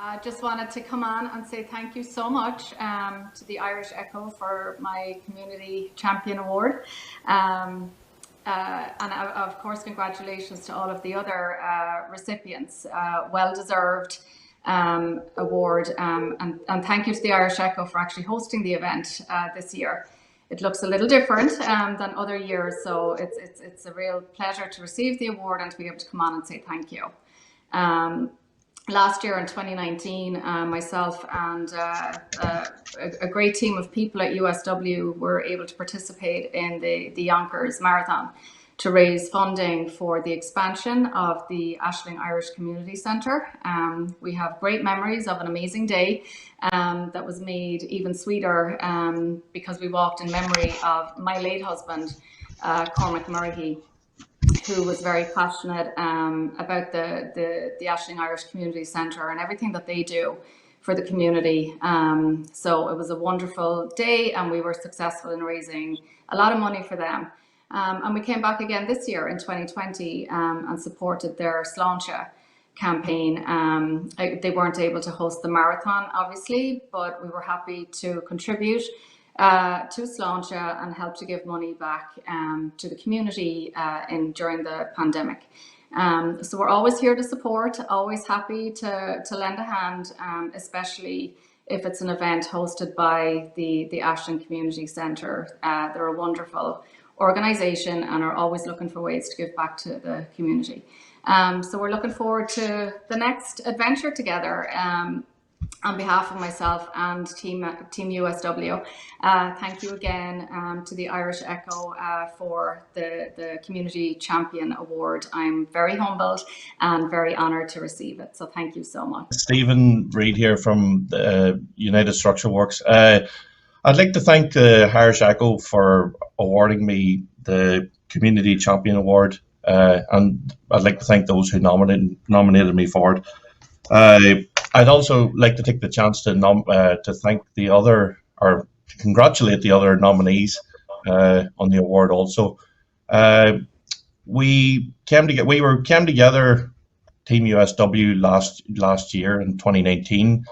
I just wanted to come on and say thank you so much to the Irish Echo for my Community Champion Award. And of course, congratulations to all of the other recipients. Well-deserved award. And thank you to the Irish Echo for actually hosting the event this year. It looks a little different than other years, so it's a real pleasure to receive the award and to be able to come on and say thank you. Last year in 2019, myself and a great team of people at USW were able to participate in the Yonkers Marathon to raise funding for the expansion of the Ashling Irish Community Centre. We have great memories of an amazing day that was made even sweeter because we walked in memory of my late husband, Cormac Murray, who was very passionate about the Ashling Irish Community Centre and everything that they do for the community. So it was a wonderful day, and we were successful in raising a lot of money for them. And we came back again this year in 2020 and supported their Sláinte campaign. They weren't able to host the marathon, obviously, but we were happy to contribute to Sláinte and help to give money back to the community during the pandemic. So we're always here to support, always happy to lend a hand, especially if it's an event hosted by the Ashling Community Centre. They're a wonderful organisation and are always looking for ways to give back to the community. So we're looking forward to the next adventure together. On behalf of myself and Team USW, thank you again to the Irish Echo for the Community Champion Award. I'm very humbled and very honoured to receive it. So thank you so much. Stephen Reed here from the United Structural Works. I'd like to thank the Irish Echo for awarding me the Community Champion Award, and I'd like to thank those who nominated me for it. I'd also like to take the chance to thank the other, or to congratulate the other nominees on the award also. We came together, Team USW last year in 2019.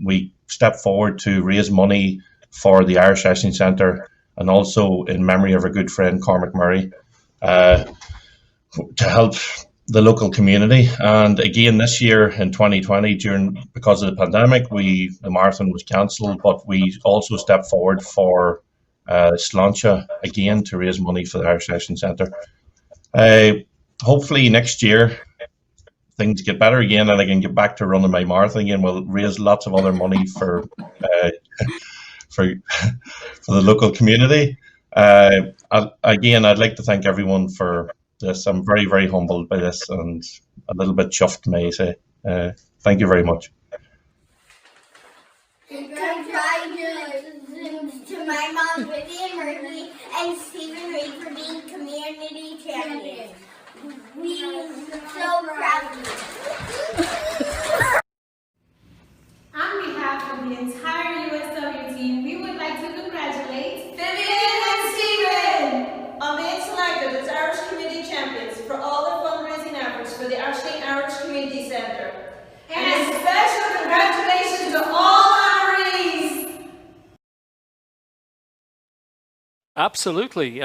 We stepped forward to raise money for the Irish Wrestling Centre, and also in memory of our good friend Cormac Murray, to help the local community. And again, this year in 2020, because of the pandemic, the marathon was cancelled, but we also stepped forward for Sláinte again to raise money for the Irish Session Centre. Hopefully next year things get better again and I can get back to running my marathon again. We'll raise lots of other money for for the local community. Again, I'd like to thank everyone for this. I'm very, very humbled by this and a little bit chuffed, may I say. Thank you very much. Congratulations to my mom, Vivian Murphy, and Stephen Reed for being community champions. We are so proud of you. On behalf of the entire USW team, we would like to congratulate Vivian and Stephen on being selected as Irish Community Champions for all their fundraising efforts for the Ashling Irish Community Centre. And a special congratulations to all honorees! Absolutely.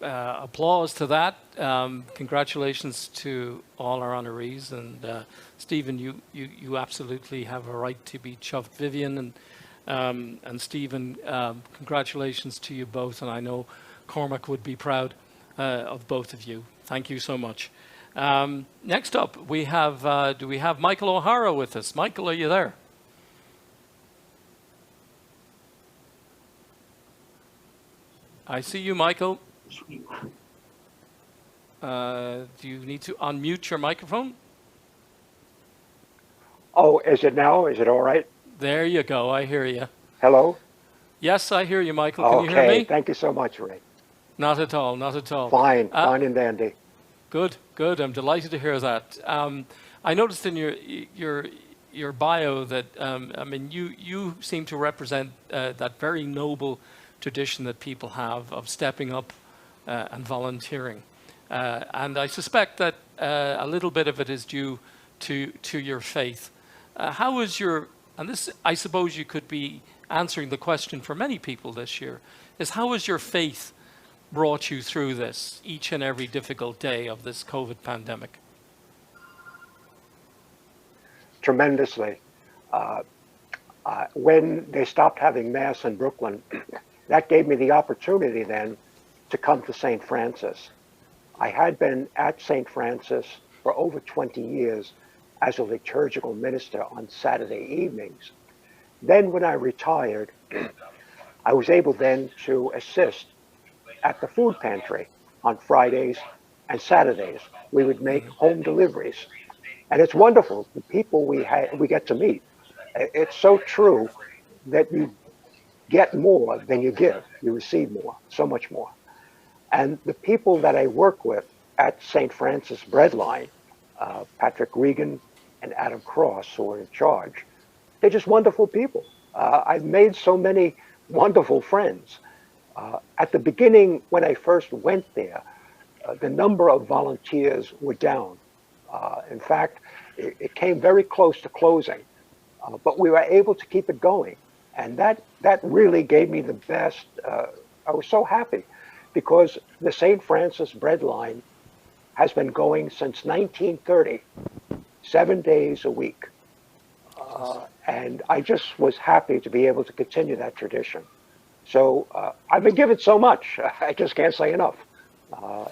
Applause to that. Congratulations to all our honorees. And Stephen, you absolutely have a right to be chuffed. Vivian and Stephen, congratulations to you both. And I know Cormac would be proud of both of you. Thank you so much. Next up, we have, do we have Michael O'Hara with us? Michael, are you there? I see you, Michael. Do you need to unmute your microphone? Oh, is it now? Is it all right? There you go. I hear you. Hello? Yes, I hear you, Michael. Can you hear Okay, me? thank you so much, Ray. Not at all. Not at all. Fine, fine and dandy. Good, good. I'm delighted to hear that. I noticed in your bio that I mean you seem to represent that very noble tradition that people have of stepping up and volunteering, and I suspect that a little bit of it is due to your faith. How is your, and this I suppose you could be answering the question for many people this year, is how has your faith brought you through this each and every difficult day of this COVID pandemic? Tremendously. When they stopped having Mass in Brooklyn, that gave me the opportunity then to come to St. Francis. I had been at St. Francis for over 20 years as a liturgical minister on Saturday evenings. Then when I retired, I was able then to assist at the food pantry on Fridays and Saturdays. We would make home deliveries. And it's wonderful, the people we get to meet. It's so true that you get more than you give. You receive more, so much more. And the people that I work with at St. Francis Breadline, Patrick Regan and Adam Cross, who are in charge, they're just wonderful people. I've made so many wonderful friends. At the beginning, when I first went there, the number of volunteers were down. In fact, it came very close to closing, but we were able to keep it going. And that really gave me the best. I was so happy because the St. Francis Breadline has been going since 1930, 7 days a week. And I just was happy to be able to continue that tradition. So I've been given so much, I just can't say enough.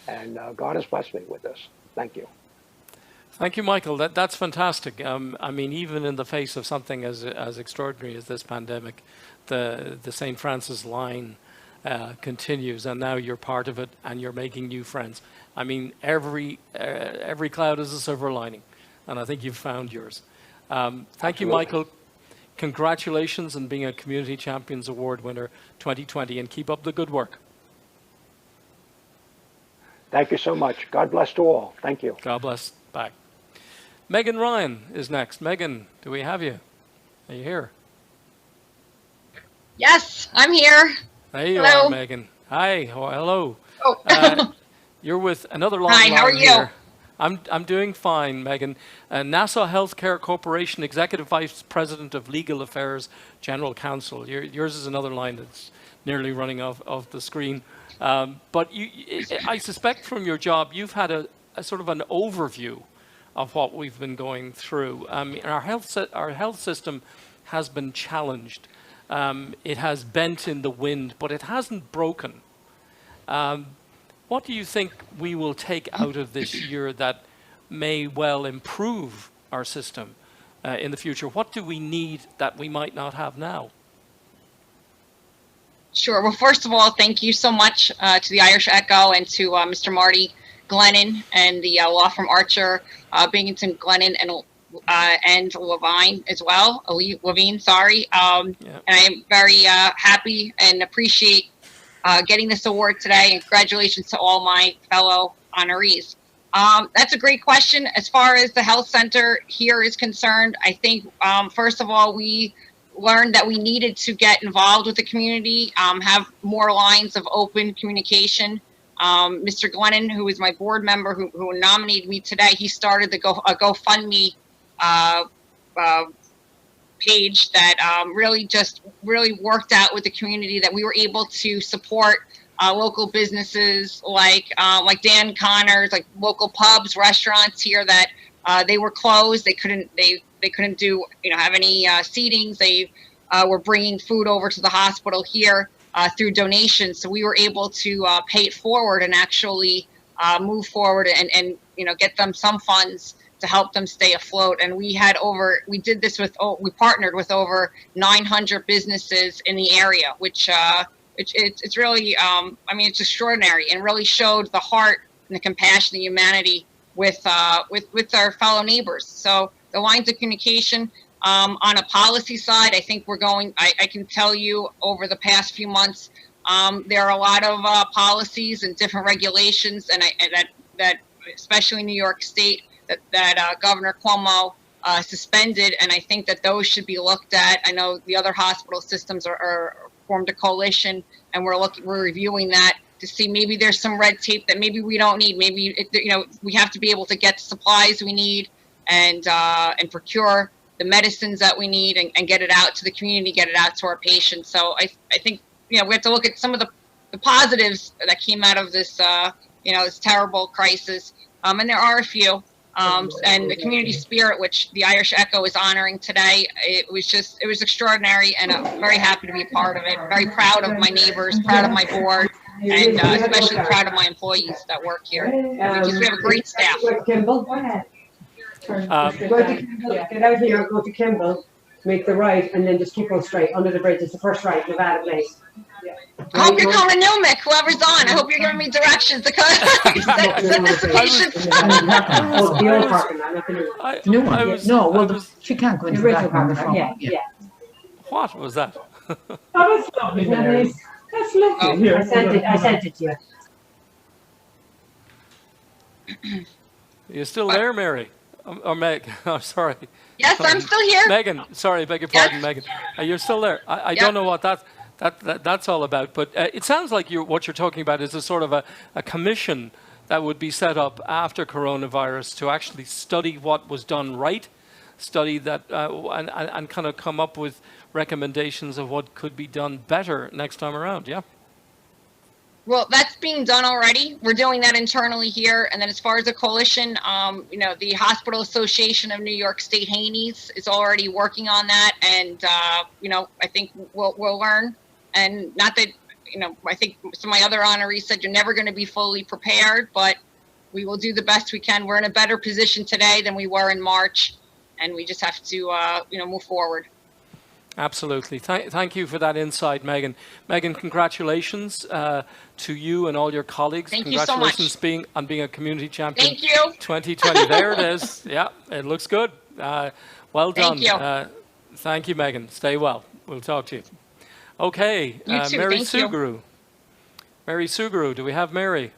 And God has blessed me with this. Thank you. Thank you, Michael. That's fantastic. I mean, even in the face of something as extraordinary as this pandemic, the St. Francis line continues, and now you're part of it, and you're making new friends. I mean, every cloud is a silver lining, and I think you've found yours. Thank you, Michael. Congratulations on being a Community Champions Award winner 2020, and keep up the good work. Thank you so much. God bless to all. Thank you. God bless. Bye. Megan Ryan is next. Megan, do we have you? Are you here? Yes, I'm here. There you Hello. are, Megan. Hi. Oh, hello. Oh. You're with another long Hi, how are line you? here. I'm doing fine, Megan. Nassau Healthcare Corporation Executive Vice President of Legal Affairs, General Counsel. Yours is another line that's nearly running off the screen. But I suspect from your job, you've had a sort of an overview of what we've been going through. Our health system has been challenged. It has bent in the wind, but it hasn't broken. What do you think we will take out of this year that may well improve our system in the future? What do we need that we might not have now? Sure. Well, first of all, thank you so much to the Irish Echo and to Mr. Marty Glennon and the law firm Archer, Binghamton Glennon and Levine as well. Levine, sorry. And I am very happy and appreciate getting this award today. And congratulations to all my fellow honorees. That's a great question. As far as the health center here is concerned, I think, first of all, we learned that we needed to get involved with the community, have more lines of open communication. Mr. Glennon, who is my board member, who nominated me today, he started the GoFundMe page that really worked out with the community, that we were able to support local businesses like Dan Connor's, like local pubs, restaurants here that they were closed. They couldn't do, have any seatings. They were bringing food over to the hospital here through donations. So we were able to pay it forward and actually move forward and get them some funds to help them stay afloat. And we did this we partnered with over 900 businesses in the area, which it's really, it's extraordinary, and really showed the heart and the compassion and humanity with our fellow neighbors. So the lines of communication, on a policy side, I think I can tell you over the past few months, there are a lot of policies and different regulations, and that especially in New York State, that Governor Cuomo suspended, and I think that those should be looked at. I know the other hospital systems are formed a coalition, and we're reviewing that to see maybe there's some red tape that maybe we don't need. Maybe we have to be able to get the supplies we need and procure the medicines that we need and get it out to the community, get it out to our patients. So I think we have to look at some of the positives that came out of this this terrible crisis, and there are a few. And the community spirit, which the Irish Echo is honoring today, it was extraordinary, and I'm very happy to be a part of it. Very proud of my neighbors, proud of my board, and especially proud of my employees that work here. We have a great staff. Kimball, go ahead. Go to Kimball, get out here, go to Kimball, make the right, and then just keep on straight under the bridge. It's the first right, Nevada Place. I hope you're coming to Newmick, whoever's on. I hope you're giving me directions to send this to patients. She can't go into the back on the phone. Yeah. What was that? That's lovely. That's lovely. I sent it to you. You're still there, Mary? Or Meg? Oh, sorry. Yes, I'm still here. Megan, sorry, beg your pardon, Megan. You're still there. I don't know what that's all about, but it sounds like what you're talking about is a sort of a commission that would be set up after coronavirus to actually study what was done right, study that and kind of come up with recommendations of what could be done better next time around. Yeah. Well, that's being done already. We're doing that internally here. And then as far as the coalition, the Hospital Association of New York State Haney's is already working on that. And, I think we'll learn. And not that, I think some of my other honorees said you're never going to be fully prepared, but we will do the best we can. We're in a better position today than we were in March, and we just have to, move forward. Absolutely. Thank you for that insight, Megan. Megan, congratulations to you and all your colleagues. Thank congratulations you so much. on being a community champion. Thank you. 2020. There it is. Yeah, it looks good. Well done. Thank you. Thank you, Megan. Stay well. We'll talk to you. Okay, You too. Mary Thank you. Suguru. Mary Suguru, do we have Mary?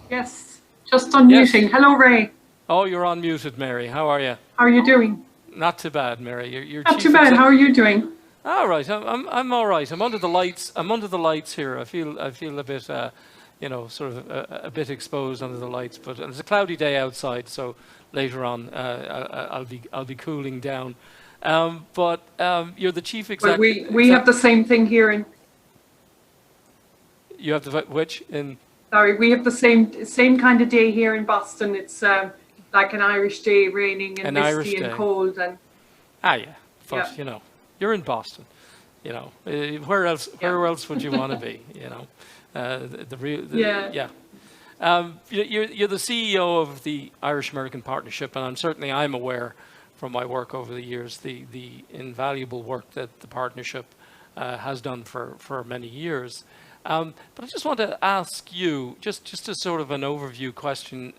Yes, just unmuting. Yes. Hello, Ray. Oh, you're unmuted, Mary. How are you? How are you doing? Not too bad, Mary. You're Not too bad. How are you doing? All right. I'm all right. I'm under the lights. I'm under the lights here. I feel a bit, sort of a bit exposed under the lights. But it's a cloudy day outside, so later on I'll be cooling down. But you're the chief executive. We have the same thing here in. You have the which in. Sorry, we have the same kind of day here in Boston. It's like an Irish day, raining and An misty Irish and day. cold, and Yeah, but Yeah. you know, you're in Boston. You know, where else would you want to be? You know, Yeah. You're the CEO of the Irish American Partnership, and I'm aware from my work over the years the invaluable work that the partnership has done for many years. But I just want to ask you, just a sort of an overview question,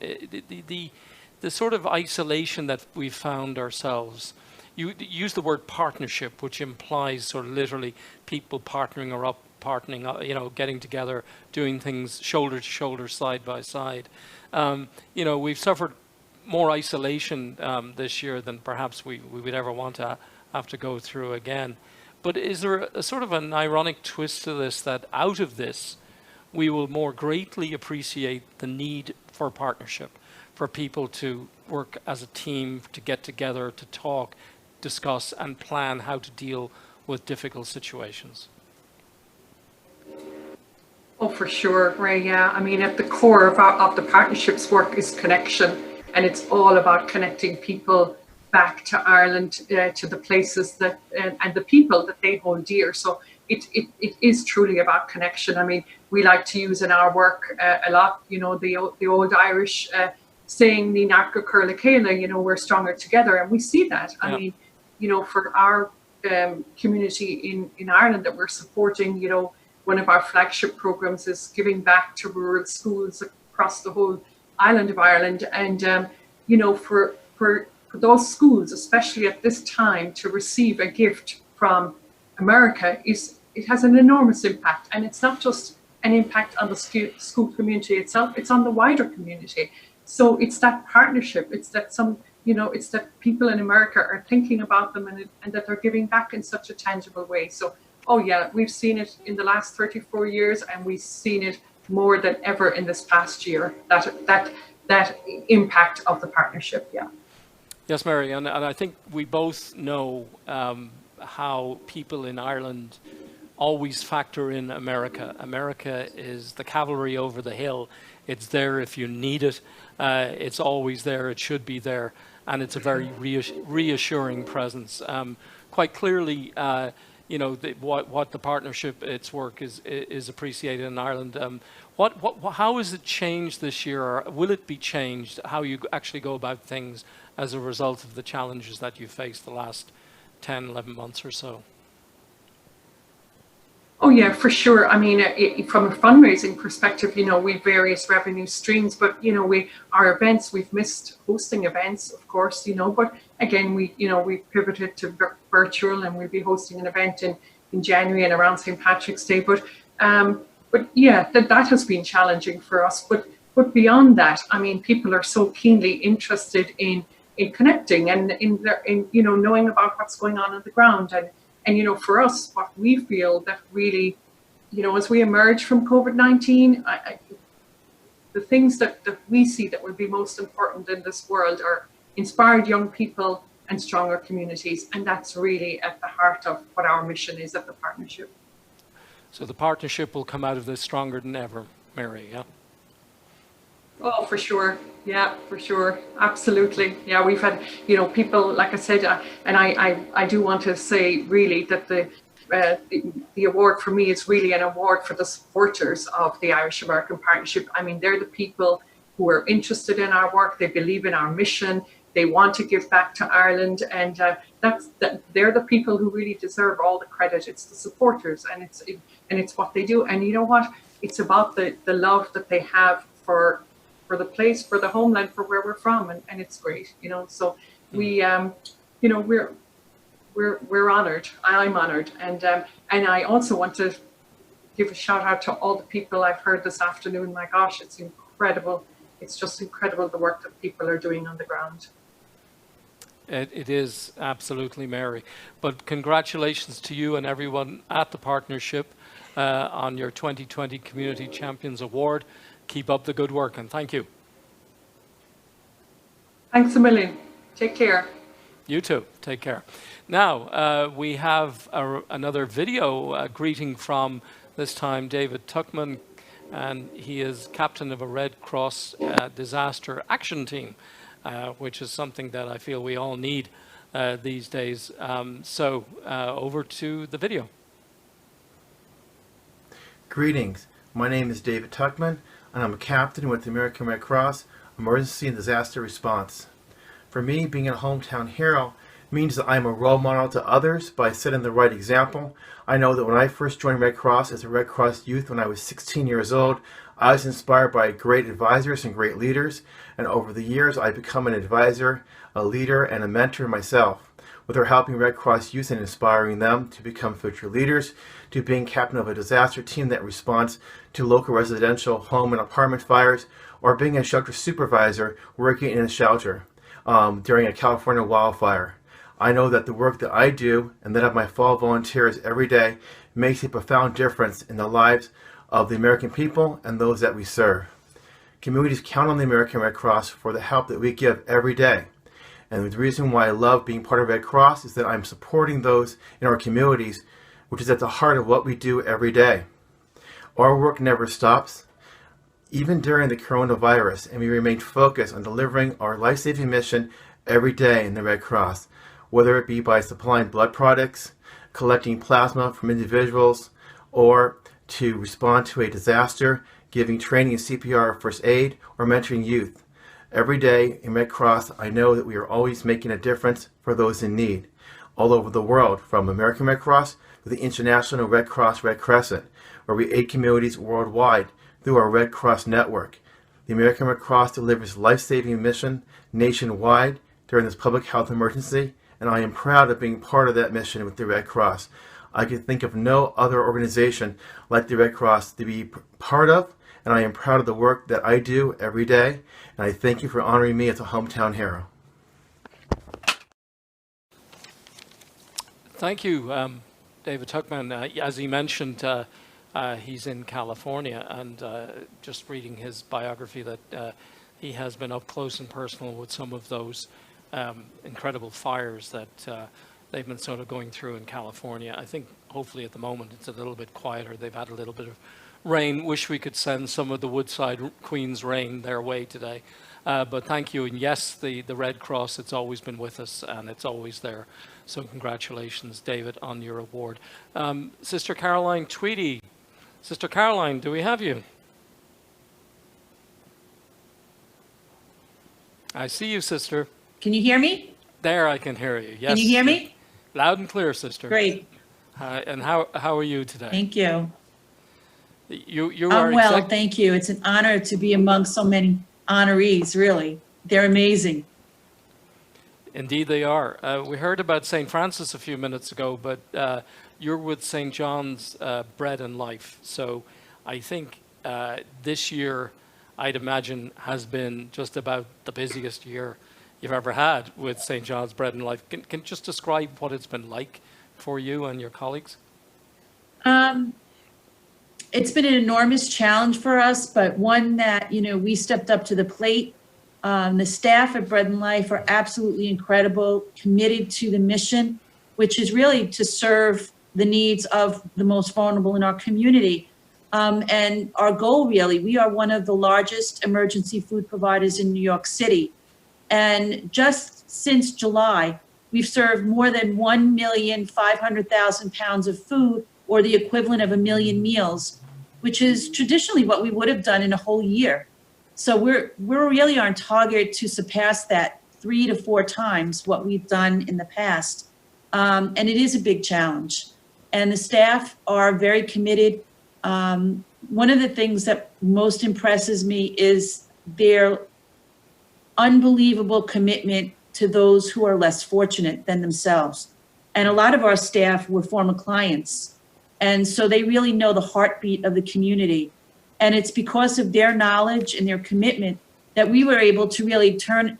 the sort of isolation that we've found ourselves. You use the word partnership, which implies sort of literally people partnering up, you know, getting together, doing things shoulder to shoulder, side by side. You know, we've suffered more isolation this year than perhaps we would ever want to have to go through again. But is there a sort of an ironic twist to this, that out of this, we will more greatly appreciate the need for partnership, for people to work as a team, to get together, to talk, discuss and plan how to deal with difficult situations? Oh, for sure, Ray. Yeah, I mean, at the core of the partnerships work is connection, and it's all about connecting people back to Ireland, to the places that and the people that they hold dear. So it is truly about connection. I mean, we like to use in our work a lot, you know, the old Irish saying, "Ní narca curla céile," you know, we're stronger together, and we see that. I mean, you know, for our community in Ireland that we're supporting, you know, one of our flagship programs is giving back to rural schools across the whole island of Ireland. And, you know, for those schools, especially at this time, to receive a gift from America, it has an enormous impact. And it's not just an impact on the school community itself, it's on the wider community. So it's that partnership, it's that it's that people in America are thinking about them and that they're giving back in such a tangible way. So, oh yeah, we've seen it in the last 34 years, and we've seen it more than ever in this past year, that impact of the partnership, yeah. Yes, Mary, and I think we both know how people in Ireland always factor in America. America is the cavalry over the hill. It's there if you need it. It's always there. It should be there. And it's a very reassuring presence. Quite clearly, you know, what the partnership, its work is appreciated in Ireland. How has it changed this year, or will it be changed, how you actually go about things as a result of the challenges that you faced the last 10, 11 months or so? Oh yeah, for sure. I mean, from a fundraising perspective, you know, we have various revenue streams, but you know, our events, we've missed hosting events, of course, you know, but again, we pivoted to virtual, and we'll be hosting an event in January and around St. Patrick's Day. But yeah, that has been challenging for us. But beyond that, I mean, people are so keenly interested in connecting and in you know, knowing about what's going on the ground. And, you know, for us, what we feel that really, you know, as we emerge from COVID-19, the things that we see that will be most important in this world are inspired young people and stronger communities. And that's really at the heart of what our mission is at the partnership. So the partnership will come out of this stronger than ever, Mary, yeah? Oh, for sure. Yeah, for sure. Absolutely. Yeah, we've had, you know, people, like I said, and I do want to say really that the award for me is really an award for the supporters of the Irish American Partnership. I mean, they're the people who are interested in our work. They believe in our mission. They want to give back to Ireland. And they're the people who really deserve all the credit. It's the supporters, and it's what they do. And you know what? It's about the love that they have for the place, for the homeland, for where we're from, and it's great, you know. So we, you know, we're honored. I'm honored, and I also want to give a shout out to all the people I've heard this afternoon. My gosh, it's incredible. It's just incredible the work that people are doing on the ground. It is absolutely, Mary. But congratulations to you and everyone at the partnership on your 2020 Community Champions Award. Keep up the good work, and thank you. Thanks a million. Take care. You too. Take care. Now, we have another video greeting from, this time, David Tuckman, and he is captain of a Red Cross disaster action team, which is something that I feel we all need these days. So over to the video. Greetings. My name is David Tuckman, and I'm a captain with the American Red Cross Emergency and Disaster Response. For me, being a hometown hero means that I'm a role model to others by setting the right example. I know that when I first joined Red Cross as a Red Cross youth when I was 16 years old, I was inspired by great advisors and great leaders, and over the years I've become an advisor, a leader, and a mentor myself. Whether helping Red Cross youth and inspiring them to become future leaders, to being captain of a disaster team that responds to local residential home and apartment fires, or being a shelter supervisor working in a shelter during a California wildfire. I know that the work that I do and that of my fellow volunteers every day makes a profound difference in the lives of the American people and those that we serve. Communities count on the American Red Cross for the help that we give every day. And the reason why I love being part of Red Cross is that I'm supporting those in our communities, which is at the heart of what we do every day. Our work never stops, even during the coronavirus, and we remain focused on delivering our life-saving mission every day in the Red Cross, whether it be by supplying blood products, collecting plasma from individuals, or to respond to a disaster, giving training in CPR, first aid, or mentoring youth. Every day in Red Cross, I know that we are always making a difference for those in need all over the world, from American Red Cross to the International Red Cross Red Crescent, where we aid communities worldwide through our Red Cross network. The American Red Cross delivers life-saving mission nationwide during this public health emergency, and I am proud of being part of that mission with the Red Cross. I can think of no other organization like the Red Cross to be part of, and I am proud of the work that I do every day, and I thank you for honoring me as a hometown hero. Thank you, David Tuckman. As he mentioned, he's in California, and just reading his biography that he has been up close and personal with some of those incredible fires that they've been sort of going through in California. I think hopefully at the moment it's a little bit quieter. They've had a little bit of rain. Wish we could send some of the Woodside Queens rain their way today. But thank you. And yes, the Red Cross, it's always been with us and it's always there. So congratulations, David, on your award. Sister Caroline Tweedy. Sister Caroline, do we have you? I see you, sister. Can you hear me? There, I can hear you. Yes. Can you hear me? Loud and clear, sister. Great. And how are you today? Thank you. You I'm well, thank you. It's an honor to be among so many honorees, really. They're amazing. Indeed they are. We heard about St. Francis a few minutes ago, but you're with St. John's Bread and Life. So I think this year, I'd imagine, has been just about the busiest year you've ever had with St. John's Bread and Life. Can you just describe what it's been like for you and your colleagues? It's been an enormous challenge for us, but one that, we stepped up to the plate. The staff at Bread and Life are absolutely incredible, committed to the mission, which is really to serve the needs of the most vulnerable in our community. And our goal, really, we are one of the largest emergency food providers in New York City. And just since July, we've served more than 1,500,000 pounds of food, or the equivalent of 1 million meals, which is traditionally what we would have done in a whole year. So we're really on target to surpass that 3 to 4 times what we've done in the past. And it is a big challenge. And the staff are very committed. One of the things that most impresses me is their unbelievable commitment to those who are less fortunate than themselves. And a lot of our staff were former clients. And so they really know the heartbeat of the community. And it's because of their knowledge and their commitment that we were able to really turn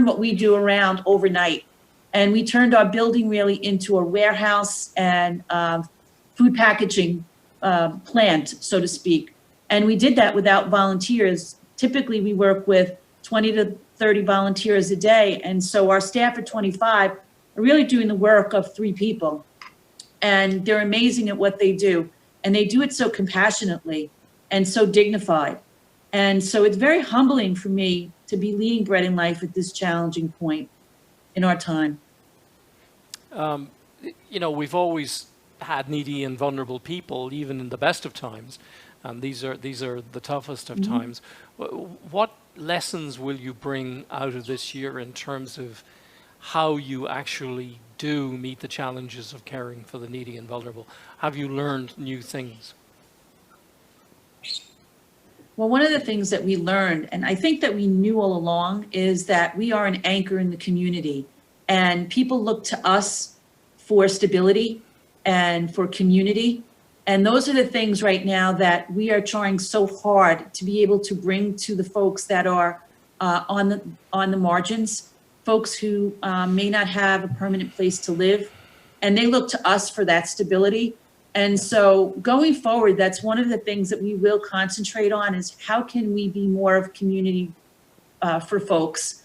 what we do around overnight. And we turned our building really into a warehouse and food packaging plant, so to speak. And we did that without volunteers. Typically, we work with 20 to 30 volunteers a day. And so our staff at 25 are really doing the work of 3 people. And they're amazing at what they do. And they do it so compassionately. and so dignified. And so it's very humbling for me to be leading Bread and Life at this challenging point in our time. You know, we've always had needy and vulnerable people, even in the best of times, and these are the toughest of times. What lessons will you bring out of this year in terms of how you actually do meet the challenges of caring for the needy and vulnerable? Have you learned new things? Well, one of the things that we learned, and I think that we knew all along, is that we are an anchor in the community, and people look to us for stability and for community. And those are the things right now that we are trying so hard to be able to bring to the folks that are on the margins, folks who may not have a permanent place to live, and they look to us for that stability. And so going forward, that's one of the things that we will concentrate on, is how can we be more of a community for folks,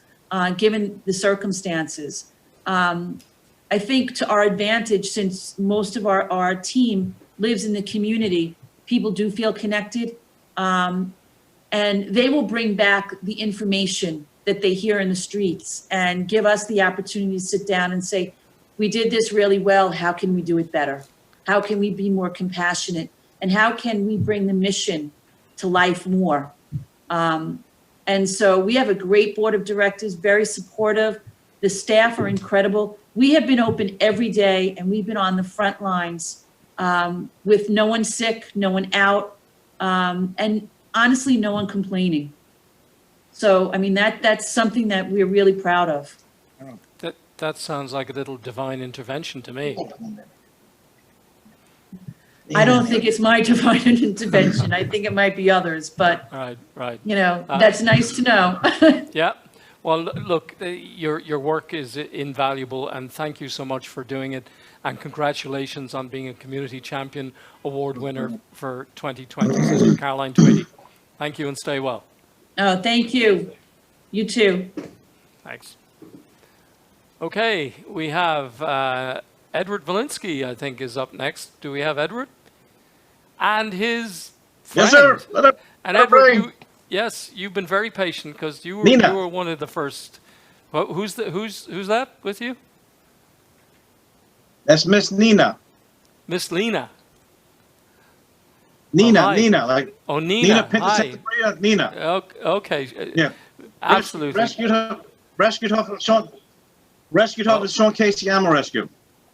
given the circumstances. I think to our advantage, since most of our team lives in the community, people do feel connected, and they will bring back the information that they hear in the streets and give us the opportunity to sit down and say, we did this really well, how can we do it better? How can we be more compassionate? And how can we bring the mission to life more? And so we have a great board of directors, very supportive. The staff are incredible. We have been open every day, and we've been on the front lines with no one sick, no one out, and honestly, no one complaining. So, I mean, that's something that we're really proud of. That sounds like a little divine intervention to me. I don't think it's my divine intervention. I think it might be others, but right. You know, that's nice to know. Yeah. Well, look, your work is invaluable, and thank you so much for doing it. And congratulations on being a Community Champion Award winner for 2020, Sister Caroline Tweedy. Thank you, and stay well. Oh, thank you. You too. Thanks. Okay, we have Edward Walensky, I think, is up next. Do we have Edward? And his friend. Yes, sir. And Edward, yes, you've been very patient because you were one of the first. Well, who's that with you? That's Miss Nina. Miss Lena. Nina, Nina, like Nina. Nina Pinto, Nina. Okay. Yeah. Absolutely. Rescued her from Sean Casey Animal Rescue.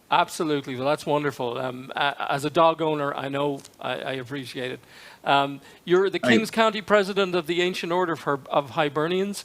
Absolutely. Well, that's wonderful. As a dog owner, I know I appreciate it. You're the Kings County president of the Ancient Order of Hibernians.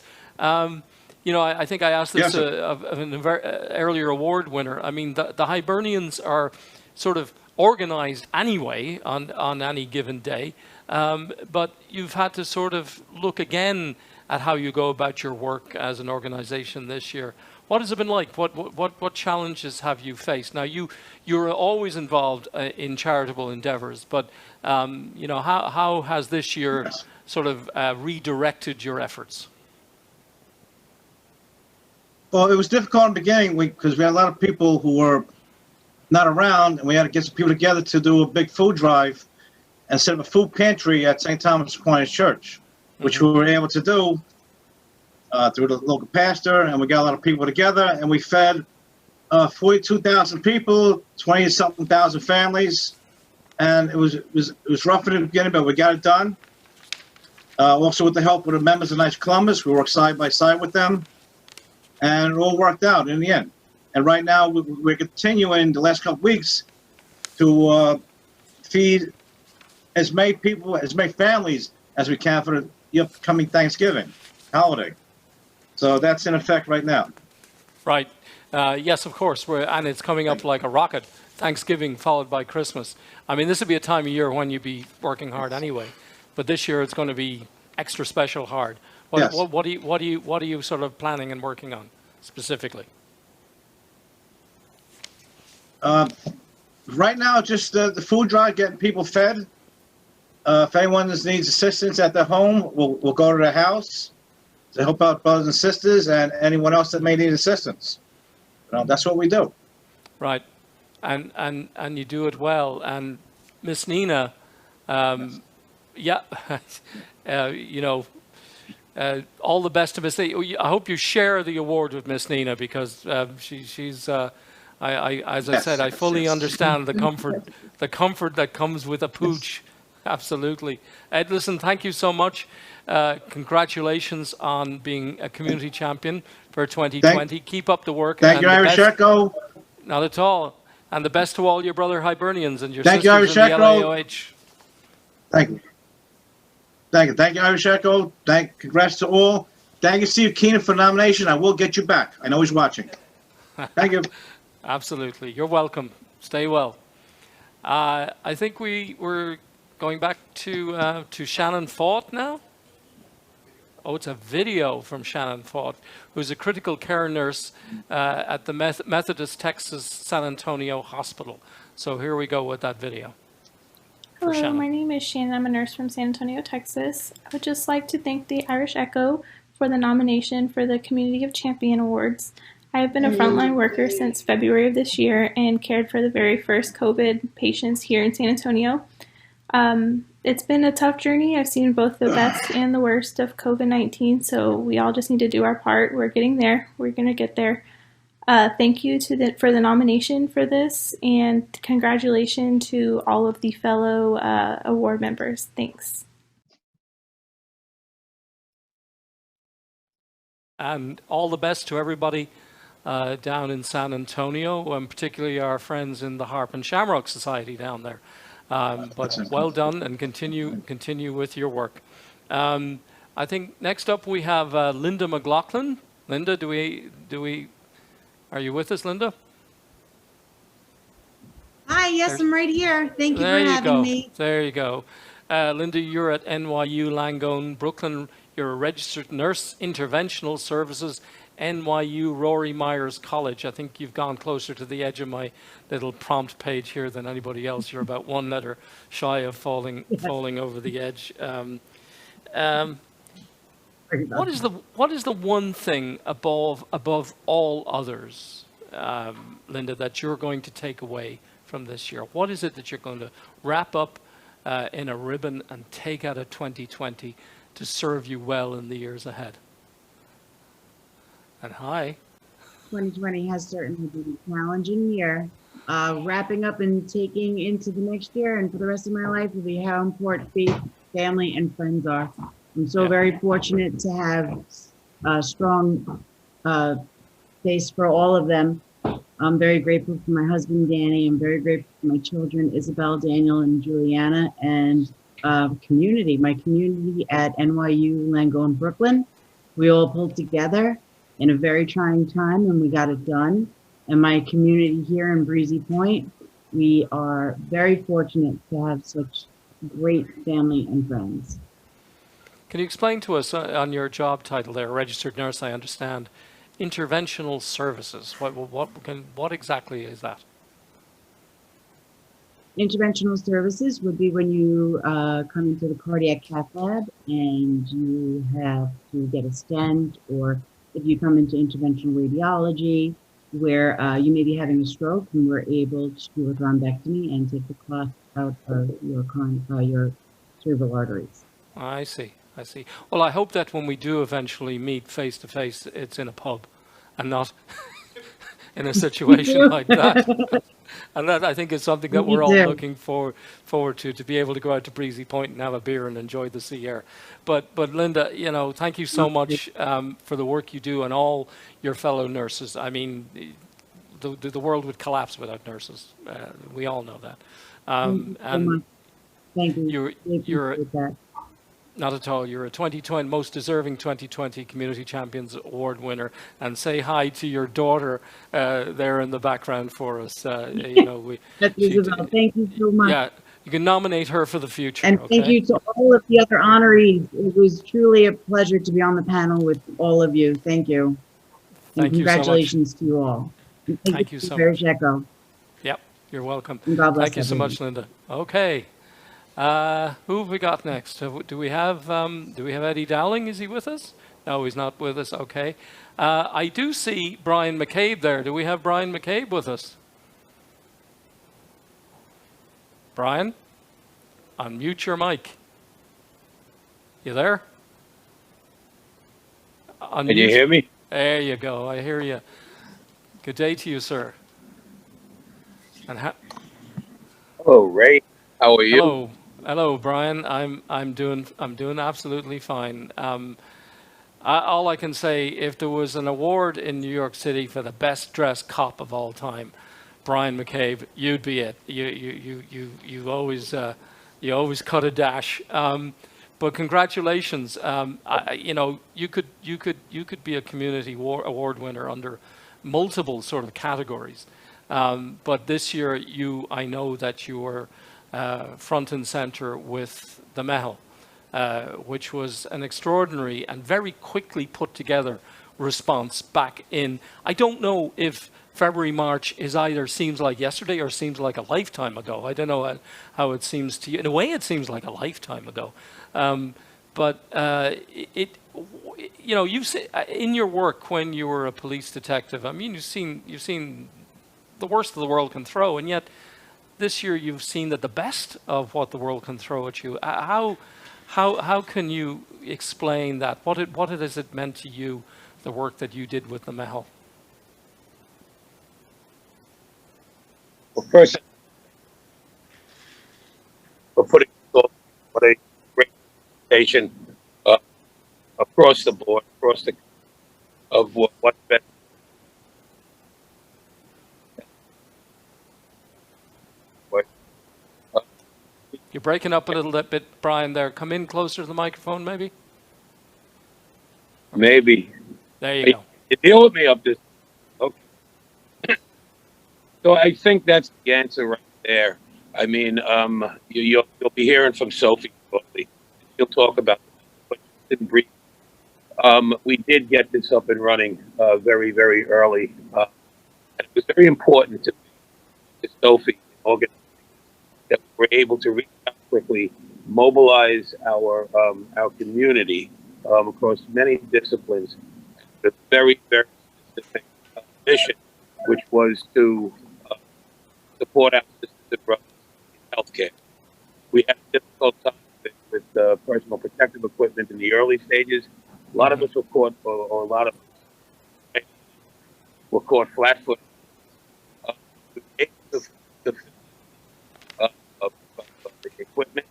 You know, I think I asked this of an earlier award winner. I mean, the Hibernians are sort of organized anyway on any given day, but you've had to sort of look again at how you go about your work as an organization this year. What has it been like? What challenges have you faced? Now, you're always involved in charitable endeavors, but you know, how has this year sort of redirected your efforts? Well, it was difficult in the beginning because we had a lot of people who were not around, and we had to get some people together to do a big food drive and set up a food pantry at St. Thomas Aquinas Church, which we were able to do through the local pastor, and we got a lot of people together, and we fed 42,000 people, 20-something thousand families, and it was rough in the beginning, but we got it done. Also with the help of the members of Knights of Columbus, we worked side by side with them, and it all worked out in the end. And right now, we're continuing the last couple of weeks to feed as many people, as many families as we can for the upcoming Thanksgiving holiday. So that's in effect right now. Right. Yes, of course. And it's coming up like a rocket. Thanksgiving followed by Christmas. I mean, this would be a time of year when you'd be working hard anyway. But this year it's going to be extra special hard. What are you sort of planning and working on specifically? Right now, just the food drive, getting people fed. If anyone needs assistance at their home, we'll go to their house to help out brothers and sisters and anyone else that may need assistance. You know, that's what we do. Right, and you do it well. And Miss Nina, Yeah, you know, all the best to Miss Nina. I hope you share the award with Miss Nina because she's. As I said, I fully understand the comfort that comes with a pooch. Absolutely. Ed, listen, thank you so much. Congratulations on being a community champion for 2020. Keep up the work. Thank you, Irish Echo. Not at all. And the best to all your brother Hibernians and your Thank you, sisters in Irish the Echo. LAOH. Thank you. Thank you, Irish Echo. Congrats to all. Thank you, Steve Keenan, for the nomination. I will get you back. I know he's watching. Thank you. Absolutely. You're welcome. Stay well. I think we're going back to Shannon Faught now. Oh, it's a video from Shannon Faught, who's a critical care nurse at the Methodist Texas San Antonio Hospital. So here we go with that video. Hello, my name is Shannon. I'm a nurse from San Antonio, Texas. I would just like to thank the Irish Echo for the nomination for the Community of Champion Awards. I have been a frontline worker since February of this year and cared for the very first COVID patients here in San Antonio. It's been a tough journey. I've seen both the best and the worst of COVID-19, so we all just need to do our part. We're getting there. We're going to get there. Thank you for the nomination for this, and congratulations to all of the fellow award members. Thanks. And all the best to everybody down in San Antonio, and particularly our friends in the Harp and Shamrock Society down there. But well done, and continue with your work. I think next up we have Linda McLaughlin. Linda, are you with us, Linda? Hi, yes, I'm right here. Thank you for having me. There you go. Linda, you're at NYU Langone, Brooklyn. You're a registered nurse, interventional services, NYU Rory Myers College. I think you've gone closer to the edge of my little prompt page here than anybody else. You're about one letter shy of falling over the edge. What is the one thing above all others, Linda, that you're going to take away from this year? What is it that you're going to wrap up in a ribbon and take out of 2020 to serve you well in the years ahead? And hi. 2020 has certainly been a challenging year. Wrapping up and taking into the next year and for the rest of my life will be how important faith, family, and friends are. I'm so very fortunate to have a strong face for all of them. I'm very grateful for my husband, Danny. I'm very grateful for my children, Isabel, Daniel, and Juliana, and my community at NYU Langone, Brooklyn. We all pulled together in a very trying time and we got it done. And my community here in Breezy Point, we are very fortunate to have such great family and friends. Can you explain to us on your job title there, registered nurse, I understand, interventional services? What exactly is that? Interventional services would be when you come into the cardiac cath lab and you have to get a stent, or if you come into interventional radiology where you may be having a stroke and we're able to do a thrombectomy and take the clot out of your cerebral arteries. I see. Well, I hope that when we do eventually meet face to face, it's in a pub and not in a situation like that. And that, I think, is something that we're all looking forward to be able to go out to Breezy Point and have a beer and enjoy the sea air. But Linda, thank you so much for the work you do and all your fellow nurses. I mean, the world would collapse without nurses. We all know that. Thank you. You're not at all. You're a 2020 most deserving 2020 Community Champions Award winner, and say hi to your daughter there in the background for us. Thank you so much. Yeah, you can nominate her for the future. And thank you to all of the other honorees. It was truly a pleasure to be on the panel with all of you. Thank you. And congratulations to you all. And thank you so much. Echo. Yep, you're welcome. And God bless thank you so much, Linda. Okay. Who have we got next? Do we have Eddie Dowling? Is he with us? No, he's not with us. Okay. I do see Brian McCabe there. Do we have Brian McCabe with us? Brian, unmute your mic. You there? Can you hear me? There you go. I hear you. Good day to you, sir. And Hello, Ray. How are you? hello, Brian. I'm doing absolutely fine. All I can say, if there was an award in New York City for the best dressed cop of all time, Brian McCabe, you'd be it. You always cut a dash. But congratulations. You could be a community award winner under multiple sort of categories. But this year, I know that you were front and center with the Mehel, which was an extraordinary and very quickly put together response back in. I don't know if February, March is either seems like yesterday or seems like a lifetime ago. I don't know how it seems to you. In a way, it seems like a lifetime ago. You've seen, in your work when you were a police detective, I mean, you've seen the worst the world can throw, and yet this year you've seen that the best of what the world can throw at you. How can you explain that? What has it meant to you, the work that you did with the Mehel? Well, first, for putting what a great presentation across the board, across the of what's been. You're breaking up a little bit, Brian, there. Come in closer to the microphone, maybe? Maybe. There you go. You deal with me up this. Okay. So I think that's the answer right there. I mean, you'll be hearing from Sophie shortly. She'll talk about it, but just in brief, we did get this up and running very, very early. And it was very important to Sophie that we were able to reach out quickly, mobilize our community across many disciplines. The very, very specific mission, which was to support our sisters and brothers in healthcare. We had a difficult time with personal protective equipment in the early stages. A lot of us were caught, or a lot of us were caught flat-footed. We were able to the equipment,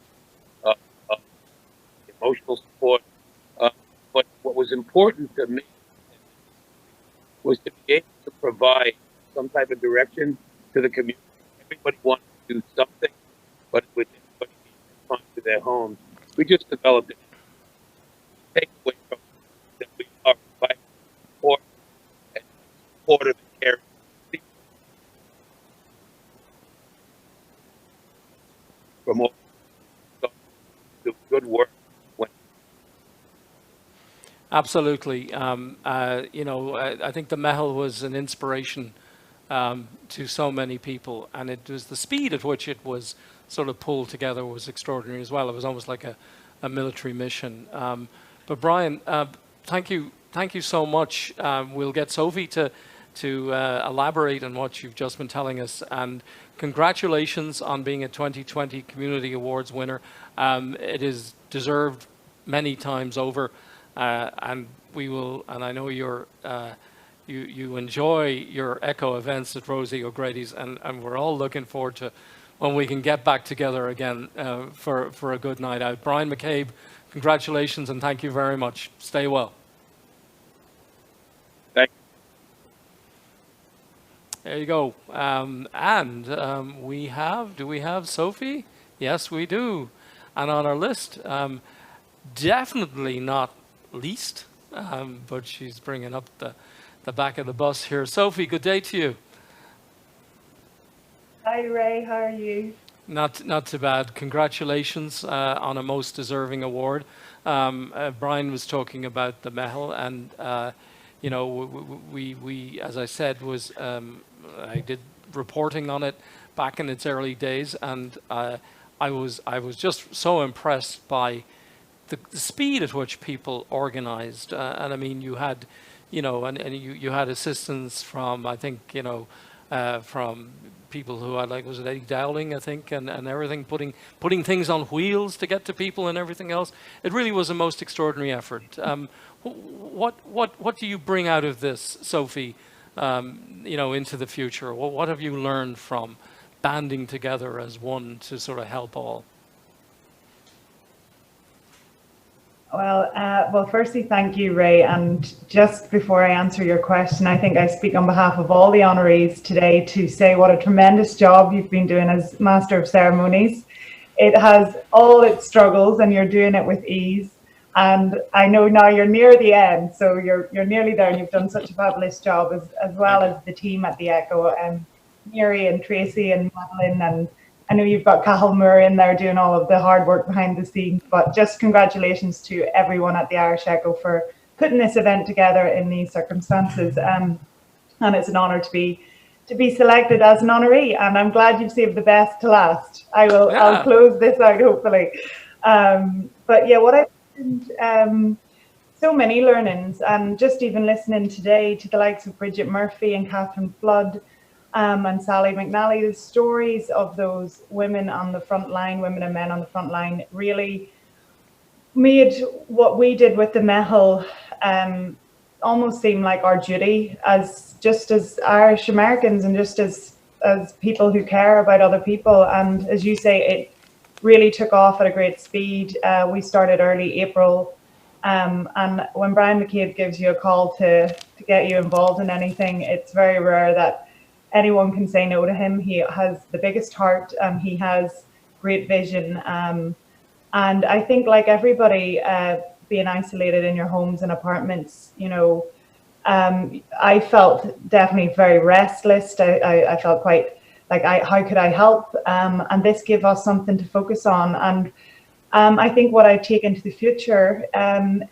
emotional support. But what was important to me was to be able to provide some type of direction to the community. Everybody wanted to do something, but with everybody being confined to their homes, we just developed it. Take away from that we are providing support and supportive and caring people from all do good work. Absolutely. I think the Mehel was an inspiration to so many people, and it was the speed at which it was sort of pulled together was extraordinary as well. It was almost like a military mission. But Brian, thank you so much. We'll get Sophie to elaborate on what you've just been telling us, and congratulations on being a 2020 Community Awards winner. It is deserved many times over. And we will, and I know you enjoy your Echo events at Rosie O'Grady's, and we're all looking forward to when we can get back together again for a good night out. Brian McCabe, congratulations and thank you very much. Stay well. Thank you. There you go. Do we have Sophie? Yes, we do. And on our list, definitely not least, but she's bringing up the back of the bus here. Sophie, good day to you. Hi Ray, how are you? Not too bad. Congratulations on a most deserving award. Brian was talking about the Mehel, and we as I said was I did reporting on it back in its early days, and I was just so impressed by the speed at which people organized, and I mean, you had, you had assistance from, I think, from people who I like, was it Eddie Dowling, I think, and everything, putting things on wheels to get to people and everything else. It really was a most extraordinary effort. What do you bring out of this, Sophie, into the future? What have you learned from banding together as one to sort of help all? Well, firstly, thank you, Ray. And just before I answer your question, I think I speak on behalf of all the honorees today to say what a tremendous job you've been doing as Master of Ceremonies. It has all its struggles and you're doing it with ease. And I know now you're near the end, so you're nearly there and you've done such a fabulous job as well as the team at the Echo, Mary and Tracy and Madeline, and I know you've got Cathal Moore in there doing all of the hard work behind the scenes, but just congratulations to everyone at the Irish Echo for putting this event together in these circumstances. And it's an honour to be selected as an honoree, and I'm glad you've saved the best to last. I'll close this out hopefully. But yeah, what I so many learnings, and just even listening today to the likes of Bridget Murphy and Catherine Flood, and Sally McNally, the stories of those women on the front line, women and men on the front line, really made what we did with the Mehel almost seem like our duty as Irish Americans and just as people who care about other people. And as you say, it really took off at a great speed. We started early April, and when Brian McCabe gives you a call to get you involved in anything, it's very rare that anyone can say no to him. He has the biggest heart, he has great vision, and I think, like everybody, being isolated in your homes and apartments, I felt definitely very restless. I felt quite like, how could I help? And this gave us something to focus on. And I think what I take into the future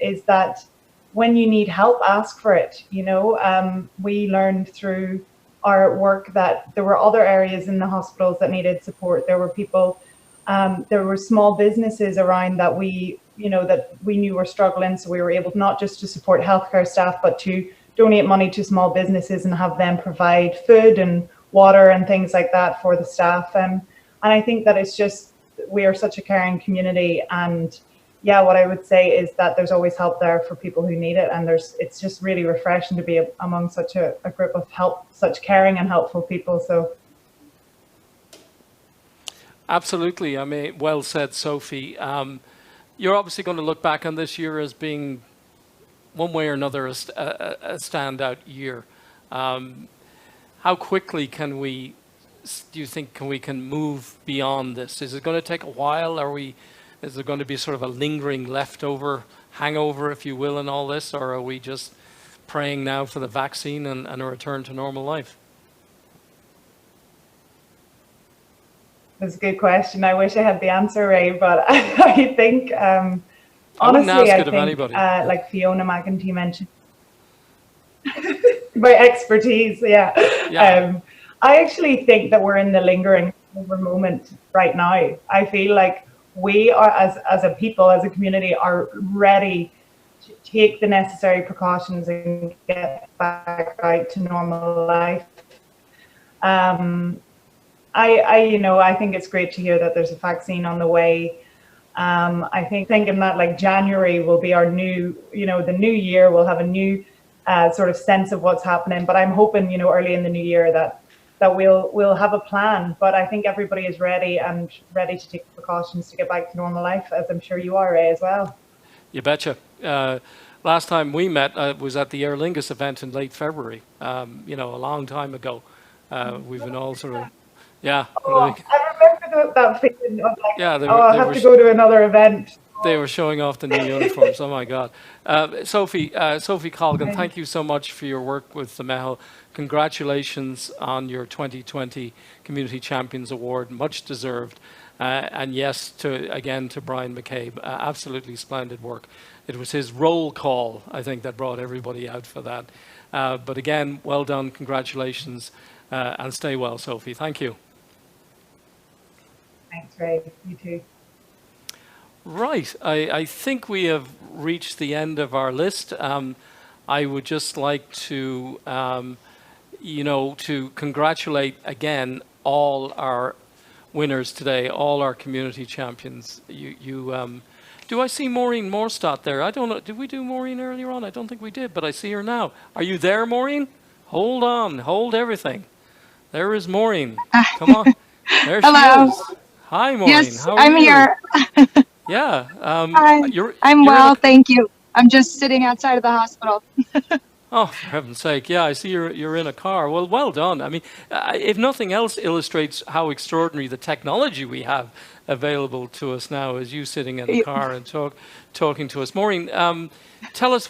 is that when you need help, ask for it. We learned through our work that there were other areas in the hospitals that needed support. There were people, there were small businesses around that we knew were struggling. So we were able not just to support healthcare staff, but to donate money to small businesses and have them provide food and water and things like that for the staff. And I think that it's just, we are such a caring community, and yeah, what I would say is that there's always help there for people who need it, and it's just really refreshing to be among such a group of such caring and helpful people. So absolutely, I mean, well said, Sophie. You're obviously going to look back on this year as being, one way or another, a standout year. How quickly do you think we can move beyond this? Is it going to take a while? Is there going to be sort of a lingering leftover hangover, if you will, in all this? Or are we just praying now for the vaccine and a return to normal life? That's a good question. I wish I had the answer, Ray, but I think, honestly, I think like Fiona McEntee mentioned, my expertise, yeah. I actually think that we're in the lingering moment right now. I feel like we are, as a people, as a community, are ready to take the necessary precautions and get back out to normal life. I think it's great to hear that there's a vaccine on the way. I think thinking that like January will be our new, the new year, we'll have a new sort of sense of what's happening. But I'm hoping, early in the new year that we'll have a plan. But I think everybody is ready and ready to take precautions to get back to normal life, as I'm sure you are, Ray, as well. You betcha. Last time we met was at the Aer Lingus event in late February, a long time ago. We've been all sort of, yeah. Oh, I remember that feeling of like, yeah, I'll have to go to another event. They were showing off the new uniforms. Oh my God. Sophie Colgan, thank you so much for your work with the Mehel. Congratulations on your 2020 Community Champions Award, much deserved. And yes, to Brian McCabe, absolutely splendid work. It was his roll call, I think, that brought everybody out for that. But again, well done, congratulations, and stay well, Sophie. Thank you. Thanks, Ray. You too. Right, I think we have reached the end of our list. I would just like to you know, to congratulate again all our winners today, all our community champions. Do I see Maureen Morstadt there? I don't know. Did we do Maureen earlier on? I don't think we did, but I see her now. Are you there, Maureen? Hold on. Hold everything. There is Maureen. Come on. There Hello. she is. Hi, Maureen. Yes, How are I'm you? here. Yeah. Hi. I'm you're well, thank you. I'm just sitting outside of the hospital. Oh, for heaven's sake. Yeah, I see you're in a car. Well done. I mean, if nothing else illustrates how extraordinary the technology we have available to us now is you sitting in the car and talking to us. Maureen, tell us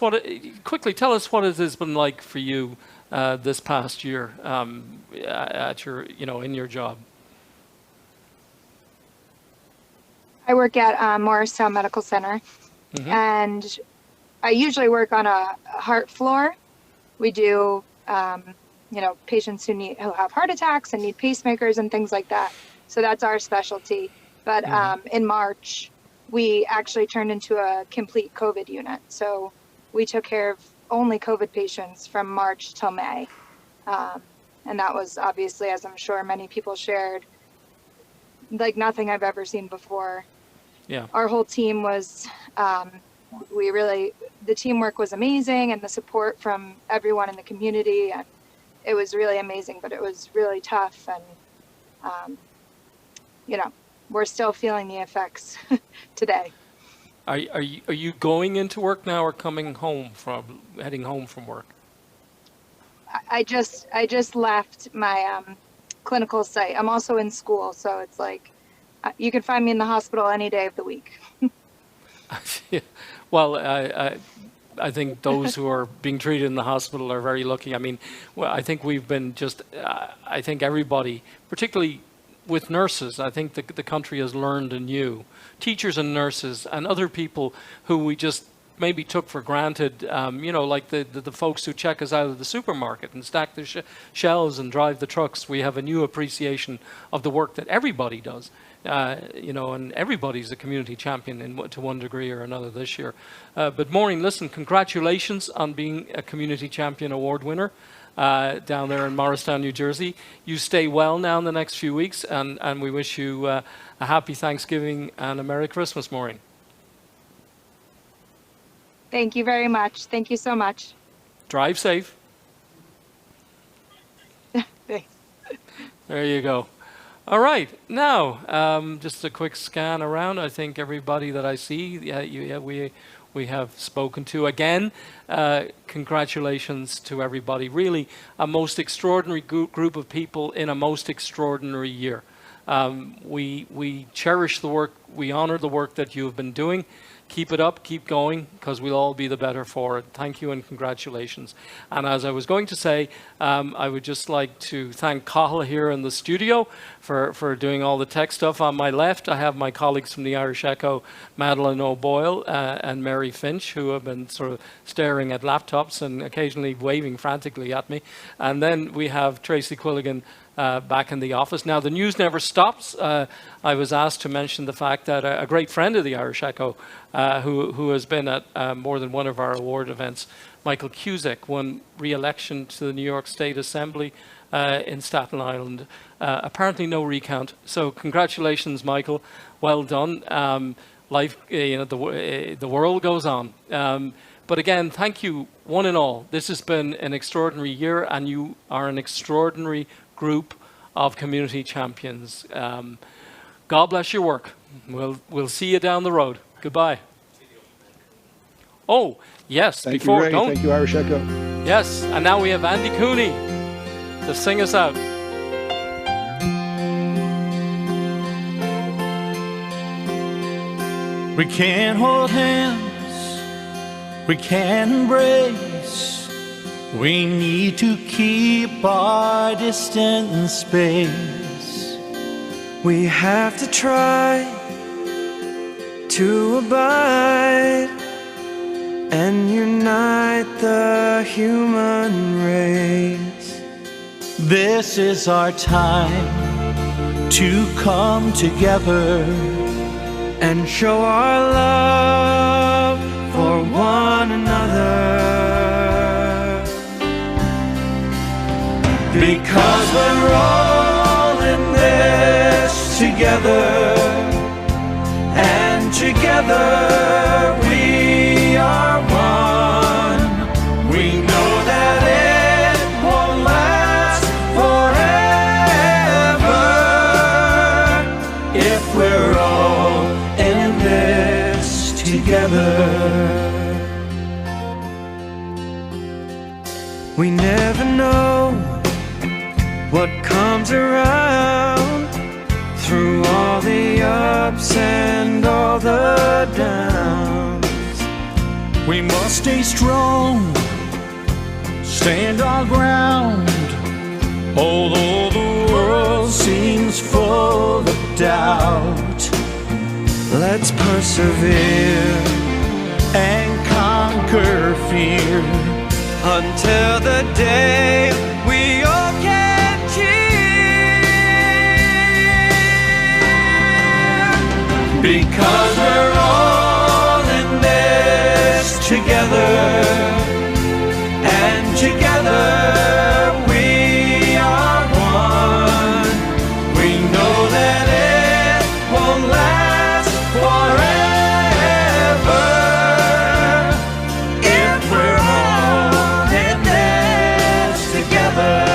quickly tell us what it has been like for you this past year at your, in your job. I work at Morristown Medical Center, and I usually work on a heart floor. We do, patients who have heart attacks and need pacemakers and things like that. So that's our specialty. But in March, we actually turned into a complete COVID unit. So we took care of only COVID patients from March till May. And that was obviously, as I'm sure many people shared, like nothing I've ever seen before. Yeah. Our whole team was, the teamwork was amazing, and the support from everyone in the community, and it was really amazing, but it was really tough. And, we're still feeling the effects today. Are you going into work now or heading home from work? I just left my clinical site. I'm also in school, so it's like you can find me in the hospital any day of the week. Well, I think those who are being treated in the hospital are very lucky. I mean, I think we've been I think everybody, particularly with nurses, I think the country has learned anew. Teachers and nurses and other people who we just maybe took for granted, like the folks who check us out of the supermarket and stack the shelves and drive the trucks. We have a new appreciation of the work that everybody does. And everybody's a community champion to one degree or another this year. But Maureen, listen, congratulations on being a Community Champion Award winner down there in Morristown, New Jersey. You stay well now in the next few weeks, and we wish you a happy Thanksgiving and a Merry Christmas, Maureen. Thank you very much. Thank you so much. Drive safe. Thanks. There you go. All right, now just a quick scan around. I think everybody that I see, we have spoken to again. Congratulations to everybody. Really, a most extraordinary group of people in a most extraordinary year. We cherish the work. We honor the work that you have been doing. Keep it up, keep going, because we'll all be the better for it. Thank you and congratulations. And as I was going to say, I would just like to thank Cathal here in the studio for doing all the tech stuff. On my left, I have my colleagues from the Irish Echo, Madeleine O'Boyle and Mary Finch, who have been sort of staring at laptops and occasionally waving frantically at me. And then we have Tracy Quilligan back in the office. Now, the news never stops. I was asked to mention the fact that a great friend of the Irish Echo, who has been at more than one of our award events, Michael Cusack, won re-election to the New York State Assembly in Staten Island. Apparently no recount. So congratulations, Michael. Well done. Life, the world goes on. But again, thank you, one and all. This has been an extraordinary year, and you are an extraordinary group of community champions. God bless your work. We'll see you down the road. Goodbye. Oh, yes. Thank you, Ray. Thank you, Irish Echo. Yes, and now we have Andy Cooney to sing us out. We can't hold hands, we can't embrace. We need to keep our distance and space. We have to try to abide and unite the human race. This is our time to come together and show our love for one another. because we're all in this together, and together we are one. We know that it won't last forever if we're all in this together. We never know what comes around through all the ups and all the downs. We must stay strong, stand our ground, although the world seems full of doubt. Let's persevere and conquer fear until the day we all can cheer. because we're all in this together, and together we are one. We know that it won't last forever if we're all in this together.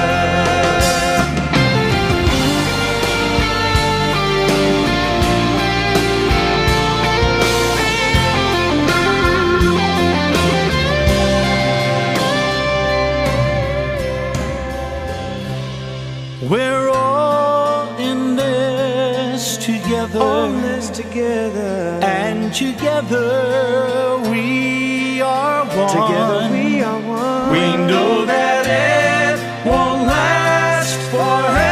We're all in this together, and together we are one. Together we are one. We know that it won't last forever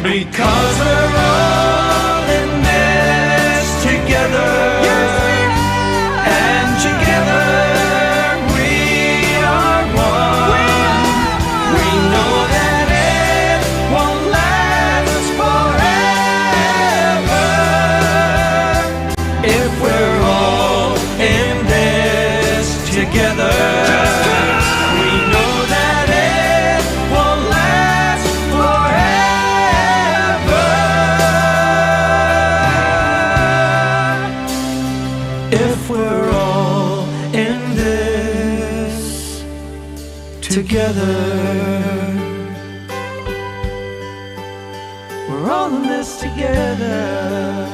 because we're all in this together, and together we are one. We know that it won't last forever if we're all in this together. We know that it won't last forever if we're all in this together. We're all in this together.